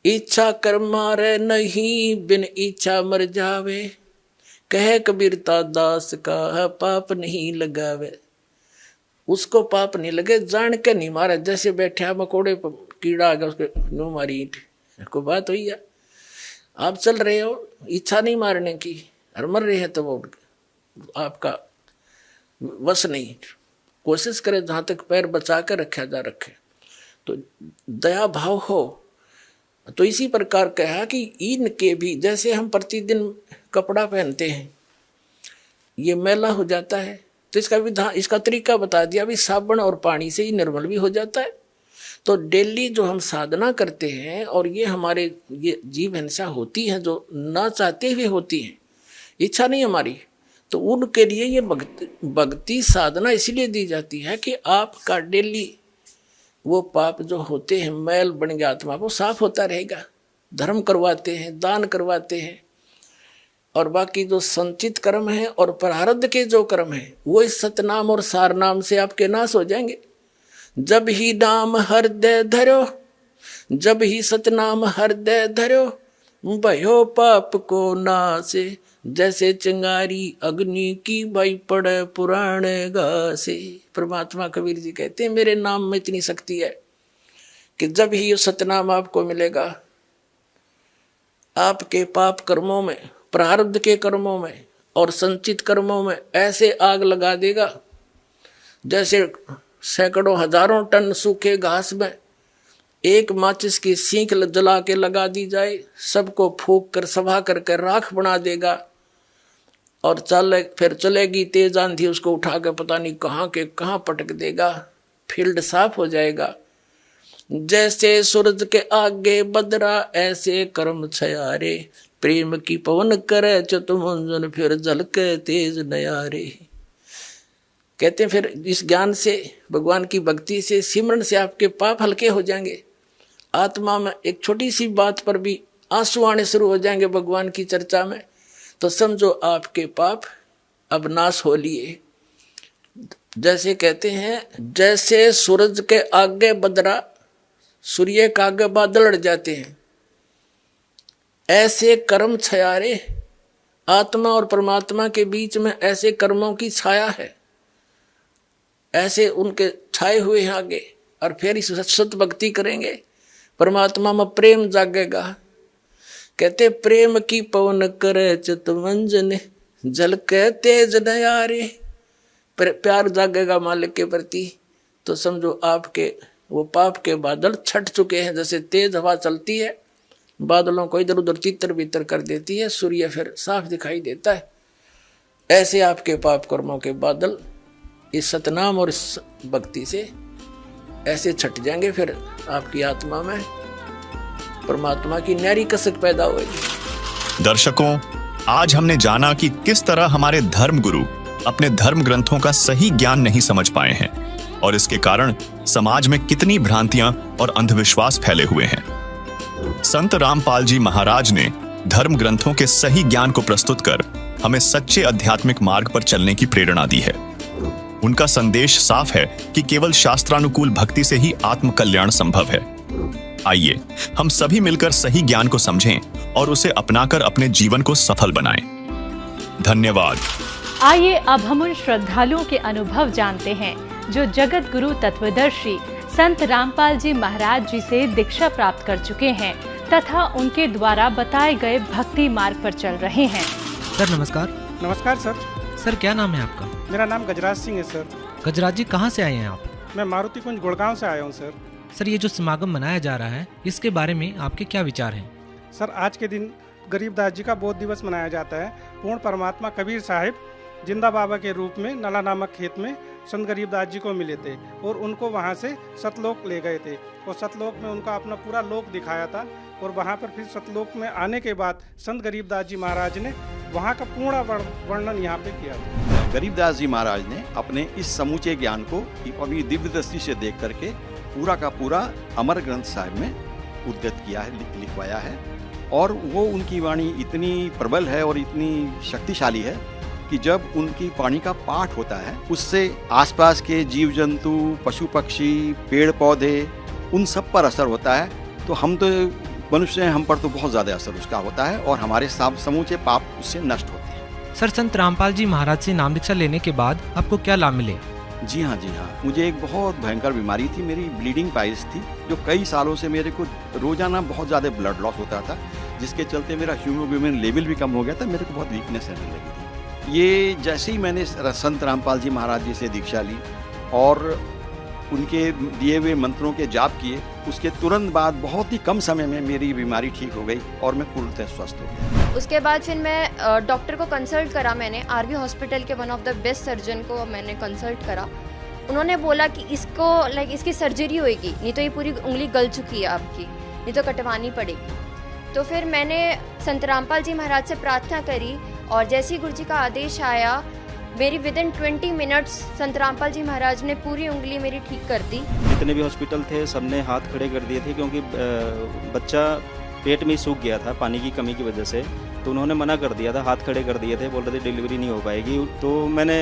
इच्छा कर मारे नहीं, बिन इच्छा मर जावे, कहे कबीरता दास का पाप नहीं लगावे। उसको पाप नहीं लगे, जान के नहीं मारे। जैसे बैठे मकोड़े पर कीड़ा आ गया, उसके नो मारी ईंट, को बात हुई है। आप चल रहे हो, इच्छा नहीं मारने की, और मर रहे हैं तो वो आपका वश नहीं। कोशिश करें जहाँ तक पैर बचा कर रखा जा रखे, तो दया भाव हो। तो इसी प्रकार कहा कि इनके भी, जैसे हम प्रतिदिन कपड़ा पहनते हैं, ये मैला हो जाता है, तो इसका विधान, इसका तरीका बता दिया, भी साबुन और पानी से ही निर्मल भी हो जाता है। तो डेली जो हम साधना करते हैं, और ये हमारे ये जीव हिंसा होती है जो ना चाहते हुए होती हैं, इच्छा नहीं हमारी, तो उनके लिए ये भक्ति साधना इसलिए दी जाती है कि आपका डेली वो पाप जो होते हैं, मैल बन गया आत्मा, वो साफ होता रहेगा। धर्म करवाते हैं, दान करवाते हैं, और बाकी जो संचित कर्म है और प्रारब्ध के जो कर्म है, वो इस सतनाम और सार नाम से आपके नाश हो जाएंगे। जब ही नाम हृदय धरो, जब ही सतनाम हृदय धरो, भयो पाप को नासे, जैसे चिंगारी अग्नि की भई पड़े पुराण घासे। परमात्मा कबीर जी कहते हैं मेरे नाम में इतनी शक्ति है कि जब ही ये सतनाम आपको मिलेगा, आपके पाप कर्मों में, प्रारब्ध के कर्मों में और संचित कर्मों में ऐसे आग लगा देगा, जैसे सैकड़ों हजारों टन सूखे घास में एक माचिस की सीख जला के लगा दी जाए, सबको फूंक कर सभा करके राख बना देगा, और फिर चलेगी तेज आंधी, उसको उठा के पता नहीं कहाँ के कहाँ पटक देगा, फील्ड साफ हो जाएगा। जैसे सूरज के आगे बदरा, ऐसे कर्म छयारे, प्रेम की पवन करे चतुमंजन, फिर झलके तेज नयारे। कहते हैं फिर इस ज्ञान से, भगवान की भक्ति से, सिमरन से आपके पाप हल्के हो जाएंगे। आत्मा में एक छोटी सी बात पर भी आंसू आने शुरू हो जाएंगे भगवान की चर्चा में, तो समझो आपके पाप अब नाश हो लिए। जैसे कहते हैं, जैसे सूरज के आगे बदरा, सूर्य के आगे बादल अड़ जाते हैं, ऐसे कर्म छयारे, आत्मा और परमात्मा के बीच में ऐसे कर्मों की छाया है, ऐसे उनके छाए हुए हैं आगे। और फिर इस सत भक्ति करेंगे, परमात्मा में प्रेम जागेगा। कहते प्रेम की पवन करे चितमंजन, झलके तेज नयारे। प्यार जागेगा मालिक के प्रति, तो समझो आपके वो पाप के बादल छट चुके हैं। जैसे तेज हवा चलती है, बादलों को इधर उधर चित्र बितर कर देती है, सूर्य फिर साफ दिखाई देता है, ऐसे आपके पाप कर्मों के बादल इस सतनाम और इस भक्ति से ऐसे छट जाएंगे। फिर आपकी आत्मा में परमात्मा की न्यारी कसक पैदा होगी। दर्शकों, आज हमने जाना कि किस तरह हमारे धर्म गुरु अपने धर्म ग्रंथों का सही ज्ञान नहीं समझ पाए हैं, और इसके कारण समाज में कितनी भ्रांतियां और अंधविश्वास फैले हुए हैं। संत रामपाल जी महाराज ने धर्म ग्रंथों के सही ज्ञान को प्रस्तुत कर हमें सच्चे आध्यात्मिक मार्ग पर चलने की प्रेरणा दी है। उनका संदेश साफ है कि केवल शास्त्रानुकूल भक्ति से ही आत्म कल्याण संभव है। आइए हम सभी मिलकर सही ज्ञान को समझें और उसे अपनाकर अपने जीवन को सफल बनाएं। धन्यवाद। आइए अब हम उन श्रद्धालुओं के अनुभव जानते हैं जो जगत गुरु तत्वदर्शी संत रामपाल जी महाराज जी से दीक्षा प्राप्त कर चुके हैं तथा उनके द्वारा बताए गए भक्ति मार्ग पर चल रहे हैं। सर नमस्कार। नमस्कार सर। सर क्या नाम है आपका? मेरा नाम गजराज सिंह है सर। गजराज जी कहाँ से आए हैं आप? मैं मारुति कुंज गुड़गांव से आया हूँ सर। सर ये जो समागम मनाया जा रहा है, इसके बारे में आपके क्या विचार हैं? सर आज के दिन गरीबदास जी का बोध दिवस मनाया जाता है। पूर्ण परमात्मा कबीर साहिब जिंदा बाबा के रूप में नला नामक खेत में संत गरीबदास जी को मिले थे और उनको वहाँ से सतलोक ले गए थे और सतलोक में उनका अपना पूरा लोक दिखाया था। और वहाँ पर फिर सतलोक में आने के बाद संत गरीबदास जी महाराज ने वहाँ का पूर्ण वर्णन यहाँ पे किया था। गरीबदास जी महाराज ने अपने इस समूचे ज्ञान को अपनी दिव्य दृष्टि से देख करके पूरा का पूरा अमर ग्रंथ साहिब में उद्धृत किया है, लिखवाया है। और वो उनकी वाणी इतनी प्रबल है और इतनी शक्तिशाली है कि जब उनकी वाणी का पाठ होता है उससे आसपास के जीव जंतु, पशु पक्षी, पेड़ पौधे, उन सब पर असर होता है। तो हम तो मनुष्य हैं, हम पर तो बहुत ज़्यादा असर उसका होता है और हमारे समूचे पाप उससे नष्ट होते हैं। सर, संत रामपाल जी महाराज से नाम दीक्षा लेने के बाद आपको क्या लाभ मिले? जी हाँ, मुझे एक बहुत भयंकर बीमारी थी, मेरी ब्लीडिंग पाइल्स थी, जो कई सालों से मेरे को रोजाना बहुत ज़्यादा ब्लड लॉस होता था, जिसके चलते मेरा हीमोग्लोबिन लेवल भी कम हो गया था, मेरे को बहुत वीकनेस रहने लगी थी। ये जैसे ही मैंने संत रामपाल जी महाराज जी से दीक्षा ली और उनके दिए हुए मंत्रों के जाप किए, उसके तुरंत बाद बहुत ही कम समय में मेरी बीमारी ठीक हो गई और मैं पूर्णतः स्वस्थ हो गया। उसके बाद फिर मैं डॉक्टर को कंसल्ट करा, मैंने आरबी हॉस्पिटल के one of the best surgeon को मैंने कंसल्ट करा। उन्होंने बोला कि इसको इसकी सर्जरी होएगी, नहीं तो ये पूरी उंगली गल चुकी है आपकी, नहीं तो कटवानी पड़ेगी। तो फिर मैंने संत रामपाल जी महाराज से प्रार्थना करी और जैसे ही गुरु जी का आदेश आया, मेरी विदिन 20 मिनट्स संत रामपाल जी महाराज ने पूरी उंगली मेरी ठीक कर दी। जितने भी हॉस्पिटल थे सबने हाथ खड़े कर दिए थे, क्योंकि बच्चा पेट में सूख गया था पानी की कमी की वजह से। तो उन्होंने मना कर दिया था, हाथ खड़े कर दिए थे, बोल रहे थे डिलीवरी नहीं हो पाएगी। तो मैंने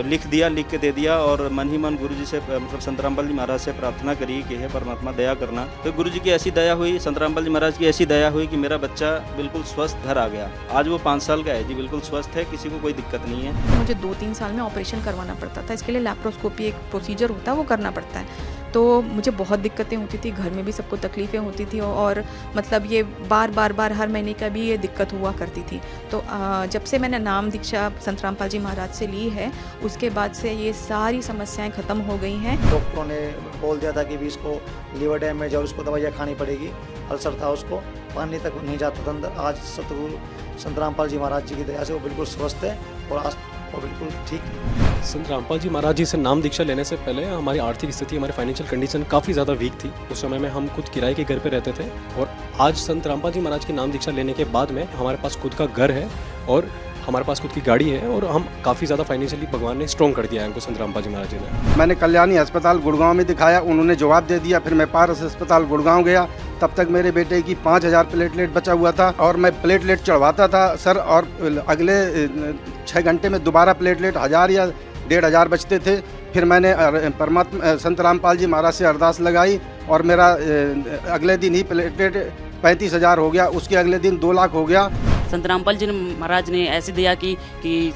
लिख के दे दिया और मन ही मन गुरु जी से संत रामपाल जी महाराज से प्रार्थना करी कि हे परमात्मा दया करना। तो गुरु जी की ऐसी दया हुई, संत रामपाल जी महाराज की ऐसी दया हुई कि मेरा बच्चा बिल्कुल स्वस्थ घर आ गया। आज वो 5 साल का है जी, बिल्कुल स्वस्थ है, किसी को कोई दिक्कत नहीं है। मुझे 2-3 साल में ऑपरेशन करवाना पड़ता था, इसके लिए लैप्रोस्कोपी एक प्रोसीजर होता है, वो करना पड़ता है। तो मुझे बहुत दिक्कतें होती थी, घर में भी सबको तकलीफ़ें होती थी और ये बार हर महीने का भी ये दिक्कत हुआ करती थी। तो जब से मैंने नाम दीक्षा संत रामपाल जी महाराज से ली है, उसके बाद से ये सारी समस्याएं ख़त्म हो गई हैं। डॉक्टरों ने बोल दिया था कि भी इसको लीवर डैमेज और उसको दवाइयाँ खानी पड़ेगी, अल्सर था, उसको पानी तक नहीं जाता था अंदर। आज सतगुरु संत रामपाल जी महाराज जी की दया से वो बिल्कुल स्वस्थ है और आज वो बिल्कुल ठीक है। संत रामपाल जी महाराज जी से नाम दीक्षा लेने से पहले हमारी आर्थिक स्थिति, हमारी फाइनेंशियल कंडीशन काफ़ी ज़्यादा वीक थी। उस समय में हम खुद किराए के घर पे रहते थे और आज संत रामपाल जी महाराज की नाम दीक्षा लेने के बाद में हमारे पास खुद का घर है और हमारे पास खुद की गाड़ी है और हम काफ़ी ज़्यादा फाइनेंशियली भगवान ने स्ट्रॉन्ग कर दिया है हमको संत रामपाल जी महाराज जी ने। मैंने कल्याणी अस्पताल गुड़गांव में दिखाया, उन्होंने जवाब दे दिया। फिर मैं पारस अस्पताल गुड़गांव गया, तब तक मेरे बेटे की 5000 प्लेटलेट बचा हुआ था और मैं प्लेटलेट चढ़वाता था सर, और अगले 6 घंटे में दोबारा प्लेटलेट 1000 या 1500 बचते थे। फिर मैंने परमात्मा संत रामपाल जी महाराज से अरदास लगाई और मेरा अगले दिन ही प्लेटलेट 35,000 हो गया, उसके अगले दिन 2 लाख हो गया। संत रामपाल जी महाराज ने ऐसी दया की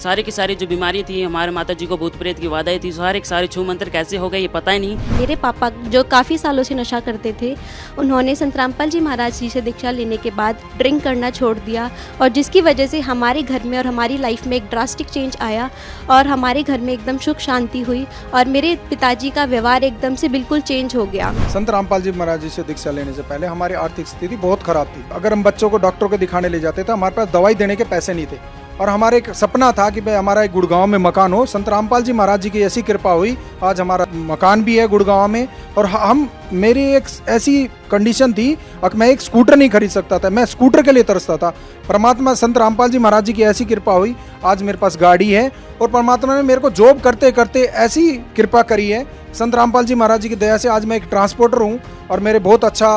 सारी की सारी जो बीमारी थी, हमारे माता जी को भूत प्रेत की बाधाएं थी, सारे छू मंत्र कैसे हो गए ये पता ही नहीं। मेरे पापा जो काफ़ी सालों से नशा करते थे, उन्होंने संत रामपाल जी महाराज जी से दीक्षा लेने के बाद ड्रिंक करना छोड़ दिया और जिसकी वजह से हमारे घर में और हमारी लाइफ में एक ड्रास्टिक चेंज आया और हमारे घर में एकदम सुख शांति हुई और मेरे पिताजी का व्यवहार एकदम से बिल्कुल चेंज हो गया। संत रामपाल जी महाराज जी से दीक्षा लेने से पहले हमारी आर्थिक स्थिति बहुत खराब थी। अगर हम बच्चों को डॉक्टर को दिखाने ले जाते थे, हमारे पास दवाई देने के पैसे नहीं थे और हमारा एक सपना था कि भाई हमारा एक गुड़गांव में मकान हो। संत रामपाल जी महाराज जी की ऐसी कृपा हुई, आज हमारा मकान भी है गुड़गांव में। और मेरी एक ऐसी कंडीशन थी कि मैं एक स्कूटर नहीं खरीद सकता था, मैं स्कूटर के लिए तरसता था। परमात्मा संत रामपाल जी महाराज जी की ऐसी कृपा हुई, आज मेरे पास गाड़ी है और परमात्मा ने मेरे को जॉब करते करते ऐसी कृपा करी है संत रामपाल जी महाराज जी की दया से। आज मैं एक ट्रांसपोर्टर हूँ और मेरे बहुत अच्छा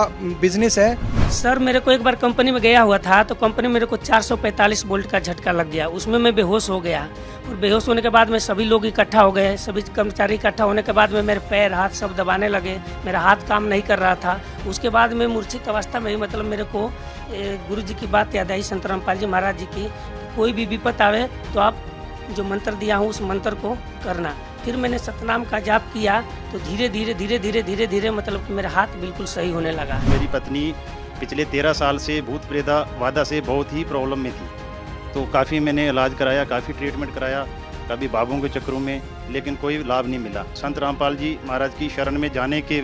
बिजनेस है। सर, मेरे को एक बार कंपनी में गया हुआ था तो कंपनी में मेरे को 445 वोल्ट का झटका लग गया, उसमें मैं बेहोश हो गया और बेहोश होने के बाद में सभी लोग इकट्ठा हो गए। सभी कर्मचारी इकट्ठा होने के बाद में मेरे पैर हाथ सब दबाने लगे, मेरा हाथ काम नहीं कर रहा था। उसके बाद में मूर्छित अवस्था में ही मेरे को गुरु जी की बात याद आई, संत रामपाल जी महाराज जी की, कोई भी विपत आवे तो आप जो मंत्र दिया हूँ उस मंत्र को करना। फिर मैंने सतनाम का जाप किया तो धीरे धीरे कि मेरा हाथ बिल्कुल सही होने लगा। मेरी पत्नी पिछले 13 साल से भूत प्रेता बाधा से बहुत ही प्रॉब्लम में थी, तो काफ़ी मैंने इलाज कराया, काफ़ी ट्रीटमेंट कराया, कभी बाबों के चक्रों में, लेकिन कोई लाभ नहीं मिला। संत रामपाल जी महाराज की शरण में जाने के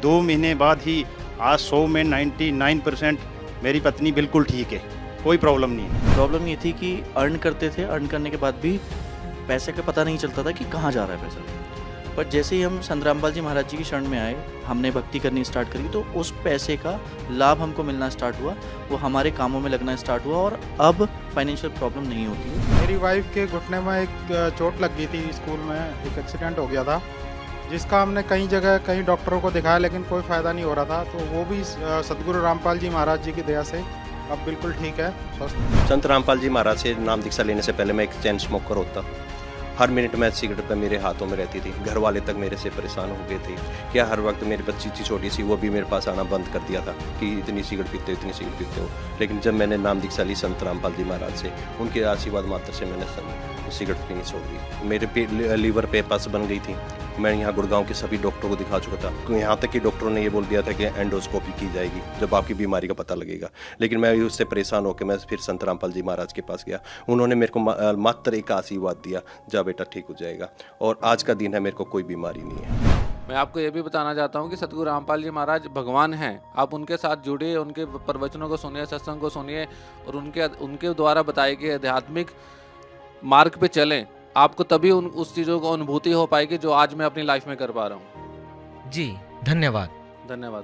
2 महीने बाद ही आज 100 में 99% मेरी पत्नी बिल्कुल ठीक है, कोई प्रॉब्लम नहीं है। प्रॉब्लम ये थी कि अर्न करते थे, अर्न करने के बाद भी पैसे का पता नहीं चलता था कि कहाँ जा रहा है पैसा। पर जैसे ही हम संत रामपाल जी महाराज जी की शरण में आए, हमने भक्ति करनी स्टार्ट करी, तो उस पैसे का लाभ हमको मिलना स्टार्ट हुआ, वो हमारे कामों में लगना स्टार्ट हुआ और अब फाइनेंशियल प्रॉब्लम नहीं होती है। मेरी वाइफ के घुटने में एक चोट लग गई थी, स्कूल में एक एक्सीडेंट हो गया था, जिसका हमने कई जगह कई डॉक्टरों को दिखाया लेकिन कोई फ़ायदा नहीं हो रहा था। तो वो भी सदगुरु रामपाल जी महाराज जी की दया से अब बिल्कुल ठीक है, स्वस्थ। संत रामपाल जी महाराज से नाम दीक्षा लेने से पहले मैं एक चैन स्मोकर होता। हर मिनट में सिगरेट पे मेरे हाथों में रहती थी। घर वाले तक मेरे से परेशान हो गए थे। क्या हर वक्त मेरी बच्ची थी छोटी सी, वो भी मेरे पास आना बंद कर दिया था कि इतनी सिगरेट पीते हो। लेकिन जब मैंने नाम दीक्षा ली संत रामपाल जी महाराज से, उनके आशीर्वाद मात्र से मैंने सिगरेट पीनी छोड़ दी। मेरे लीवर पे पस बन गई थी। मैं यहाँ गुड़गांव के सभी डॉक्टरों को दिखा चुका था। यहाँ तक कि डॉक्टरों ने ये बोल दिया था कि एंडोस्कोपी की जाएगी जब आपकी बीमारी का पता लगेगा। लेकिन मैं उससे परेशान होकर मैं फिर संत रामपाल जी महाराज के पास गया। उन्होंने मेरे को मात्र एक आशीर्वाद दिया, जा बेटा ठीक हो जाएगा। और आज का दिन है, मेरे को कोई बीमारी नहीं है। मैं आपको ये भी बताना चाहता हूँ कि सतगुरु रामपाल जी महाराज भगवान हैं। आप उनके साथ जुड़िए, उनके प्रवचनों को सुनिए, सत्संग को सुनिए और उनके द्वारा बताए गए आध्यात्मिक मार्ग पे चलें। आपको तभी उस चीज़ों को अनुभूति हो पाएगी जो आज मैं अपनी लाइफ में कर पा रहा हूँ। जी धन्यवाद। धन्यवाद।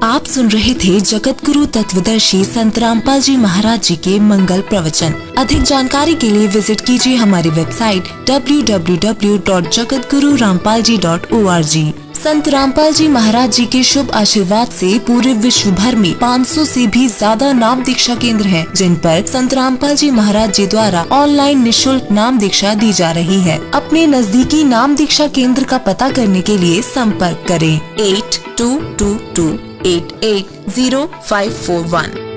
आप सुन रहे थे जगत गुरु तत्वदर्शी संत रामपाल जी महाराज जी के मंगल प्रवचन। अधिक जानकारी के लिए विजिट कीजिए हमारी वेबसाइट www.jagatgururampalji.org। संत रामपाल जी महाराज जी के शुभ आशीर्वाद से पूरे विश्व भर में 500 से भी ज्यादा नाम दीक्षा केंद्र हैं, जिन पर संत रामपाल जी महाराज जी द्वारा ऑनलाइन निशुल्क नाम दीक्षा दी जा रही है। अपने नजदीकी नाम दीक्षा केंद्र का पता करने के लिए संपर्क करें 8222880541।